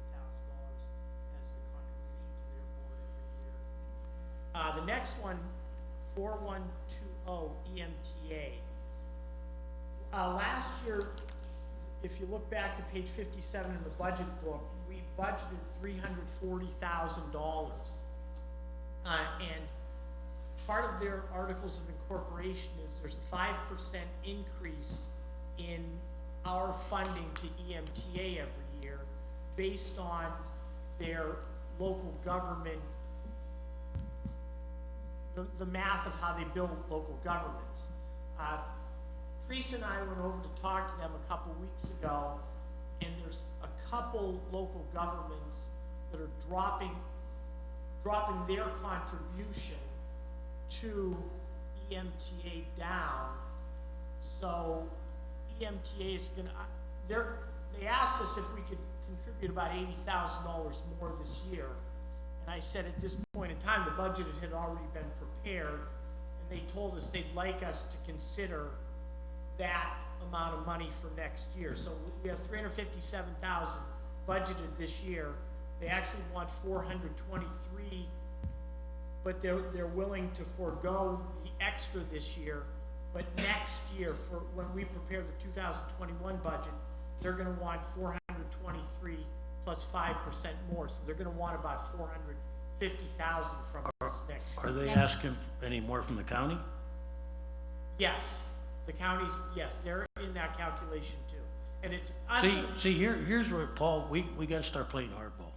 $15,000 as the contribution to their board every year. The next one, 4120 EMTA. Last year, if you look back to page 57 in the budget book, we budgeted $340,000. And part of their articles of incorporation is there's a 5% increase in our funding to EMTA every year based on their local government, the math of how they build local governments. Teresa and I went over to talk to them a couple weeks ago, and there's a couple local governments that are dropping their contribution to EMTA down. So EMTA is gonna, they asked us if we could contribute about $80,000 more this year. And I said at this point in time, the budget had already been prepared, and they told us they'd like us to consider that amount of money for next year. So we have $357,000 budgeted this year. They actually want $423,000, but they're willing to forego the extra this year. But next year, for when we prepare the 2021 budget, they're gonna want $423,000 plus 5% more. So they're gonna want about $450,000 from us next year. Are they asking any more from the county? Yes, the counties, yes, they're in that calculation too. And it's us. See, here's where, Paul, we gotta start playing hardball.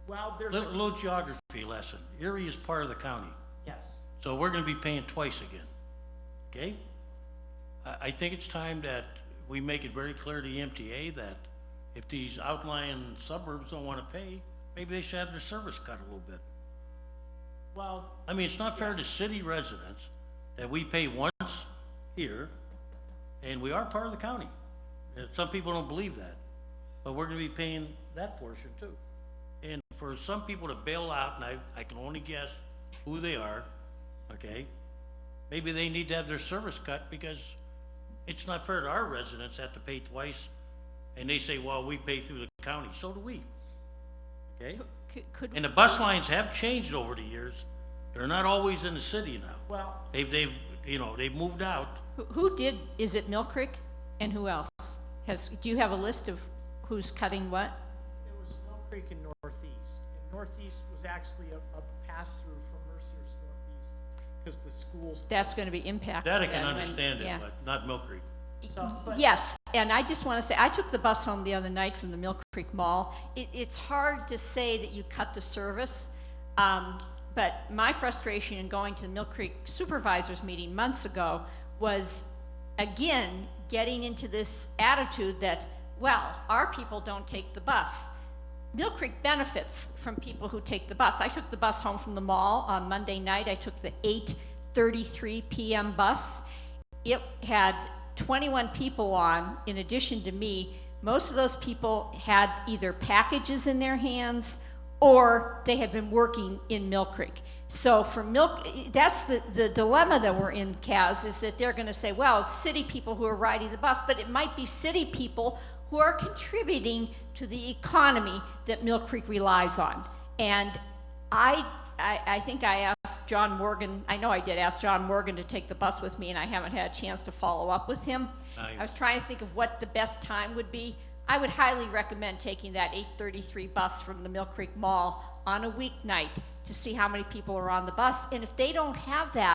Well, there's Little geography lesson. Erie is part of the county, yes. so we're gonna be paying twice again, okay? I think it's time that we make it very clear to EMTA that if these outlying suburbs don't wanna pay, maybe they should have their service cut a little bit. Well, I mean, it's not fair to city residents that we pay once here, and we are part of the county. And some people don't believe that, but we're gonna be paying that portion too. for some people to bail out, and I can only guess who they are, okay? Maybe they need to have their service cut because it's not fair to our residents have to pay twice, and they say, well, we pay through the county, so do we, okay? Could, And the bus lines have changed over the years. They're not always in the city now. Well, They've moved out. who did, is it Mill Creek and who else? Do you have a list of who's cutting what? it was Mill Creek and Northeast. And Northeast was actually a pass-through from Mercer's Northeast, because the schools. That's gonna be impacted. That I can then when- understand it, yeah. but not Mill Creek. So, but- Yes, and I just want to say, I took the bus home the other night from the Mill Creek Mall. It's hard to say that you cut the service, but my frustration in going to the Mill Creek Supervisors meeting months ago was, again, getting into this attitude that, well, our people don't take the bus. Mill Creek benefits from people who take the bus. I took the bus home from the mall on Monday night. I took the 8:33 p.m. bus. It had 21 people on, in addition to me. Most of those people had either packages in their hands or they had been working in Mill Creek. So for that's the dilemma that we're in, Kaz, is that they're gonna say, well, it's city people who are riding the bus, but it might be city people who are contributing to the economy that Mill Creek relies on. And I think I asked John Morgan, I know I did ask John Morgan to take the bus with me, and I haven't had a chance to follow up with him. I was trying to think of what the best time would be. I would highly recommend taking that 8:33 bus from the Mill Creek Mall on a weeknight to see how many people are on the bus. And if they don't have that,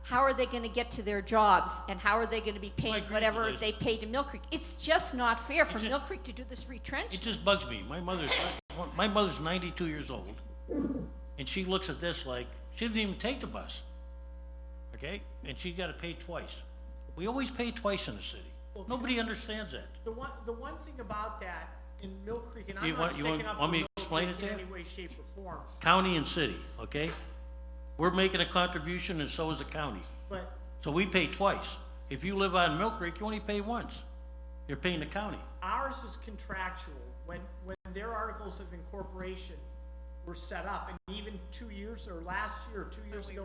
how are they gonna get to their jobs? And how are they gonna be paying whatever they pay to Mill Creek? It's just not fair for Mill Creek to do this It retrenchment. just bugs me. My mother's 92 years old, and she looks at this like, she doesn't even take the bus, okay? And she gotta pay twice. We always pay twice in the city. Nobody understands that. The one thing about that in Mill Creek, and I'm You not want- sticking up for want me Mill to explain Creek it to in you? any way, shape, or form, County and city, okay? We're making a contribution and so is the county. but So we pay twice. If you live on Mill Creek, you only pay once. You're paying the county. ours is contractual. When their articles of incorporation were set up, and even 2 years, or last year, or 2 years ago,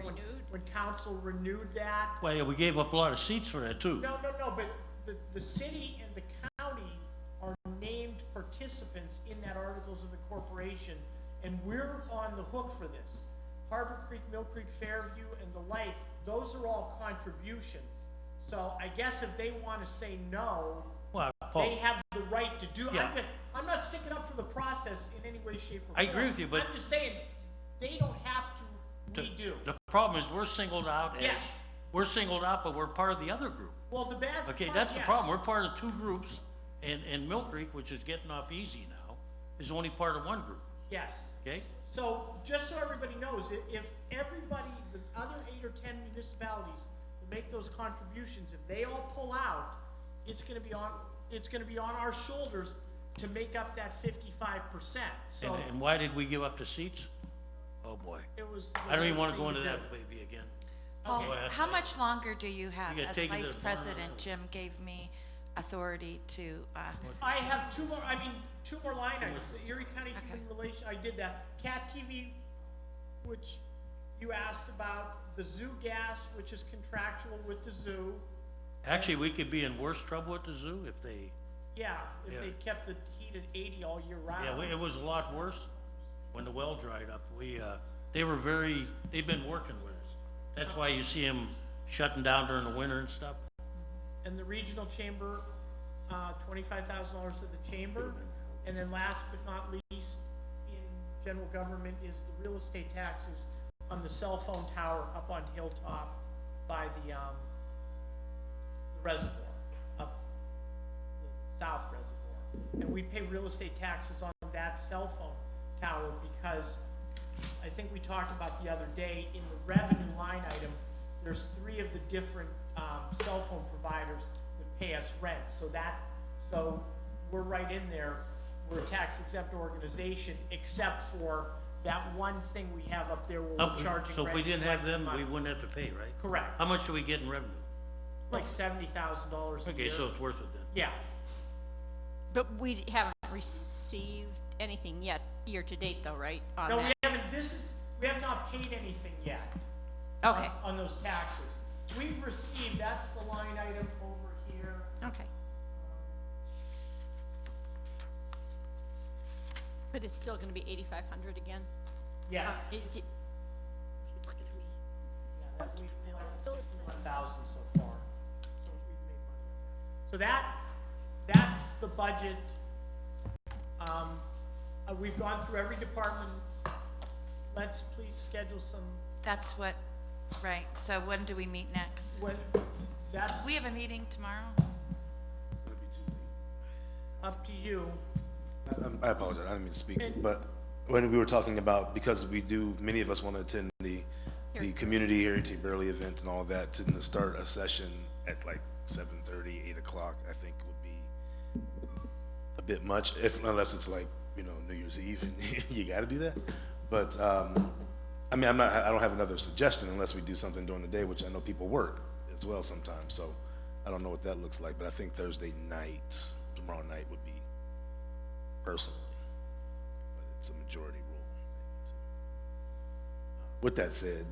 when council renewed that. Well, yeah, we gave up a lot of seats for that too. No, but the city and the county are named participants in that articles of incorporation, and we're on the hook for this. Harbor Creek, Mill Creek, Fairview, and the like, those are all contributions. So I guess if they wanna say no, Well, they Paul, have the right to do. Yeah. I'm not sticking up for the process in any way, shape, or form. I agree with you, but- I'm just saying, they don't have to, we do. the problem is we're singled out as, Yes. we're singled out, but we're part of the other group. Well, the bad. Okay, part, that's the yes. problem. We're part of two groups, and Mill Creek, which is getting off easy now, is only part of one group, Yes. okay? So, just so everybody knows, if everybody, the other 8 or 10 municipalities that make those contributions, if they all pull out, it's gonna be on our shoulders to make up that 55%. So, And why did we give up the seats? Oh, boy. it was. the I don't even right wanna thing go to into do. that baby again. Paul, Go ahead. how much longer do you have? You gotta As take it to Vice the corner. President, Jim gave me authority to, I have two more line items. The Erie County Human Relation, I did that. Cat TV, which you asked about, the zoo gas, which is contractual with the zoo. Actually, we could be in worse trouble at the zoo if they, Yeah, if Yeah. they kept the heat at 80 all year round. yeah, it was a lot worse when the well dried up. They've been working with us. That's why you see them shutting down during the winter and stuff. And the regional chamber, $25,000 to the chamber. And then last but not least, in general government is the real estate taxes on the cell phone tower up on Hilltop by the reservoir, up the south reservoir. And we pay real estate taxes on that cell phone tower because I think we talked about the other day, in the revenue line item, there's 3 of the different cell phone providers that pay us rent. So we're right in there. We're a tax exempt organization, except for that one thing we have up there where we're charging rent. So if we didn't have collecting them, money. we wouldn't have to pay, right? Correct. How much do we get in revenue? Like $70,000 a year. Okay, so it's worth it then. Yeah. But we haven't received anything yet, year-to-date though, right? On No, that? we have not paid anything yet. Okay, On those taxes. We've received, that's the line item over here. okay. But it's still gonna be 8,500 again? Yes. It- it- Yeah, that we've collected 61,000 so far. So we've made money on that. So that's the budget. We've gone through every department. Let's please schedule some, That's what, right, so when do we meet next? that's We have a meeting tomorrow? up to you. I apologize, I didn't mean to speak, but when we were talking about, because many of us want to attend the community Heritage Burley event and all of that, to start a session at like 7:30, 8 o'clock, I think would be a bit much, unless it's like, New Year's Eve, and you gotta do that. But, I mean, I don't have another suggestion unless we do something during the day, which I know people work as well sometimes, so I don't know what that looks like, but I think Thursday night, tomorrow night would be personally, but it's a majority rule. With that said,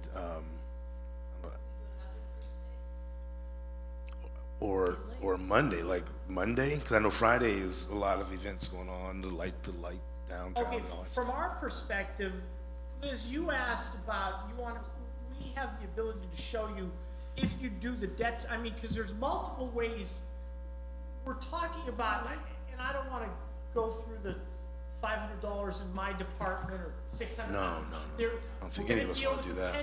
or Monday, because I know Friday is a lot of events going on, the light downtown Okay, and all that from stuff. our perspective, Liz, you asked about, we have the ability to show you if you do the debts, I mean, because there's multiple ways. We're talking about, and I don't wanna go through the $500 in my department or $600. No. I don't think any of us wanna do that.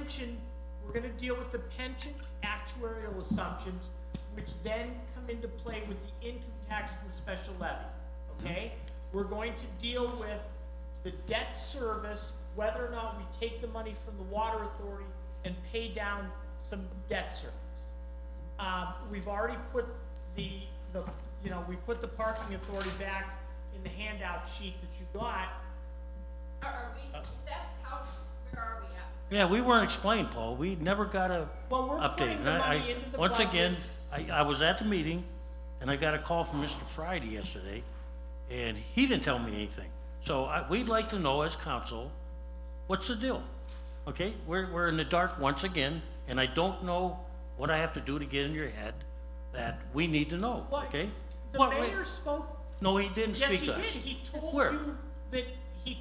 We're gonna deal with the pension actuarial assumptions, which then come into play with the income tax and the special levy, okay? We're going to deal with the debt service, whether or not we take the money from the water authority and pay down some debt service. We've already put we put the parking authority back in the handout sheet that you got. Are we, is that how, where are we at? Yeah, we weren't explained, Paul. We never got a Well, we're update. putting And the I- money into the Once again, budget. I was at the meeting, and I got a call from Mr. Friday yesterday, and he didn't tell me anything. So we'd like to know as council, what's the deal? Okay, we're in the dark once again, and I don't know what I have to do to get in your head that we need to know, What? okay? The What- wait. mayor spoke. No, he didn't Yes, speak he to did. us. He Where?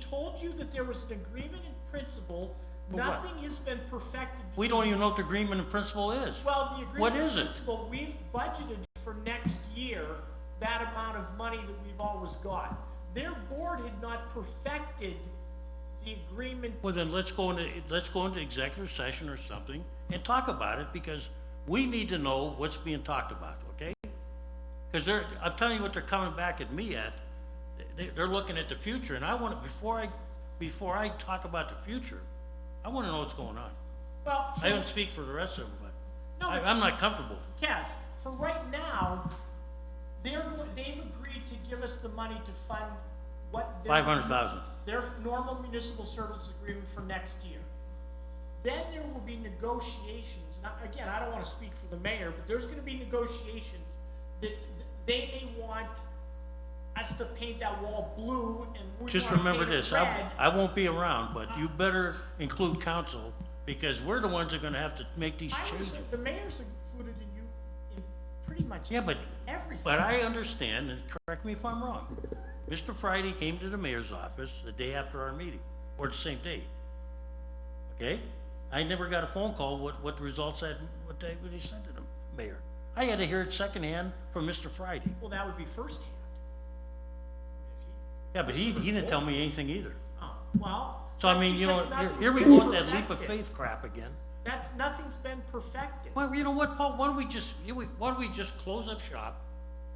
told you that there was an agreement in principle. But what? Nothing has been perfected. We because- don't even know what the agreement in principle is. Well, the agreement What in is it? principle, we've budgeted for next year that amount of money that we've always got. Their board had not perfected the agreement. Well, then let's go into executive session or something and talk about it, because we need to know what's being talked about, okay? Because I'm telling you what they're coming back at me at. They're looking at the future, and I want, before I talk about the future, I want to know what's going on. Well, I don't speak for the rest of them, but No, but- I'm not comfortable. Kaz, for right now, they've agreed to give us the money to fund what? their- 500,000. Their normal municipal service agreement for next year. Then there will be negotiations. Now, again, I don't wanna speak for the mayor, but there's gonna be negotiations that they may want us to paint that wall blue and we Just wanna remember paint it this, red. I won't be around, but you better include council, because we're the ones that are gonna have to make these changes. The mayor's included in you in pretty much Yeah, but everything. I understand, and correct me if I'm wrong. Mr. Friday came to the mayor's office the day after our meeting, or the same day. Okay? I never got a phone call what the results had, what they sent to the mayor. I had to hear it secondhand from Mr. Friday. Well, that would be firsthand. Yeah, but he didn't tell me anything either. Oh, well. So I that's mean, because nothing's here we been go with that leap of perfected. faith crap again. Nothing's been perfected. Well, you know what, Paul, why don't we just close up shop,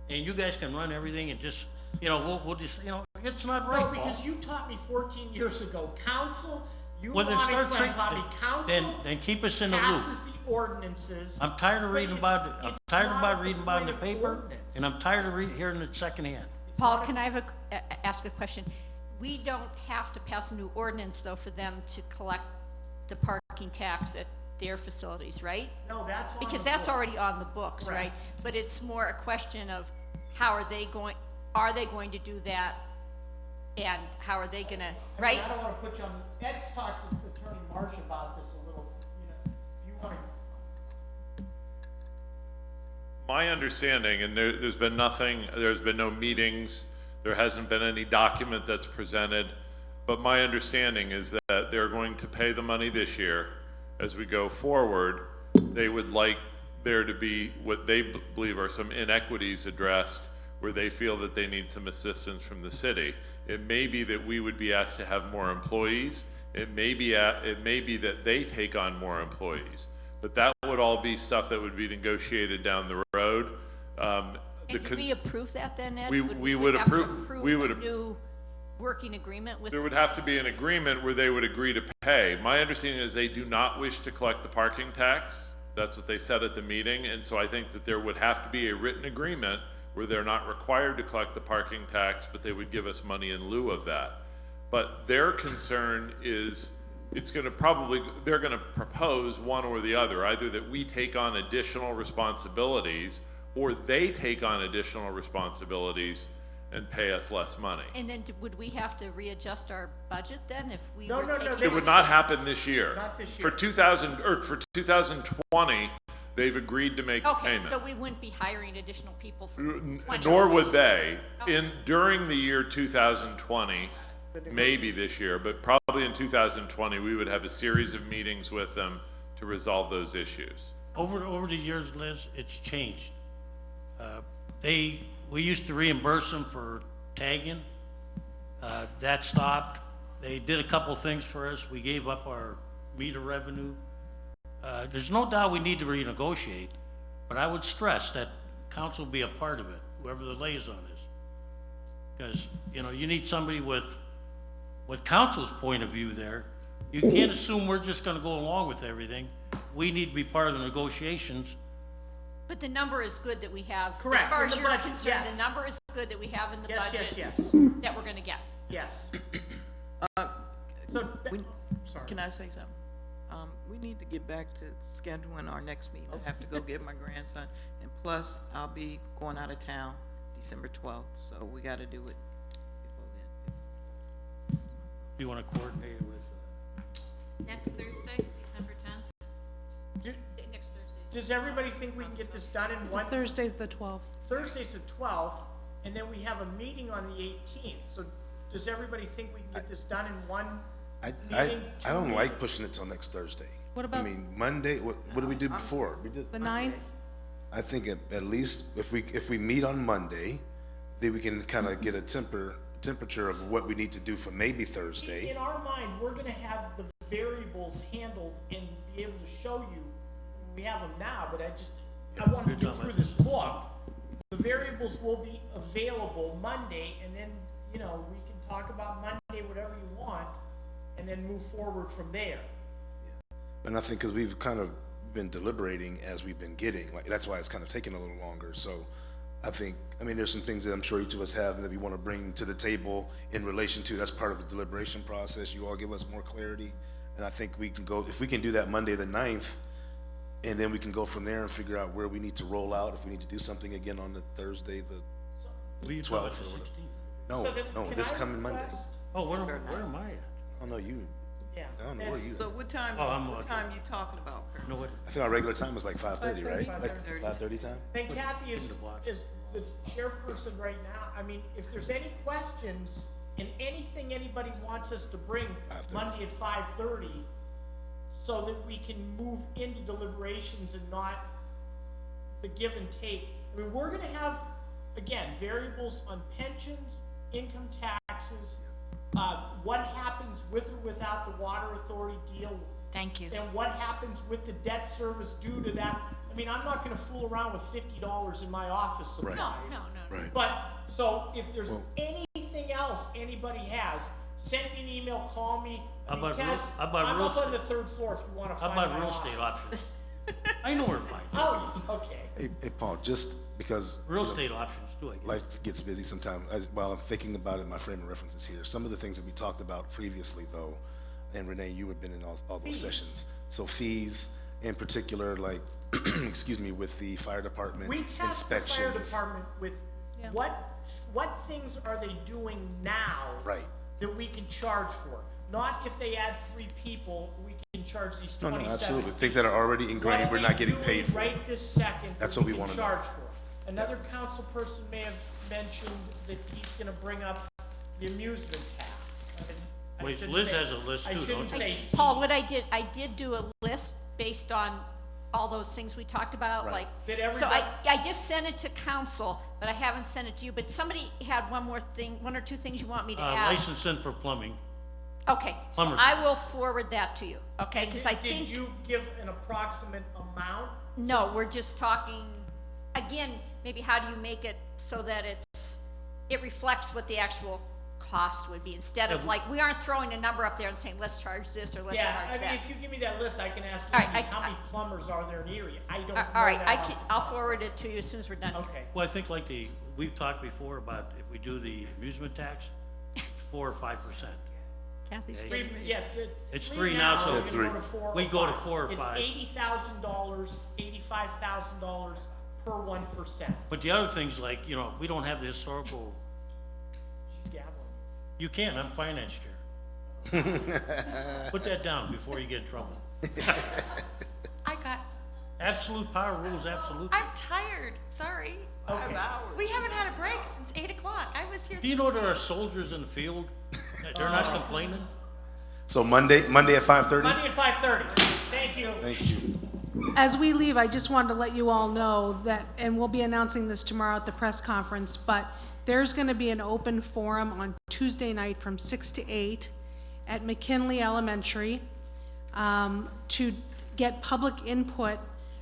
and you guys can run everything and just, we'll just, it's not right, No, Paul. because you taught me 14 years ago, council, Well, then start taught me council then keep us in the loop. passes the ordinances. I'm tired of but reading it's- about it, I'm it's tired not about at reading the about it in the point of paper, ordinance. and I'm tired of hearing it secondhand. Paul, can I ask a question? We don't have to pass a new ordinance, though, for them to collect the parking tax at their facilities, right? No, that's on Because the that's book. already on the books, right? Correct. But it's more a question of are they going to do that And how are they gonna, I mean, right? I don't wanna put you on, Ed's talked to Attorney Marsh about this a little, if you wanna. My understanding, and there's been nothing, there's been no meetings, there hasn't been any document that's presented, but my understanding is that they're going to pay the money this year. As we go forward, they would like there to be what they believe are some inequities addressed where they feel that they need some assistance from the city. It may be that we would be asked to have more employees. It may be that they take on more employees. But that would all be stuff that would be negotiated down the road. And do we approve that then, Ed? we would have to approve- we would a new working agreement with? There would have to be an agreement where they would agree to pay. My understanding is they do not wish to collect the parking tax. That's what they said at the meeting, and so I think that there would have to be a written agreement where they're not required to collect the parking tax, but they would give us money in lieu of that. But their concern is, they're gonna propose one or the other, either that we take on additional responsibilities, or they take on additional responsibilities and pay us less money. And then would we have to readjust our budget then if we No, were no, no, taking? they It would not happen this year. Not this For year. 2020, they've agreed to make the Okay, payment. so we wouldn't be hiring additional people for 20? Nor would they. During the year 2020, maybe this year, but probably in 2020, we would have a series of meetings with them to resolve those issues. Over the years, Liz, it's changed. We used to reimburse them for tagging. That stopped. They did a couple things for us. We gave up our meter revenue. There's no doubt we need to renegotiate, but I would stress that council be a part of it, whoever the liaison is. Because, you need somebody with council's point of view there. You can't assume we're just gonna go along with everything. We need to be part of the negotiations. But the number is good that we have. Correct, As far in as the you're budget, concerned, yes. the number is good that we have in the Yes, budget. yes, That we're gonna get. yes. Uh, So, sorry. Can I say something? We need to get back to scheduling our next meeting. I have to go get my grandson, and plus, I'll be going out of town December 12th, so we gotta do it before then. You wanna coordinate it with, Next Thursday, December 10th? Next Thursday. Does everybody think we can get this done in one? Thursday's the 12th. Thursday's the 12th, and then we have a meeting on the 18th. So does everybody think we can get this done in one I meeting? don't like pushing it till next Thursday. What about- I mean, Monday, what did we do before? We did, The 9th? I think at least if we meet on Monday, then we can kind of get a temperature of what we need to do for maybe Thursday. In our mind, we're gonna have the variables handled and be able to show you. We have them now, but I want to get through this book. The variables will be available Monday, and then, we can talk about Monday, whatever you want, and then move forward from there. And I think because we've kind of been deliberating as we've been getting, like, that's why it's kind of taking a little longer. So I think, there's some things that I'm sure each of us have that we want to bring to the table in relation to, that's part of the deliberation process. You all give us more clarity. And I think we can go, if we can do that Monday the 9th, and then we can go from there and figure out where we need to roll out, if we need to do something again on the Thursday, the we 12th. the 16th. No, So then, no, can this I coming Monday. request- Oh, where am I at? Oh, no, you, Yeah. I don't know where you, So what time, Oh, I'm what okay. time you talking about, Kurt? You know what? I think our regular time is like 5:30, right? 5:30. Like 5:30 time? Then Kathy is the chairperson right now. If there's any questions and anything anybody wants us to bring 5:30. Monday at 5:30, so that we can move into deliberations and not the give and take. We're gonna have, again, variables on pensions, income taxes, what happens with or without the water authority deal, Thank you. and what happens with the debt service due to that. I'm not gonna fool around with $50 in my office supplies. No. Right. But, so if there's anything else anybody has, send me an email, call me. How about Cass, how about I'm real up on the estate? 3rd floor if you wanna How find my about real office. estate options? I know where to find it. Oh, okay. Hey, Paul, just because. Real estate options too, I guess. Life gets busy sometimes. While I'm thinking about it, my frame of reference is here. Some of the things that we talked about previously, though, and Renee, you have been in all those sessions. So fees, in particular, like, excuse me, with the fire department We tasked the inspections. fire department with what things are they doing now? Right. That we can charge for? Not if they add 3 people, we can charge these No, 27 absolutely. fees. Things that are already ingrained, we're not getting paid for. What are they doing right this second That's that what we we can wanna know. charge for? Another council person may have mentioned that he's gonna bring up the amusement tax. I Wait, shouldn't Liz say- has a list I too, shouldn't don't you? say Paul, what I did do a list based on all those things we talked about, like, Did so everybody- I just sent it to council, but I haven't sent it to you, but somebody had one more thing, 1 or 2 things you want me to add. Licensing for plumbing. Okay, so Plumbers. I will forward that to you, okay, because I Did think, you give an approximate amount? no, we're just talking, again, maybe how do you make it so that it reflects what the actual cost would be, instead of like, we aren't throwing a number up there and saying, let's charge this or let's Yeah, charge I mean, that. if you give me that list, I can ask All you right, how many plumbers are there in Erie? I don't know All right, that off the I'll top. forward it to you as soon as we're done here. Okay. Well, I think like we've talked before about if we do the amusement tax, it's 4 or 5%. Kathy's Okay. getting ready. Yeah, It's 3 3 now, so we're gonna three. go to 4 or We go to 5. 4 or 5. It's $80,000, $85,000 per 1%. But the other things like, we don't have the historical, She's gaveling. you can, I'm finance chair. Put that down before you get in trouble. I got, Absolute power rules, absolute. I'm tired, sorry. Okay. We haven't had a break since 8 o'clock. I was here. Do you know there are soldiers in the field? They're not complaining? So Monday at 5:30? Monday at 5:30. Thank you. Thank you. As we leave, I just wanted to let you all know that, and we'll be announcing this tomorrow at the press conference, but there's gonna be an open forum on Tuesday night from 6 to 8 at McKinley Elementary, to get public input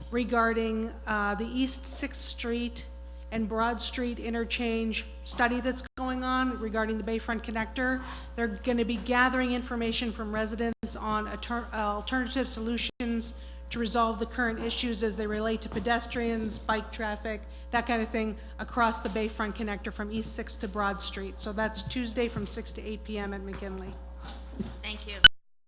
regarding, the East Sixth Street and Broad Street interchange study that's going on regarding the Bayfront Connector. They're gonna be gathering information from residents on alternative solutions to resolve the current issues as they relate to pedestrians, bike traffic, that kind of thing, across the Bayfront Connector from East Sixth to Broad Street. So that's Tuesday from 6 to 8 p.m. at McKinley. Thank you.